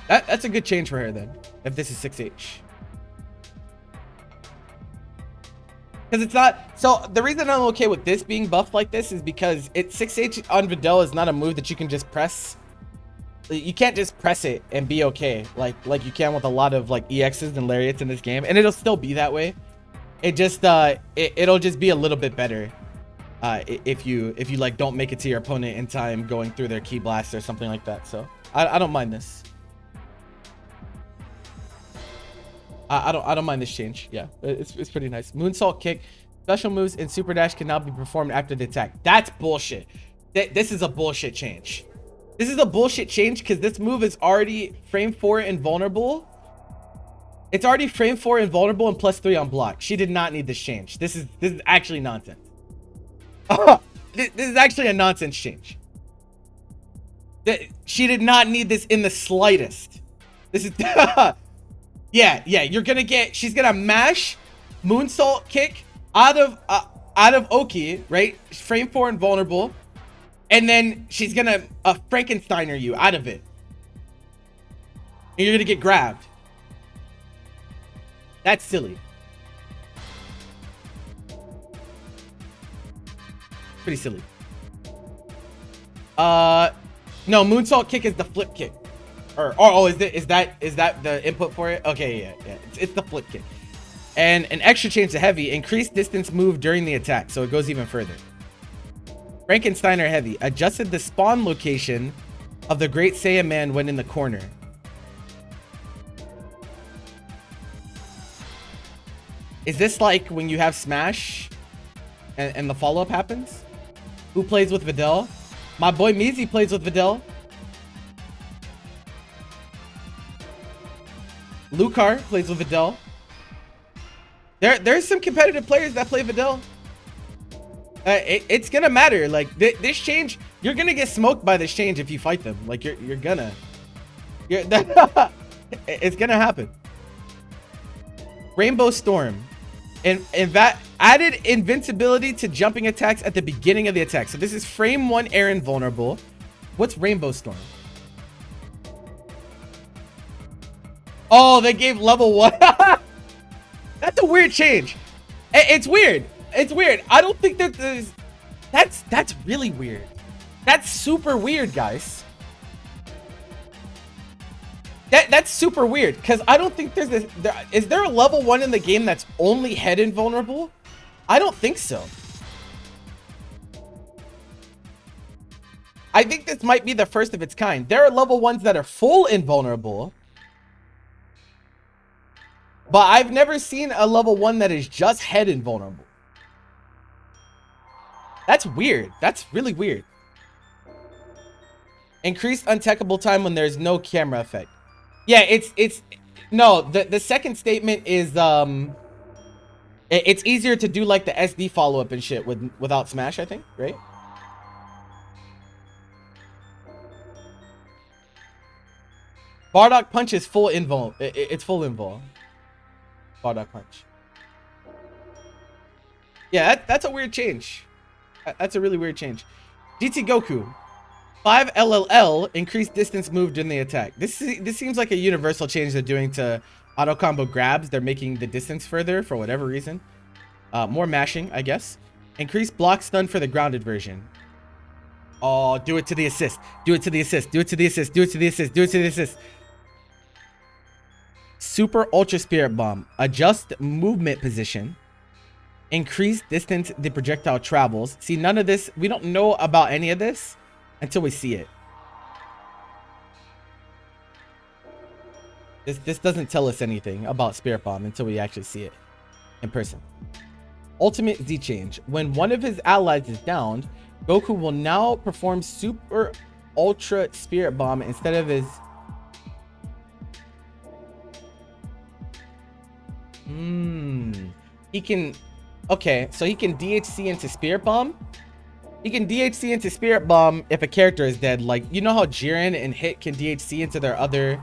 That's a good change for her then, if this is 6H. Because it's not... So the reason I'm okay with this being buffed like this is because 6H on Videl is not a move that you can just press. You can't just press it and be okay like you can with a lot of like EXs and lariats in this game, and it'll still be that way. It just it'll just be a little bit better if you like don't make it to your opponent in time going through their key blast or something like that. So I don't mind this. I don't mind this change. Yeah, it's pretty nice. Moonsault kick, special moves and super dash can now be performed after the attack. That's bullshit. This is a bullshit change. This is a bullshit change because this move is already frame 4 invulnerable. It's already frame 4 invulnerable and +3 on block. She did not need this change. This is actually nonsense. This is actually a nonsense change. She did not need this in the slightest. This is yeah, you're gonna get, she's gonna mash moonsault kick out of Oki, right? Frame 4 invulnerable. And then she's gonna Frankensteiner you out of it. And you're gonna get grabbed. That's silly. Pretty silly. No, moonsault kick is the flip kick. Is that the input for it? Okay, yeah. It's the flip kick. And an extra change to heavy, increased distance move during the attack, so it goes even further. Frankensteiner heavy adjusted the spawn location of the Great Saiyan Man when in the corner. Is this like when you have smash and the follow-up happens? Who plays with Videl? My boy Mizi plays with Videl. Lucar plays with Videl. There's some competitive players that play Videl. It's gonna matter. Like this change, you're gonna get smoked by this change if you fight them. Like you're gonna. It's gonna happen. Rainbow Storm, and that added invincibility to jumping attacks at the beginning of the attack. So this is frame 1 air invulnerable. What's Rainbow Storm? Oh, they gave level 1. That's a weird change. It's weird. It's weird. I don't think that there's... That's really weird. That's super weird, guys. That's super weird, because I don't think there's this... Is there a level 1 in the game that's only head invulnerable? I don't think so. I think this might be the first of its kind. There are level 1s that are full invulnerable. But I've never seen a level 1 that is just head invulnerable. That's weird. That's really weird. Increased untechable time when there's no camera effect. Yeah, it's no, the second statement is it's easier to do like the SD follow-up and shit without Smash, I think, right? Bardock Punch is full invul. It's full invul. Bardock Punch. Yeah, that's a weird change. That's a really weird change. GT Goku. 5 LLL, increased distance moved in the attack. This seems like a universal change they're doing to auto combo grabs. They're making the distance further for whatever reason. More mashing, I guess. Increased block stun for the grounded version. Oh, do it to the assist. Do it to the assist. Do it to the assist. Do it to the assist. Do it to the assist. Super Ultra Spirit Bomb. Adjust movement position. Increase distance the projectile travels. See, none of this. We don't know about any of this until we see it. This doesn't tell us anything about Spirit Bomb until we actually see it in person. Ultimate Z change. When one of his allies is downed, Goku will now perform Super Ultra Spirit Bomb instead of his... He can... Okay, so he can DHC into Spirit Bomb. He can DHC into Spirit Bomb if a character is dead. Like, you know how Jiren and Hit can DHC into their other...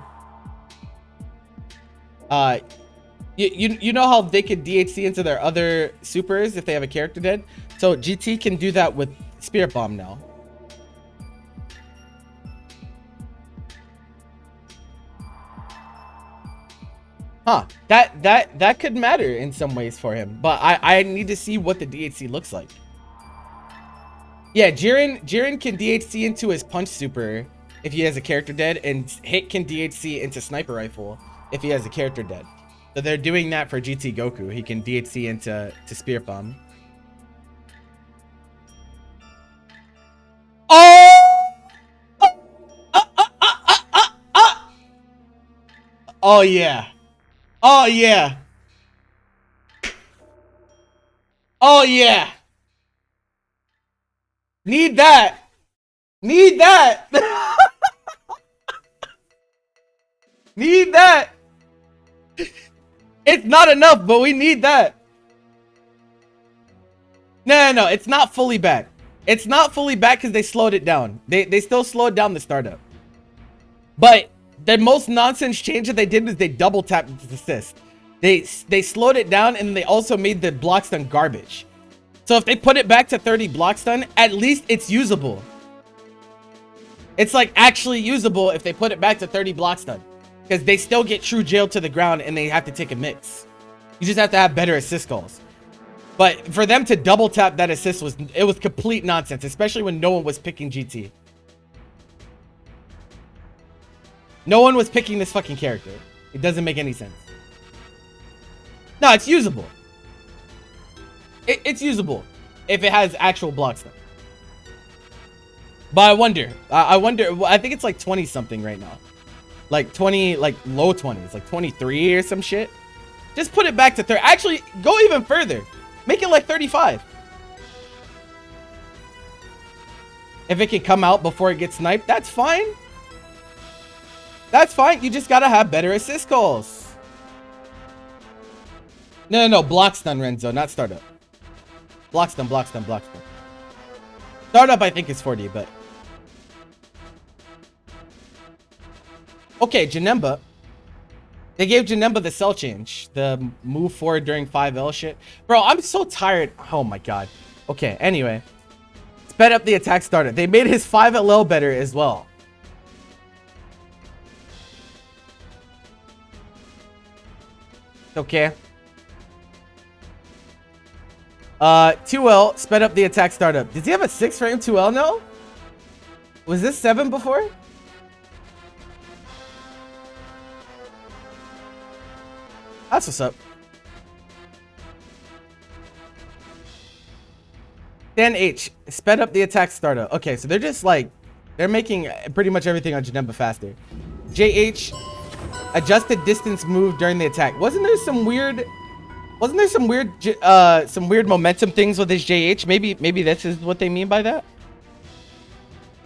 You know how they can DHC into their other supers if they have a character dead? So GT can do that with Spirit Bomb now. Huh. That could matter in some ways for him. But I need to see what the DHC looks like. Yeah, Jiren can DHC into his Punch Super if he has a character dead, and Hit can DHC into Sniper Rifle if he has a character dead. So they're doing that for GT Goku. He can DHC into Spirit Bomb. Oh! Oh yeah. Oh yeah. Oh yeah. Need that. Need that. Need that. It's not enough, but we need that. No, it's not fully back. It's not fully back because they slowed it down. They still slowed down the startup. But the most nonsense change that they did was they double tapped the assist. They slowed it down, and they also made the block stun garbage. So if they put it back to 30 block stun, at least it's usable. It's like actually usable if they put it back to 30 block stun. Because they still get true jail to the ground and they have to take a mix. You just have to have better assist calls. But for them to double tap that assist was complete nonsense, especially when no one was picking GT. No one was picking this fucking character. It doesn't make any sense. No, it's usable. It's usable if it has actual block stun. But I wonder, I think it's like 20 something right now. Like 20, like low 20s, like 23 or some shit. Just put it back to 30. Actually, go even further. Make it like 35. If it can come out before it gets sniped, that's fine. That's fine. You just gotta have better assist calls. No. Block stun, Renzo, not startup. Block stun. Startup, I think, is 40, but... Okay, Janemba. They gave Janemba the cell change. The move forward during 5L shit. Bro, I'm so tired. Oh my god. Okay, anyway. Sped up the attack starter. They made his 5LL better as well. Okay. 2L, sped up the attack startup. Does he have a 6 frame 2L now? Was this 7 before? That's what's up. Dan H, sped up the attack startup. Okay, so they're just like They're making pretty much everything on Janemba faster. JH, adjusted distance move during the attack. Wasn't there some weird momentum things with his JH? Maybe this is what they mean by that.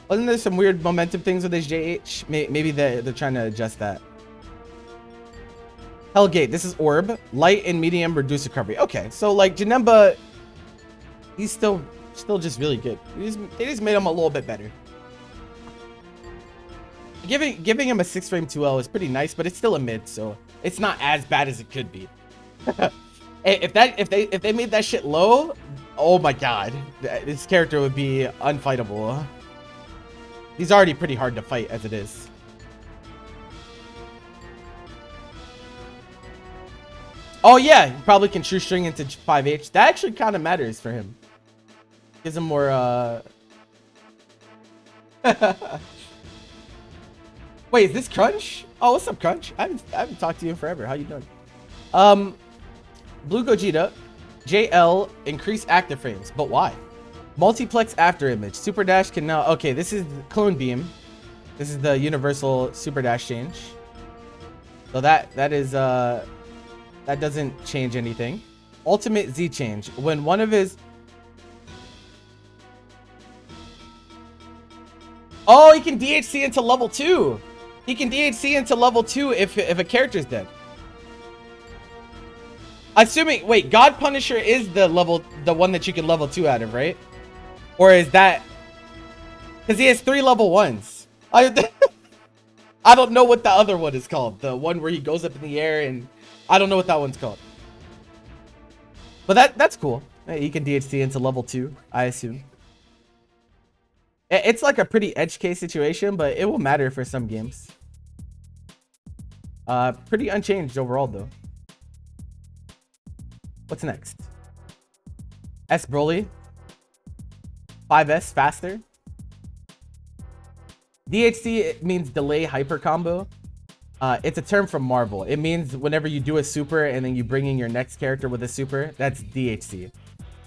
Wasn't there some weird momentum things with his JH? Maybe they're trying to adjust that. Hellgate, this is Orb. Light and medium reduce recovery. Okay, so like Janemba, he's still just really good. They just made him a little bit better. Giving him a 6-frame 2L is pretty nice, but it's still a mid, so it's not as bad as it could be. If they made that shit low, oh my god, this character would be unfightable. He's already pretty hard to fight as it is. Oh yeah, he probably can true string into 5H. That actually kind of matters for him. Gives him more Wait, is this Crunch? Oh, what's up, Crunch? I haven't talked to you in forever. How you doing? Blue Gogeta, JL, increase active frames, but why? Multiplex after image. Super dash can now. Okay, this is clone beam. This is the universal super dash change. So that doesn't change anything. Ultimate Z change. When one of his Oh, he can DHC into level 2. He can DHC into level 2 if a character's dead. Assuming, wait, God Punisher is the one that you can level 2 out of, right? Or is that because he has 3 level 1s? I don't know what the other one is called. The one where he goes up in the air, and I don't know what that one's called. But that's cool. He can DHC into level 2, I assume. It's like a pretty edge case situation, but it will matter for some games. Pretty unchanged overall though. What's next? S Broly. 5S faster. DHC means delay hyper combo. It's a term from Marvel. It means whenever you do a super and then you bring in your next character with a super, that's DHC.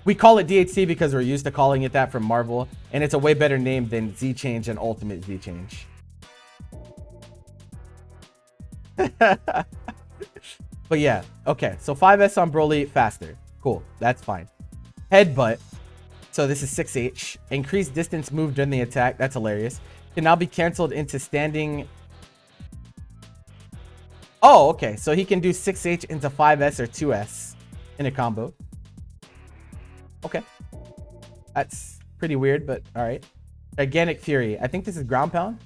We call it DHC because we're used to calling it that from Marvel, and it's a way better name than Z change and ultimate Z change. But yeah, okay, so 5S on Broly faster. Cool, that's fine. Headbutt. So this is 6H. Increased distance move during the attack. That's hilarious. Can now be canceled into standing. Oh, okay. So he can do 6H into 5S or 2S in a combo. Okay. That's pretty weird, but all right. Gigantic Fury. I think this is ground pound.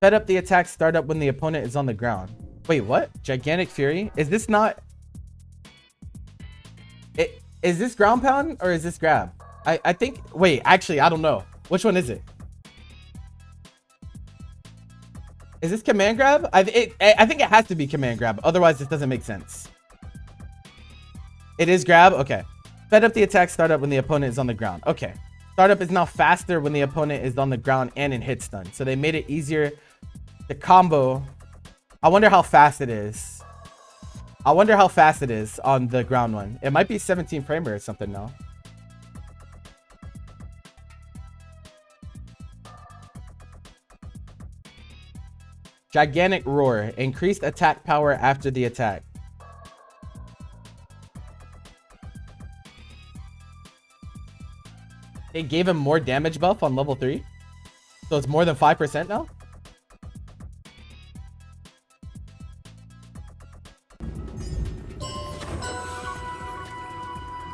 Set up the attack startup when the opponent is on the ground. Wait, what? Gigantic Fury? Is this not... Is this ground pound or is this grab? I think... Wait, actually, I don't know. Which one is it? Is this command grab? I think it has to be command grab. Otherwise, this doesn't make sense. It is grab? Okay. Set up the attack startup when the opponent is on the ground. Okay. Startup is now faster when the opponent is on the ground and in hit stun. So they made it easier to combo. I wonder how fast it is. I wonder how fast it is on the ground one. It might be 17 framer or something now. Gigantic Roar. Increased attack power after the attack. It gave him more damage buff on level 3. So it's more than 5% now?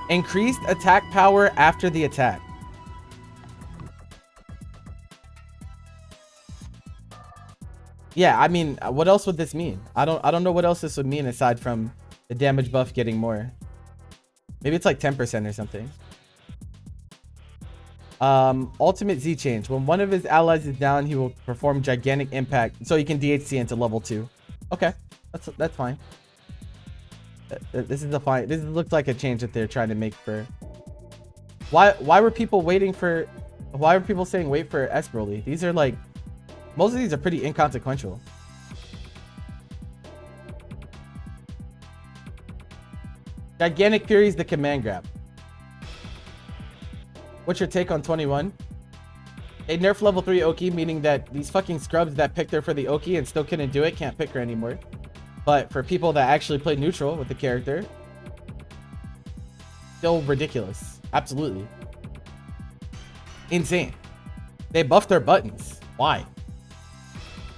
Increased attack power after the attack. Yeah, I mean, what else would this mean? I don't know what else this would mean aside from the damage buff getting more. Maybe it's like 10% or something. Ultimate Z change. When one of his allies is down, he will perform gigantic impact, so he can DHC into level 2. Okay, that's fine. This is a fine. This looks like a change that they're trying to make for. Why were people waiting for? Why were people saying wait for S Broly? These are like, most of these are pretty inconsequential. Gigantic Fury is the command grab. What's your take on 21? They nerfed level 3 Oki, meaning that these fucking scrubs that picked her for the Oki and still couldn't do it can't pick her anymore. But for people that actually play neutral with the character, still ridiculous. Absolutely. Insane. They buffed their buttons. Why?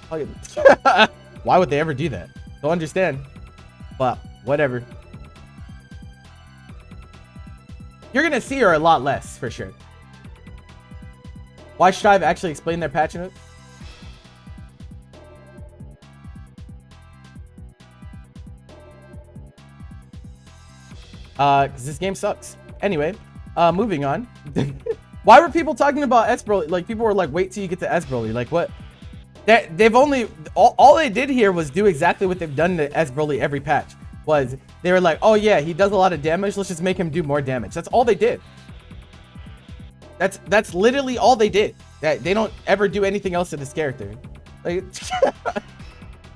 Why would they ever do that? Don't understand. But whatever. You're gonna see her a lot less for sure. Why should I have actually explained their patch notes? Because this game sucks. Anyway, moving on. Why were people talking about S Broly? Like, people were like, wait till you get to S Broly. Like, what? They've only... All they did here was do exactly what they've done to S Broly every patch. Was they were like, oh yeah, he does a lot of damage. Let's just make him do more damage. That's all they did. That's literally all they did. That they don't ever do anything else to this character. Like,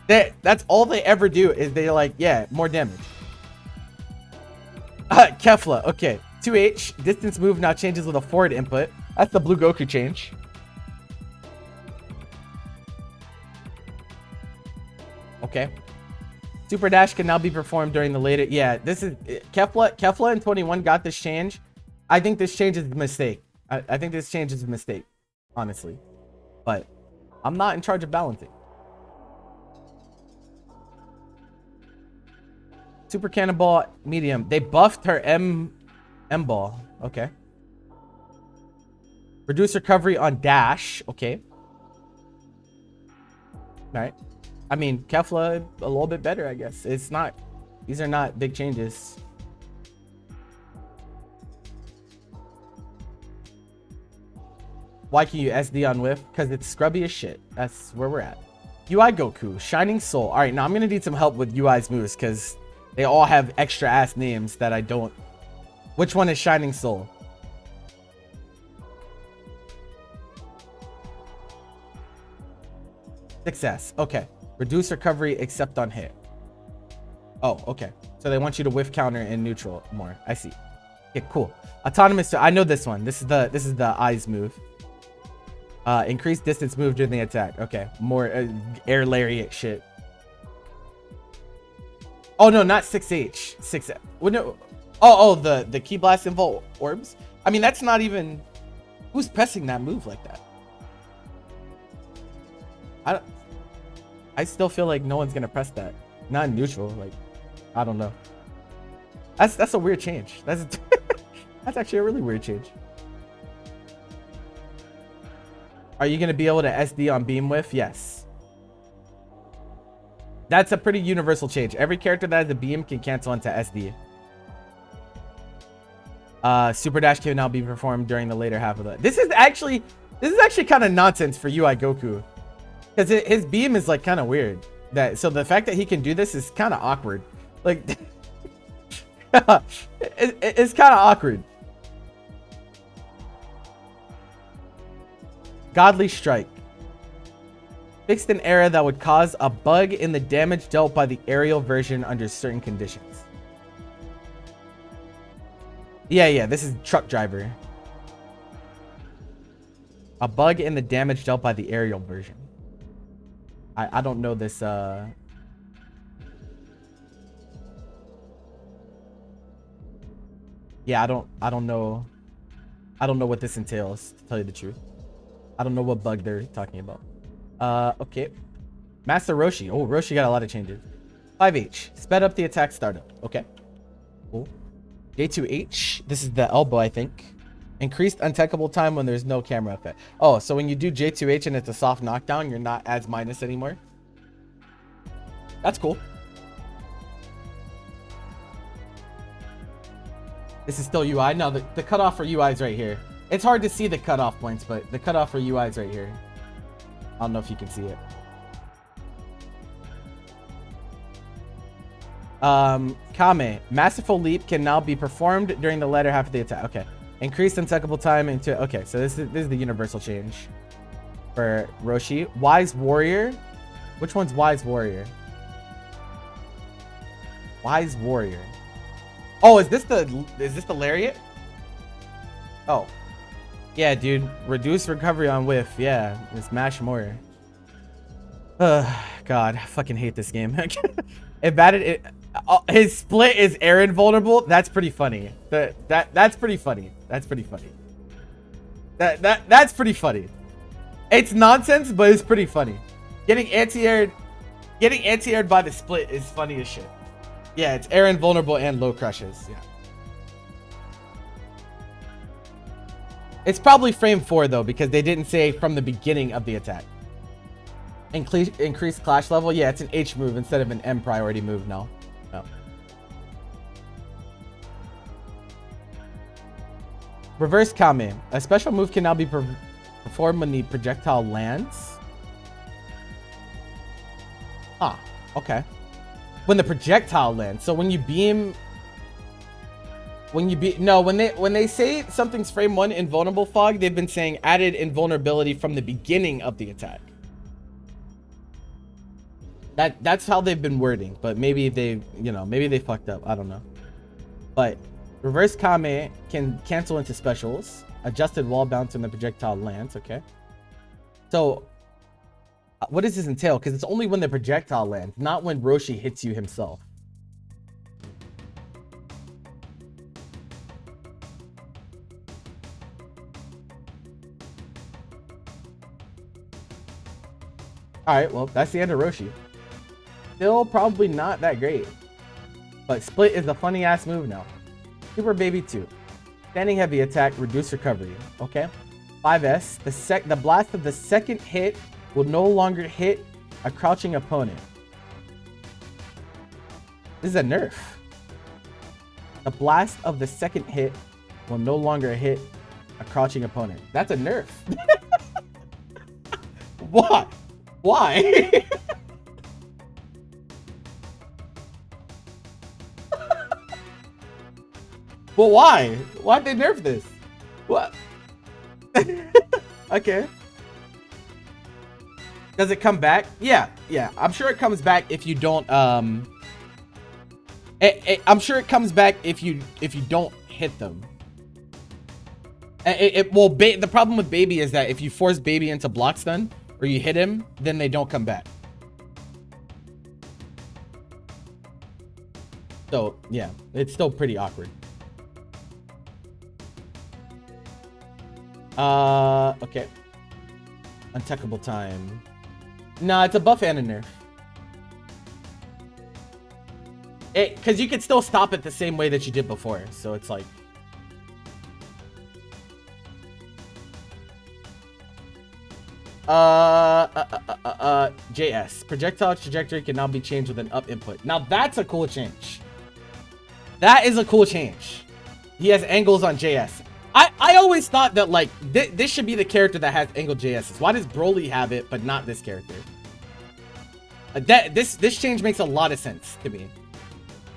that's all they ever do is they're like, yeah, more damage. Kefla, okay. 2H, distance move now changes with a forward input. That's the Blue Goku change. Okay. Super Dash can now be performed during the later... Yeah, this is... Kefla in 21 got this change. I think this change is a mistake. I think this change is a mistake, honestly. But I'm not in charge of balancing. Super Cannonball medium. They buffed her M-Ball. Okay. Reduce recovery on dash. Okay. Alright. I mean, Kefla a little bit better, I guess. It's not... These are not big changes. Why can you SD on whiff? Because it's scrubby as shit. That's where we're at. UI Goku. Shining Soul. Alright, now I'm going to need some help with UI's moves because they all have extra ass names that I don't... Which one is Shining Soul? Success. Okay. Reduce recovery except on hit. Oh, okay. So they want you to whiff counter in neutral more. I see. Okay, cool. Autonomous. I know this one. This is the eyes move. Increase distance move during the attack. Okay. More air lariat shit. Oh no, not 6H. 6. Well, no. Oh, the Ki Blast Involt orbs. I mean, that's not even... Who's pressing that move like that? I still feel like no one's gonna press that. Not in neutral. Like, I don't know. That's a weird change. That's that's actually a really weird change. Are you gonna be able to SD on Beam Whiff? Yes. That's a pretty universal change. Every character that has a beam can cancel into SD. Super Dash can now be performed during the later half of the... This is actually kind of nonsense for UI Goku. Because his beam is like kind of weird. So the fact that he can do this is kind of awkward. Like, it's kind of awkward. Godly Strike. Fixed an error that would cause a bug in the damage dealt by the aerial version under certain conditions. Yeah, this is Truck Driver. A bug in the damage dealt by the aerial version. I don't know this yeah, I don't know what this entails, to tell you the truth. I don't know what bug they're talking about. Okay. Master Roshi. Oh, Roshi got a lot of changes. 5H. Sped up the attack startup. Okay. Cool. J2H. This is the elbow, I think. Increased untechable time when there's no camera effect. Oh, so when you do J2H and it's a soft knockdown, you're not as minus anymore. That's cool. This is still UI. No, the cutoff for UI is right here. It's hard to see the cutoff points, but the cutoff for UI is right here. I don't know if you can see it. Kame. Masterful Leap can now be performed during the latter half of the attack. Okay. Increased untechable time into... Okay, so this is the universal change for Roshi. Wise Warrior. Which one's Wise Warrior? Wise Warrior. Oh, is this the lariat? Oh. Yeah, dude. Reduce recovery on whiff. Yeah, just mash more. God, I fucking hate this game. It batted it. His split is Aaron vulnerable. That's pretty funny. That's pretty funny. That's pretty funny. That's pretty funny. It's nonsense, but it's pretty funny. Getting anti-aired by the split is funny as shit. Yeah, it's Aaron vulnerable and low crushes. Yeah. It's probably frame 4 though, because they didn't say from the beginning of the attack. Increased clash level. Yeah, it's an H move instead of an M priority move now. No. Reverse Kame. A special move can now be performed when the projectile lands. Huh. Okay. When the projectile lands. So when you beam... When they say something's frame 1 invulnerable fog, they've been saying added invulnerability from the beginning of the attack. That's how they've been wording, but maybe they, maybe they fucked up. I don't know. But reverse Kame can cancel into specials. Adjusted wall bounce when the projectile lands. Okay. So what does this entail? Because it's only when the projectile lands, not when Roshi hits you himself. All right, well, that's the end of Roshi. Still probably not that great. But split is a funny ass move now. Super Baby 2. Standing heavy attack, reduce recovery. Okay. 5S. The blast of the second hit will no longer hit a crouching opponent. This is a nerf. The blast of the second hit will no longer hit a crouching opponent. That's a nerf. What? Why? Well, why? Why'd they nerf this? What? Okay. Does it come back? Yeah. I'm sure it comes back if you don't. I'm sure it comes back if you don't hit them. The problem with Baby is that if you force Baby into block stun or you hit him, then they don't come back. So yeah, it's still pretty awkward. Okay. Untechable time. Nah, it's a buff and a nerf. Because you could still stop it the same way that you did before. So it's like... JS. Projectile trajectory can now be changed with an up input. Now that's a cool change. That is a cool change. He has angles on JS. I always thought that, like, this should be the character that has angled JSs. Why does Broly have it, but not this character? This change makes a lot of sense to me.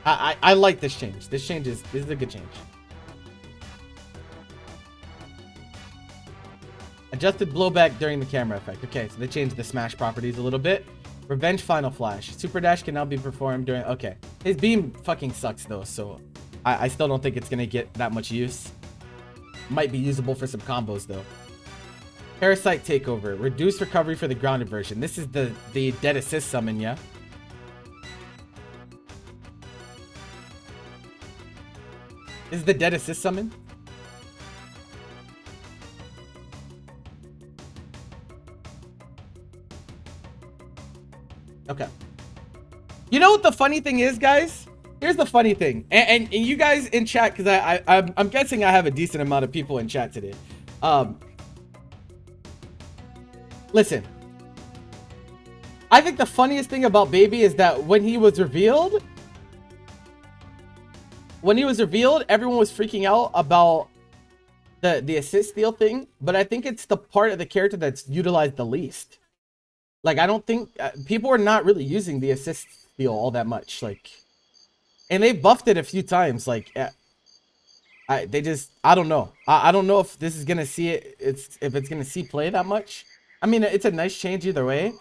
I like this change. This is a good change. Adjusted blowback during the camera effect. Okay, so they changed the smash properties a little bit. Revenge final flash. Super dash can now be performed during... Okay. His beam fucking sucks, though, so I still don't think it's going to get that much use. Might be usable for some combos, though. Parasite takeover. Reduce recovery for the grounded version. This is the dead assist summon, yeah? This is the dead assist summon? Okay. You know what the funny thing is, guys? Here's the funny thing, and you guys in chat, because I'm guessing I have a decent amount of people in chat today. Listen, I think the funniest thing about Baby is that when he was revealed, everyone was freaking out about the assist steal thing, but I think it's the part of the character that's utilized the least. Like, I don't think people are not really using the assist steal all that much, like. And they buffed it a few times. Like, I don't know. I don't know if this is gonna see it. If it's gonna see play that much. I mean, it's a nice change either way,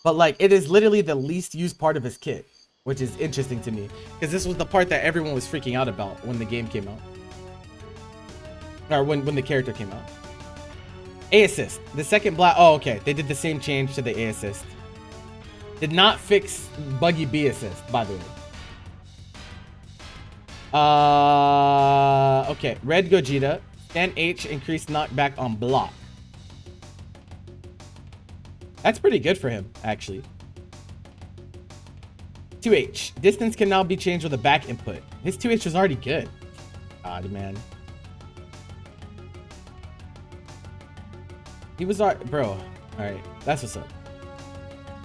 but like, it is literally the least used part of his kit, which is interesting to me because this was the part that everyone was freaking out about when the game came out, or when the character came out. A assist. The second blast. Oh, okay. They did the same change to the A assist. Did not fix buggy B assist, by the way. Okay. Red Gogeta. Stand H, increased knockback on block. That's pretty good for him, actually. 2H. Distance can now be changed with a back input. His 2H was already good. God, man. He was bro. Alright, that's what's up.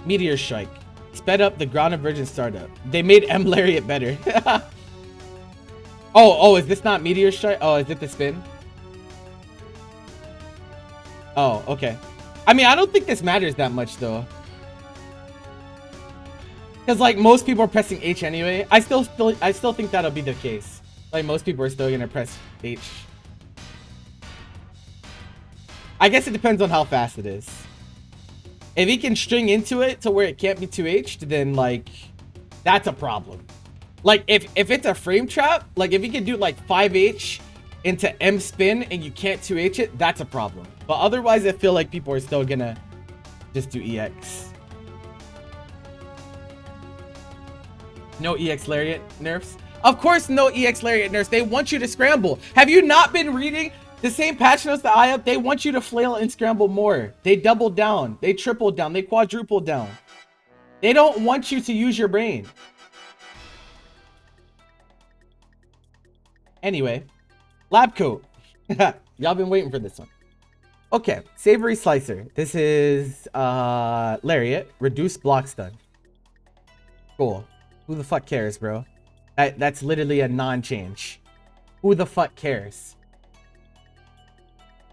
Meteor Strike. Sped up the ground virgin startup. They made M Lariat better. Oh, is this not Meteor Strike? Oh, is it the spin? Oh, okay. I mean, I don't think this matters that much, though. Because, like, most people are pressing H anyway. I still think that'll be the case. Like, most people are still going to press H. I guess it depends on how fast it is. If he can string into it to where it can't be 2H'd, then, like, that's a problem. Like, if it's a frame trap, like, if he can do, like, 5H into M spin and you can't 2H it, that's a problem. But otherwise, I feel like people are still gonna just do EX. No EX Lariat nerfs? Of course no EX Lariat nerfs. They want you to scramble. Have you not been reading the same patch notes that I have? They want you to flail and scramble more. They double down. They triple down. They quadruple down. They don't want you to use your brain. Anyway, lab coat. Y'all been waiting for this one. Okay, Savory Slicer. This is Lariat. Reduced block stun. Cool. Who the fuck cares, bro? That's literally a non-change. Who the fuck cares?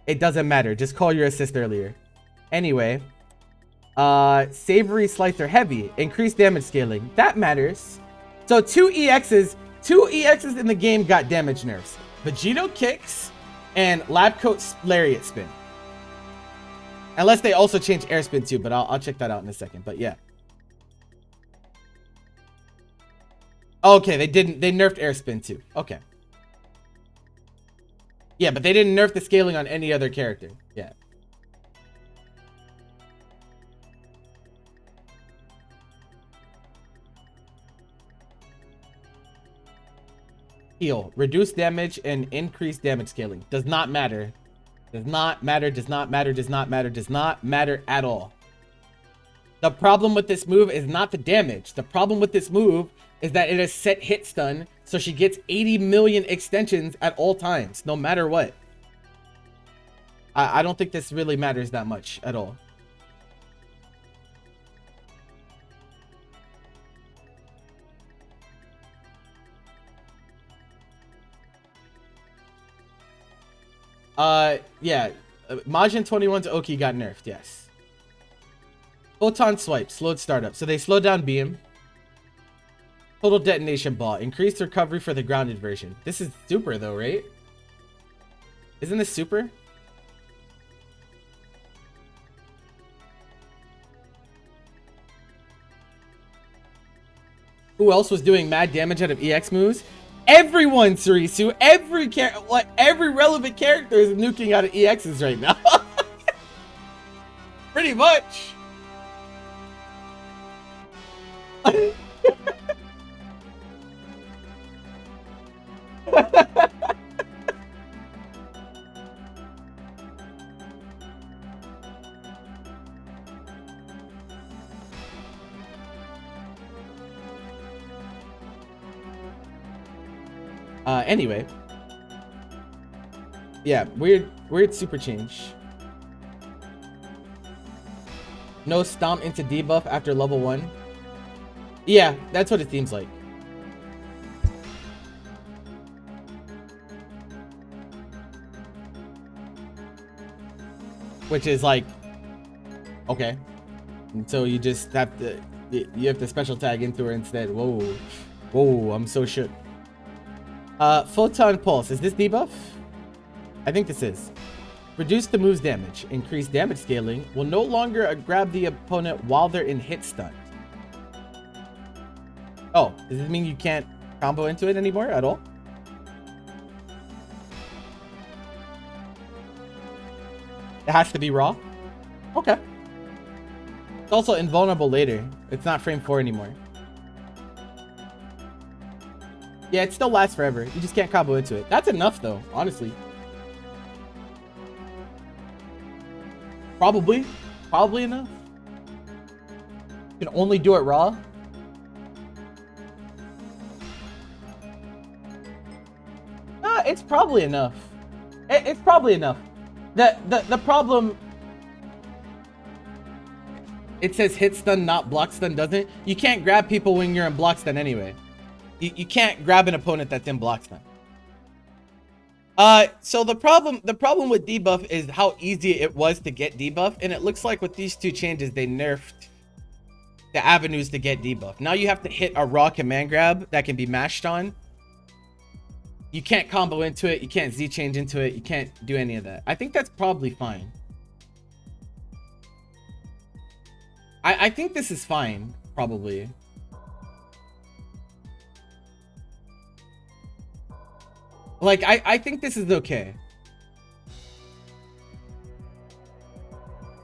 It doesn't matter. Just call your assist earlier. Anyway, Savory Slicer Heavy. Increased damage scaling. That matters. So two EXs in the game got damage nerfs. Vegito kicks and Lab Coat's Lariat spin. Unless they also change air spin too, but I'll check that out in a second. But yeah. Okay, they nerfed air spin too. Okay. Yeah, but they didn't nerf the scaling on any other character. Yeah. Heal. Reduce damage and increase damage scaling. Does not matter. Does not matter, does not matter, does not matter, does not matter at all. The problem with this move is not the damage. The problem with this move is that it is set hit stun, so she gets 80 million extensions at all times, no matter what. I don't think this really matters that much at all. Yeah. Majin 21's Oki got nerfed, yes. Photon Swipe, slowed startup. So they slowed down Beam. Total Detonation Ball. Increased recovery for the grounded version. This is super though, right? Isn't this super? Who else was doing mad damage out of EX moves? Everyone, Surisu. Every relevant character is nuking out of EXs right now. Pretty much. Anyway. Yeah, weird super change. No stomp into debuff after level 1. Yeah, that's what it seems like. Which is like, okay. And so you just have to special tag into her instead. Whoa. Whoa, I'm so shook. Photon Pulse. Is this debuff? I think this is. Reduce the move's damage. Increase damage scaling. Will no longer grab the opponent while they're in hit stun. Oh, does this mean you can't combo into it anymore at all? It has to be raw? Okay. It's also invulnerable later. It's not frame 4 anymore. Yeah, it still lasts forever. You just can't combo into it. That's enough though, honestly. Probably enough. You can only do it raw. It's probably enough. It's probably enough. The problem. It says hit stun, not block stun, doesn't? You can't grab people when you're in block stun anyway. You can't grab an opponent that's in block stun. So the problem with debuff is how easy it was to get debuff, and it looks like with these two changes they nerfed the avenues to get debuff. Now you have to hit a raw command grab that can be mashed on. You can't combo into it, you can't Z change into it, you can't do any of that. I think that's probably fine. I think this is fine, probably. Like, I think this is okay.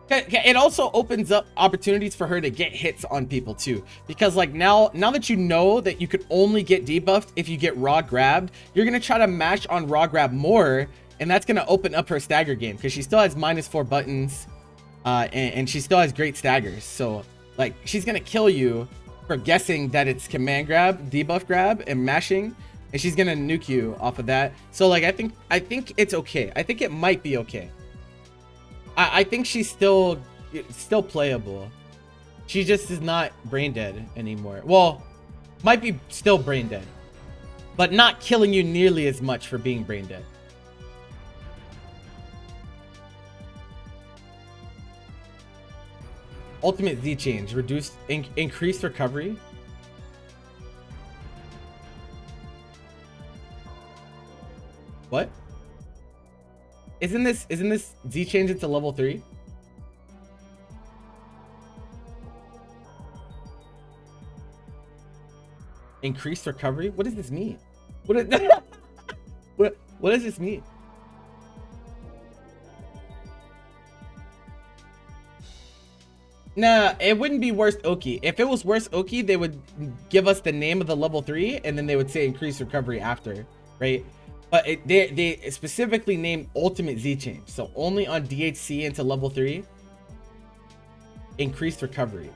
It also opens up opportunities for her to get hits on people too. Because like now that you know that you could only get debuffed if you get raw grabbed, you're going to try to mash on raw grab more. And that's going to open up her stagger game because she still has -4 buttons. And she still has great staggers. So like she's going to kill you for guessing that it's command grab, debuff grab, and mashing. And she's going to nuke you off of that. So like I think it's okay. I think it might be okay. I think she's still playable. She just is not brain dead anymore. Well, might be still brain dead, but not killing you nearly as much for being brain dead. Ultimate Z change, reduced, increased recovery. What? Isn't this Z change into level 3? Increased recovery? What does this mean? What does this mean? Nah, it wouldn't be worst Oki. If it was worst Oki, they would give us the name of the level 3 and then they would say increased recovery after, right? But they specifically named Ultimate Z change. So only on DHC into level 3. Increased recovery.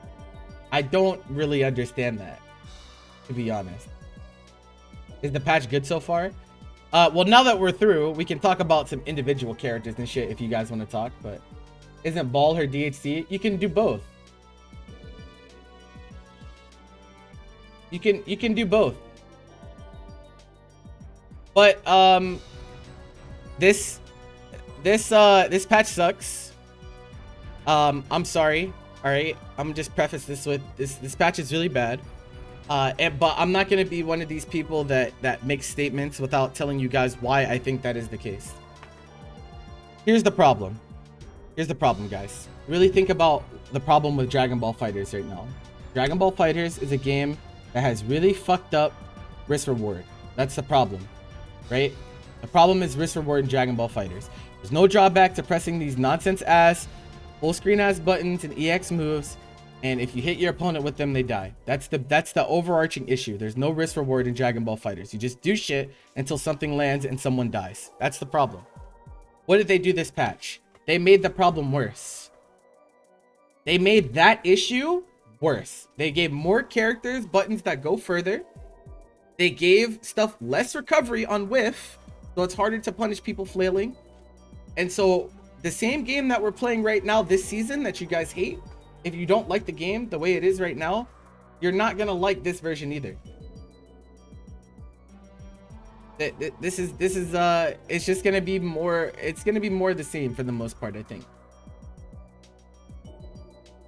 I don't really understand that, to be honest. Is the patch good so far? Well, now that we're through, we can talk about some individual characters and shit if you guys want to talk. But isn't Ball her DHC? You can do both. You can do both. But this patch sucks. I'm sorry. All right, I'm just preface this with this patch is really bad. But I'm not gonna be one of these people that makes statements without telling you guys why I think that is the case. Here's the problem. Here's the problem, guys. Really think about the problem with Dragon Ball FighterZ right now. Dragon Ball FighterZ is a game that has really fucked up risk reward. That's the problem. Right? The problem is risk reward in Dragon Ball FighterZ. There's no drawback to pressing these nonsense ass, full screen ass buttons and EX moves, and if you hit your opponent with them, they die. That's the overarching issue. There's no risk reward in Dragon Ball FighterZ. You just do shit until something lands and someone dies. That's the problem. What did they do this patch? They made the problem worse. They made that issue worse. They gave more characters buttons that go further. They gave stuff less recovery on whiff, so it's harder to punish people flailing. And so the same game that we're playing right now this season that you guys hate, if you don't like the game the way it is right now, you're not gonna like this version either. This is it's just gonna be more, it's gonna be more the same for the most part, I think.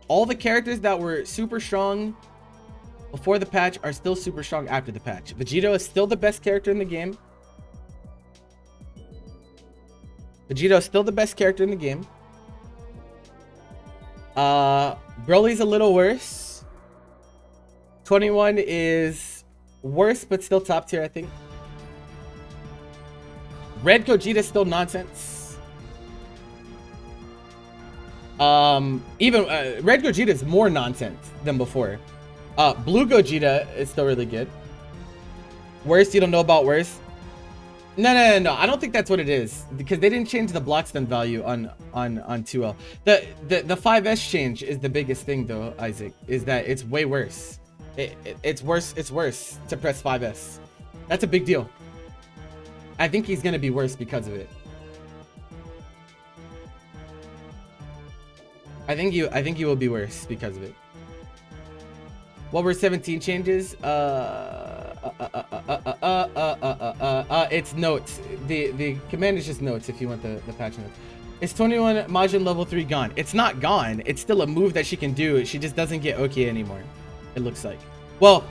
All the characters that were super strong before the patch are still super strong after the patch. Vegito is still the best character in the game. Vegito is still the best character in the game. Broly's a little worse. 21 is worse, but still top tier, I think. Red Gogeta is still nonsense. Even Red Gogeta is more nonsense than before. Blue Gogeta is still really good. Worse, you don't know about worse? No. I don't think that's what it is, because they didn't change the block stun value on 2L. The 5S change is the biggest thing though, Isaac, is that it's way worse. It's worse to press 5S. That's a big deal. I think he's gonna be worse because of it. I think you will be worse because of it. What were 17 changes? It's notes. The command is just notes if you want the patch notes. Is 21 Majin level 3 gone? It's not gone. It's still a move that she can do. She just doesn't get Oki anymore, it looks like. Well,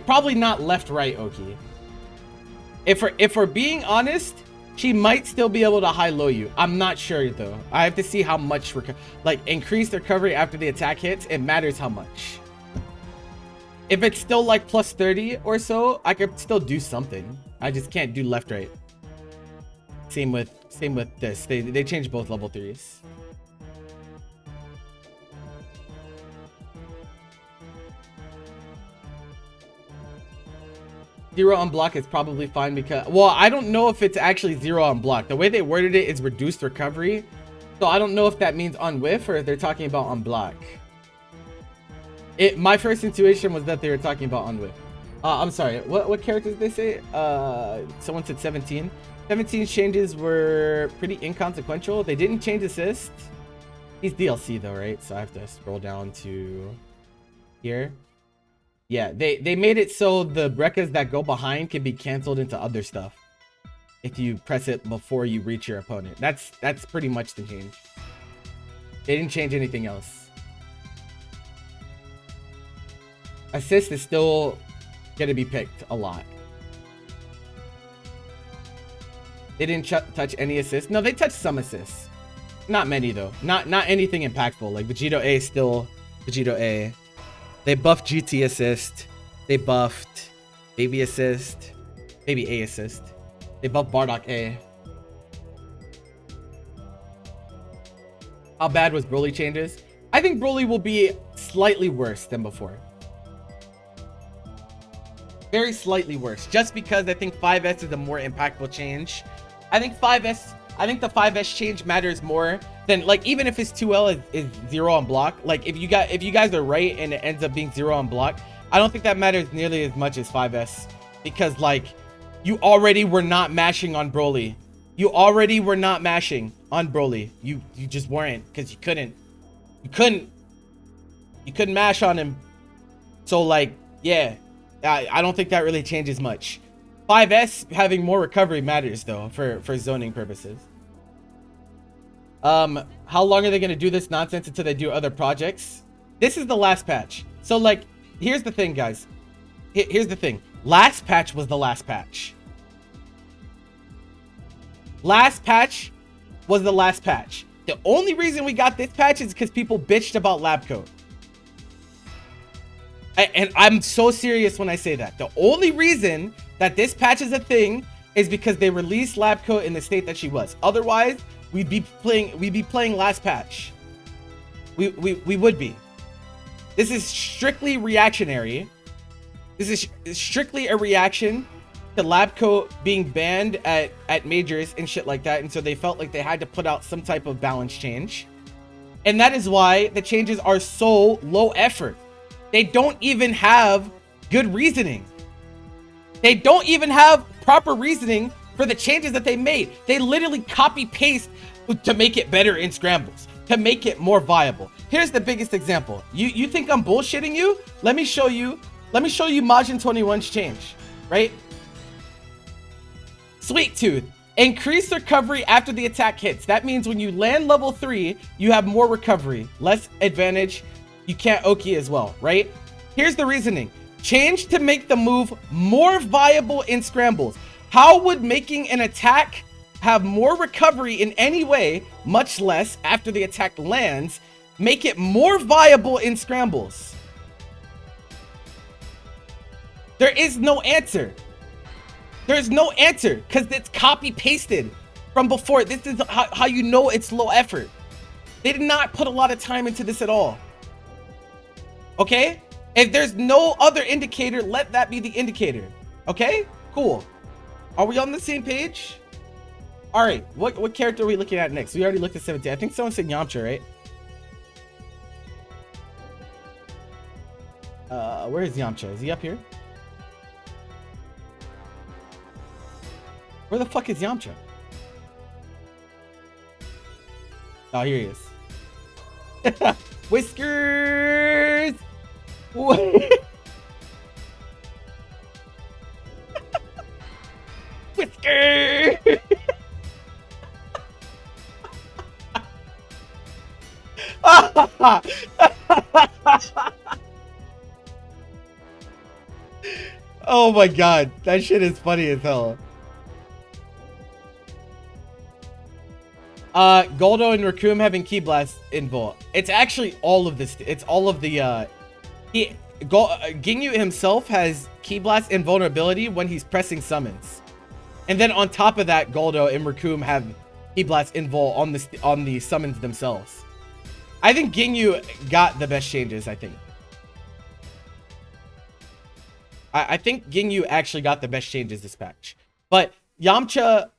probably not left-right Oki. If we're being honest, she might still be able to high-low you. I'm not sure though. I have to see how much like increased recovery after the attack hits. It matters how much. If it's still like plus 30 or so, I could still do something. I just can't do left right. Same with this. They changed both level 3s. Zero on block is probably fine because, well, I don't know if it's actually 0 on block. The way they worded it is reduced recovery. So I don't know if that means on whiff or if they're talking about on block. My first intuition was that they were talking about on whiff. I'm sorry, what characters did they say? Someone said 17. 17 changes were pretty inconsequential. They didn't change assist. He's DLC though, right? So I have to scroll down to here. Yeah, they made it so the Brekkas that go behind can be canceled into other stuff if you press it before you reach your opponent. That's pretty much the change. They didn't change anything else. Assist is still going to be picked a lot. They didn't touch any assists. No, they touched some assists. Not many though. Not anything impactful. Like Vegito A is still Vegito A. They buffed GT assist. They buffed Baby assist. Baby A assist. They buffed Bardock A. How bad was Broly changes? I think Broly will be slightly worse than before. Very slightly worse, just because I think 5S is a more impactful change. I think the 5S change matters more than, like, even if his 2L is 0 on block. Like if you guys are right and it ends up being 0 on block, I don't think that matters nearly as much as 5S, because like you already were not mashing on Broly. You already were not mashing on Broly. You just weren't, because you couldn't mash on him. So like, yeah, I don't think that really changes much. 5S having more recovery matters though for zoning purposes. How long are they going to do this nonsense until they do other projects? This is the last patch. So like, here's the thing, guys. Here's the thing. Last patch was the last patch. Last patch was the last patch. The only reason we got this patch is because people bitched about lab coat. And I'm so serious when I say that. The only reason that this patch is a thing is because they released lab coat in the state that she was. Otherwise, we'd be playing last patch. We would be. This is strictly reactionary. This is strictly a reaction to lab coat being banned at majors and shit like that. And so they felt like they had to put out some type of balance change. And that is why the changes are so low effort. They don't even have good reasoning. They don't even have proper reasoning for the changes that they made. They literally copy paste to make it better in scrambles, to make it more viable. Here's the biggest example. You think I'm bullshitting you? Let me show you Majin 21's change, right? Sweet Tooth. Increase recovery after the attack hits. That means when you land level 3, you have more recovery, less advantage. You can't Oki as well, right? Here's the reasoning. Change to make the move more viable in scrambles. How would making an attack have more recovery in any way, much less after the attack lands, make it more viable in scrambles? There is no answer. There's no answer because it's copy pasted from before. This is how you know it's low effort. They did not put a lot of time into this at all. Okay? If there's no other indicator, let that be the indicator. Okay? Cool. Are we on the same page? All right. What character are we looking at next? We already looked at 17. I think someone said Yamcha, right? Where is Yamcha? Is he up here? Where the fuck is Yamcha? Oh, here he is. Whiskers! Whiskers! Oh my god, that shit is funny as hell. Goldo and Raccoon having Ki Blast invul. It's actually all of this. It's all of the Ginyu himself has Ki Blast invulnerability when he's pressing summons. And then on top of that, Goldo and Raccoon have Ki Blast invul on the summons themselves. I think Ginyu got the best changes, I think. I think Ginyu actually got the best changes this patch. But Yamcha,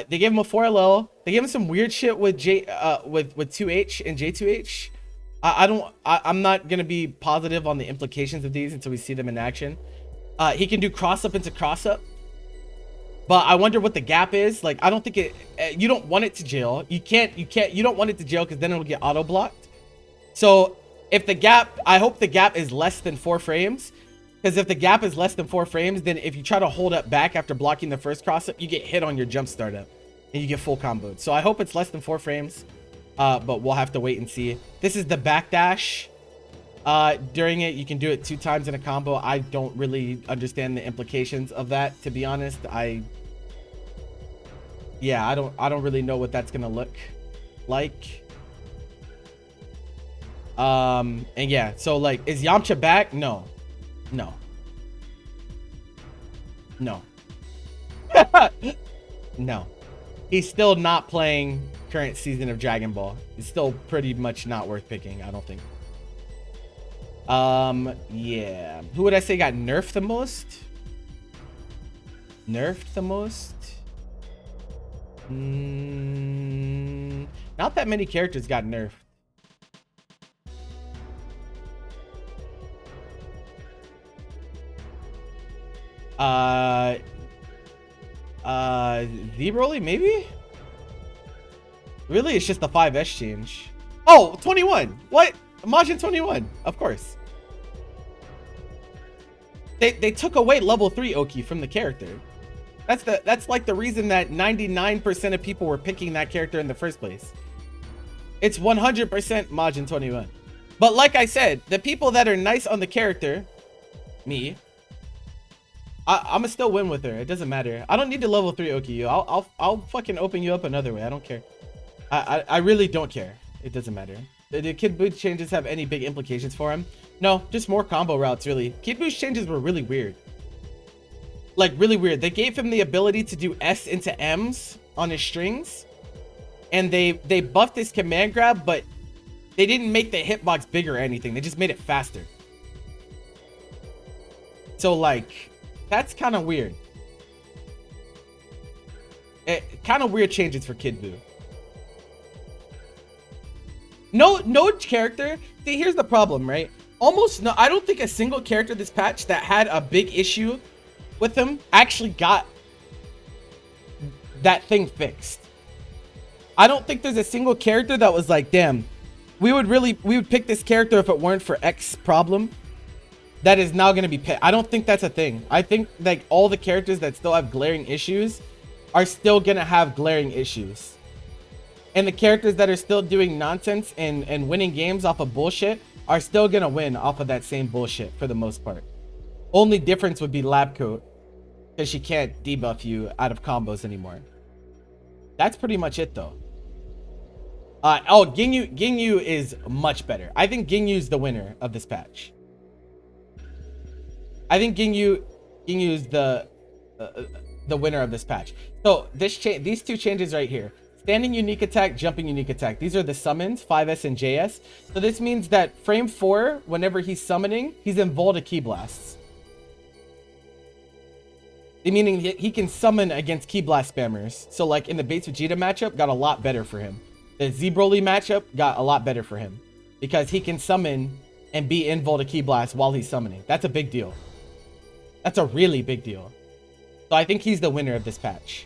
they gave him a 4LL. They gave him some weird shit with with 2H and J2H. I'm not gonna be positive on the implications of these until we see them in action. He can do cross up into cross up, but I wonder what the gap is. Like, I don't think it. You don't want it to jail. You don't want it to jail because then it'll get auto blocked. So if the gap, I hope the gap is less than 4 frames. Because if the gap is less than 4 frames, then if you try to hold up back after blocking the first cross up, you get hit on your jump startup and you get full comboed. So I hope it's less than 4 frames, but we'll have to wait and see. This is the backdash. During it, you can do it 2 times in a combo. I don't really understand the implications of that, to be honest. Yeah, I don't really know what that's gonna look like. And yeah, so like, is Yamcha back? No. No. No. He's still not playing current season of Dragon Ball. It's still pretty much not worth picking, I don't think. Yeah. Who would I say got nerfed the most? Not that many characters got nerfed. Z-Broly, maybe? Really, it's just the 5S change. Oh, 21. What? Majin 21, of course. They took away level 3 Oki from the character. That's like the reason that 99% of people were picking that character in the first place. It's 100% Majin 21. But like I said, the people that are nice on the character, me, I'ma still win with her. It doesn't matter. I don't need to level 3 Oki you. I'll fucking open you up another way. I don't care. I really don't care. It doesn't matter. Did Kid Boo's changes have any big implications for him? No, just more combo routes, really. Kid Boo's changes were really weird. Like, really weird. They gave him the ability to do S into M's on his strings. And they buffed his command grab, but they didn't make the hitbox bigger or anything. They just made it faster. So, like, that's kind of weird. Kind of weird changes for Kid Buu. No character. See, here's the problem, right? Almost no. I don't think a single character this patch that had a big issue with them actually got that thing fixed. I don't think there's a single character that was like, damn, we would pick this character if it weren't for X problem. That is now going to be picked. I don't think that's a thing. I think like all the characters that still have glaring issues are still going to have glaring issues. And the characters that are still doing nonsense and winning games off of bullshit are still going to win off of that same bullshit for the most part. Only difference would be Lab Coat, because she can't debuff you out of combos anymore. That's pretty much it though. Oh, Ginyu is much better. I think Ginyu's the winner of this patch. I think Ginyu's the winner of this patch. So these 2 changes right here. Standing unique attack, jumping unique attack. These are the summons, 5S and JS. So this means that frame 4, whenever he's summoning, he's involved to Ki Blasts. Meaning he can summon against Ki Blast spammers. So like in the Bates Vegeta matchup, got a lot better for him. The Z Broly matchup got a lot better for him. Because he can summon and be involved to Ki Blast while he's summoning. That's a big deal. That's a really big deal. So I think he's the winner of this patch.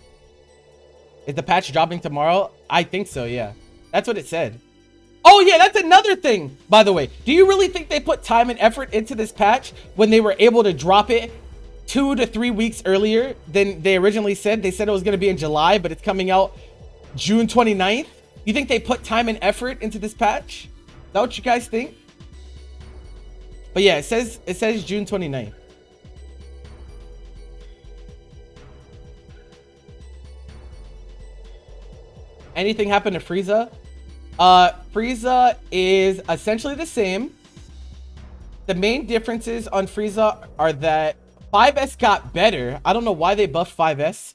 Is the patch dropping tomorrow? I think so, yeah. That's what it said. Oh yeah, that's another thing, by the way. Do you really think they put time and effort into this patch when they were able to drop it 2 to 3 weeks earlier than they originally said? They said it was going to be in July, but it's coming out June 29th. You think they put time and effort into this patch? Is that what you guys think? But yeah, it says June 29th. Anything happened to Frieza? Frieza is essentially the same. The main differences on Frieza are that 5S got better. I don't know why they buffed 5S.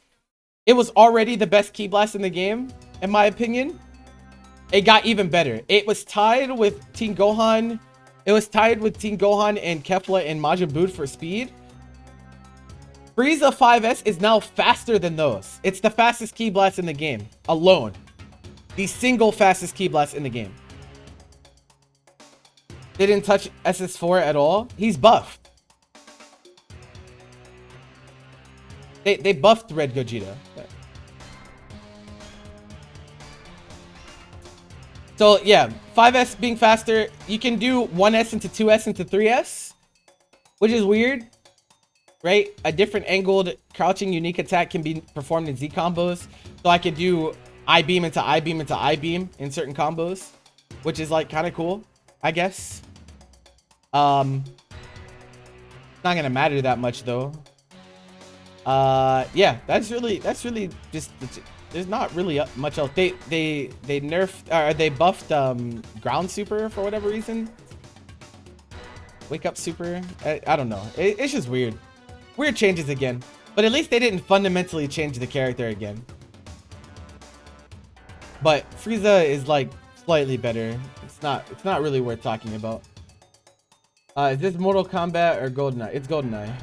It was already the best Ki Blast in the game, in my opinion. It got even better. It was tied with Team Gohan. It was tied with Team Gohan and Kefla and Majin Buu for speed. Frieza 5S is now faster than those. It's the fastest Ki Blast in the game alone. The single fastest Ki Blast in the game. They didn't touch SS4 at all. He's buffed. They buffed Red Gogeta. So yeah, 5S being faster. You can do 1S into 2S into 3S, which is weird, right? A different angled crouching unique attack can be performed in Z combos. So I could do I-beam into I-beam into I-beam in certain combos, which is like kind of cool, I guess. Not gonna matter that much though. Yeah, that's really just, there's not really much else. They nerfed, or they buffed ground super for whatever reason. Wake up super, I don't know. It's just weird changes again, but at least they didn't fundamentally change the character again. But Frieza is like slightly better. It's not really worth talking about. Is this Mortal Kombat or GoldenEye? It's GoldenEye.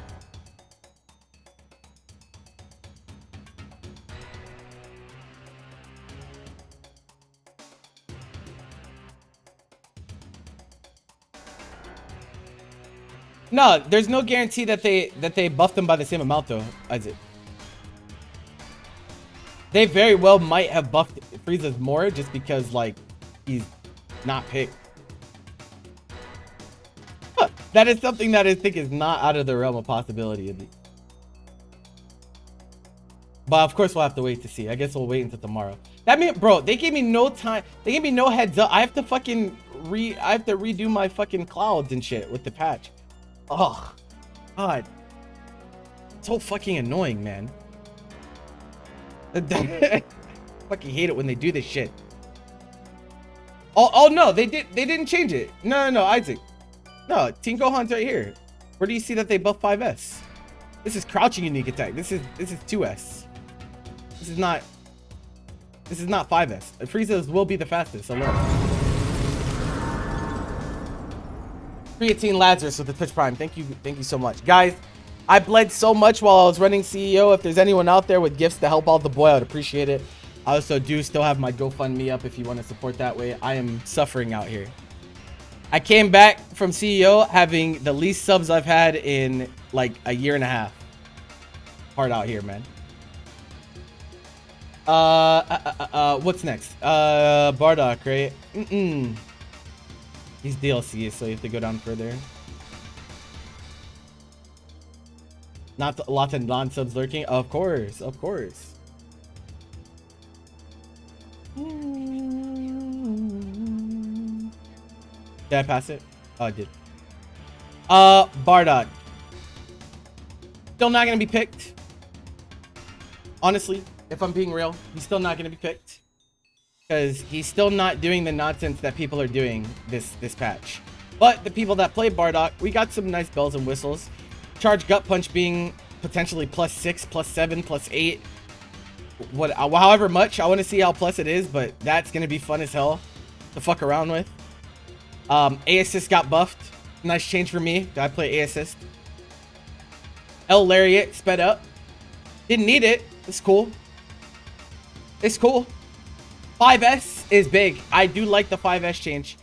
No, there's no guarantee that they buffed him by the same amount though, Isaac. They very well might have buffed Frieza's more just because like he's not picked. That is something that I think is not out of the realm of possibility at least. But of course we'll have to wait to see. I guess we'll wait until tomorrow. That means, bro, they gave me no time. They gave me no heads up. I have to fucking redo my fucking clouds and shit with the patch. Oh, God. So fucking annoying, man. Fucking hate it when they do this shit. Oh no, they didn't change it. No, Isaac. No, Team Gohan's right here. Where do you see that they buff 5S? This is crouching unique attack. This is 2S. This is not 5S. Frieza's will be the fastest alone. Creatine Lazarus with the Twitch Prime. Thank you so much. Guys, I bled so much while I was running CEO. If there's anyone out there with gifts to help out the boy, I would appreciate it. I also do still have my GoFundMe up if you want to support that way. I am suffering out here. I came back from CEO having the least subs I've had in like a year and a half. Hard out here, man. What's next? Bardock, right? He's DLC, so you have to go down further. Not lots of non-subs lurking. Of course. Did I pass it? Oh, I did. Bardock. Still not gonna be picked. Honestly, if I'm being real, he's still not gonna be picked. Because he's still not doing the nonsense that people are doing this patch. But the people that play Bardock, we got some nice bells and whistles. Charge Gut Punch being potentially +6, +7, +8. however much. I want to see how plus it is, but that's gonna be fun as hell to fuck around with. A assist got buffed. Nice change for me. I play A assist. L Lariat sped up. Didn't need it. It's cool. It's cool. 5S is big. I do like the 5S change.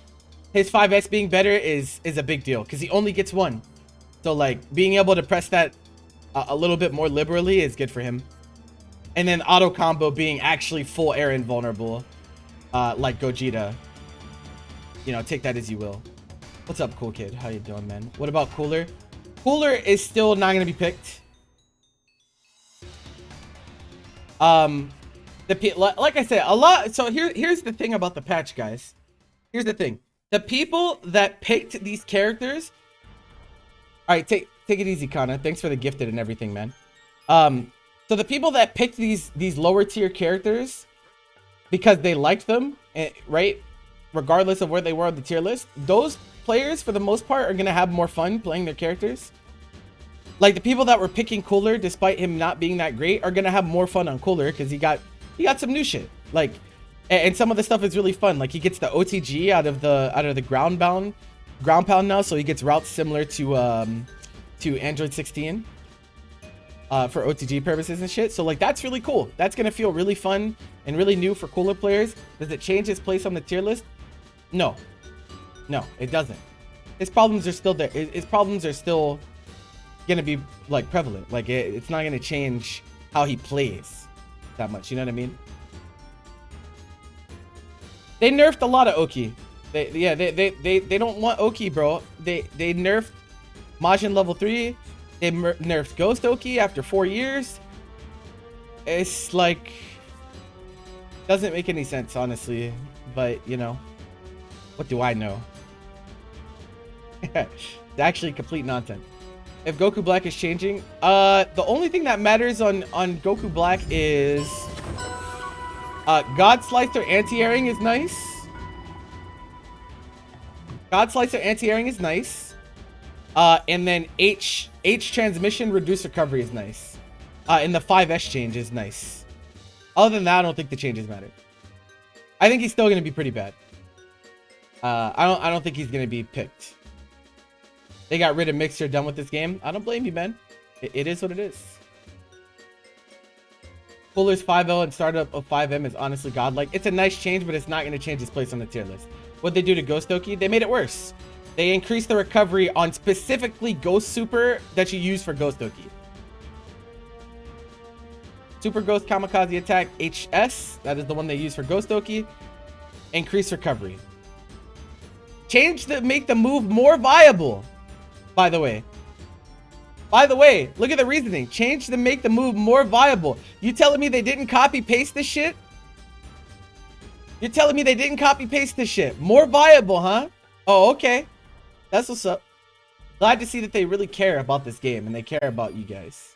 His 5S being better is a big deal because he only gets one. So like being able to press that a little bit more liberally is good for him. And then auto combo being actually full air invulnerable, like Gogeta. You know, take that as you will. What's up, cool kid? How you doing, man? What about Cooler? Cooler is still not gonna be picked. Like I said, a lot. So here's the thing about the patch, guys. Here's the thing. The people that picked these characters. All right, take it easy, Kana. Thanks for the gifted and everything, man. So the people that picked these lower tier characters because they liked them, right? Regardless of where they were on the tier list, those players for the most part are gonna have more fun playing their characters. Like the people that were picking Cooler despite him not being that great are gonna have more fun on Cooler because he got some new shit. Like, and some of the stuff is really fun. Like he gets the OTG out of the ground pound now, so he gets routes similar to Android 16 for OTG purposes and shit. So like that's really cool. That's gonna feel really fun and really new for Cooler players. Does it change his place on the tier list? No, it doesn't. His problems are still there. His problems are still gonna be like prevalent. Like it's not gonna change how he plays that much. You know what I mean? They nerfed a lot of Oki. They don't want Oki, bro. They nerfed Majin level 3. They nerfed Ghost Oki after 4 years. It's like doesn't make any sense, honestly. But you know, what do I know? It's actually complete nonsense. If Goku Black is changing, the only thing that matters on Goku Black is God Slicer anti-airing is nice. God Slicer anti-airing is nice. And then H transmission reduce recovery is nice. And the 5S change is nice. Other than that, I don't think the changes matter. I think he's still gonna be pretty bad. I don't think he's gonna be picked. They got rid of Mixer, done with this game. I don't blame you, man. It is what it is. Fuller's 5L and startup of 5M is honestly godlike. It's a nice change, but it's not going to change his place on the tier list. What they do to Ghost Oki? They made it worse. They increased the recovery on specifically Ghost Super that you use for Ghost Oki. Super Ghost Kamikaze Attack HS. That is the one they use for Ghost Oki. Increase recovery. Make the move more viable. By the way, look at the reasoning. Make the move more viable. You telling me they didn't copy paste this shit? You're telling me they didn't copy paste this shit? More viable, huh? Oh, okay. That's what's up. Glad to see that they really care about this game and they care about you guys.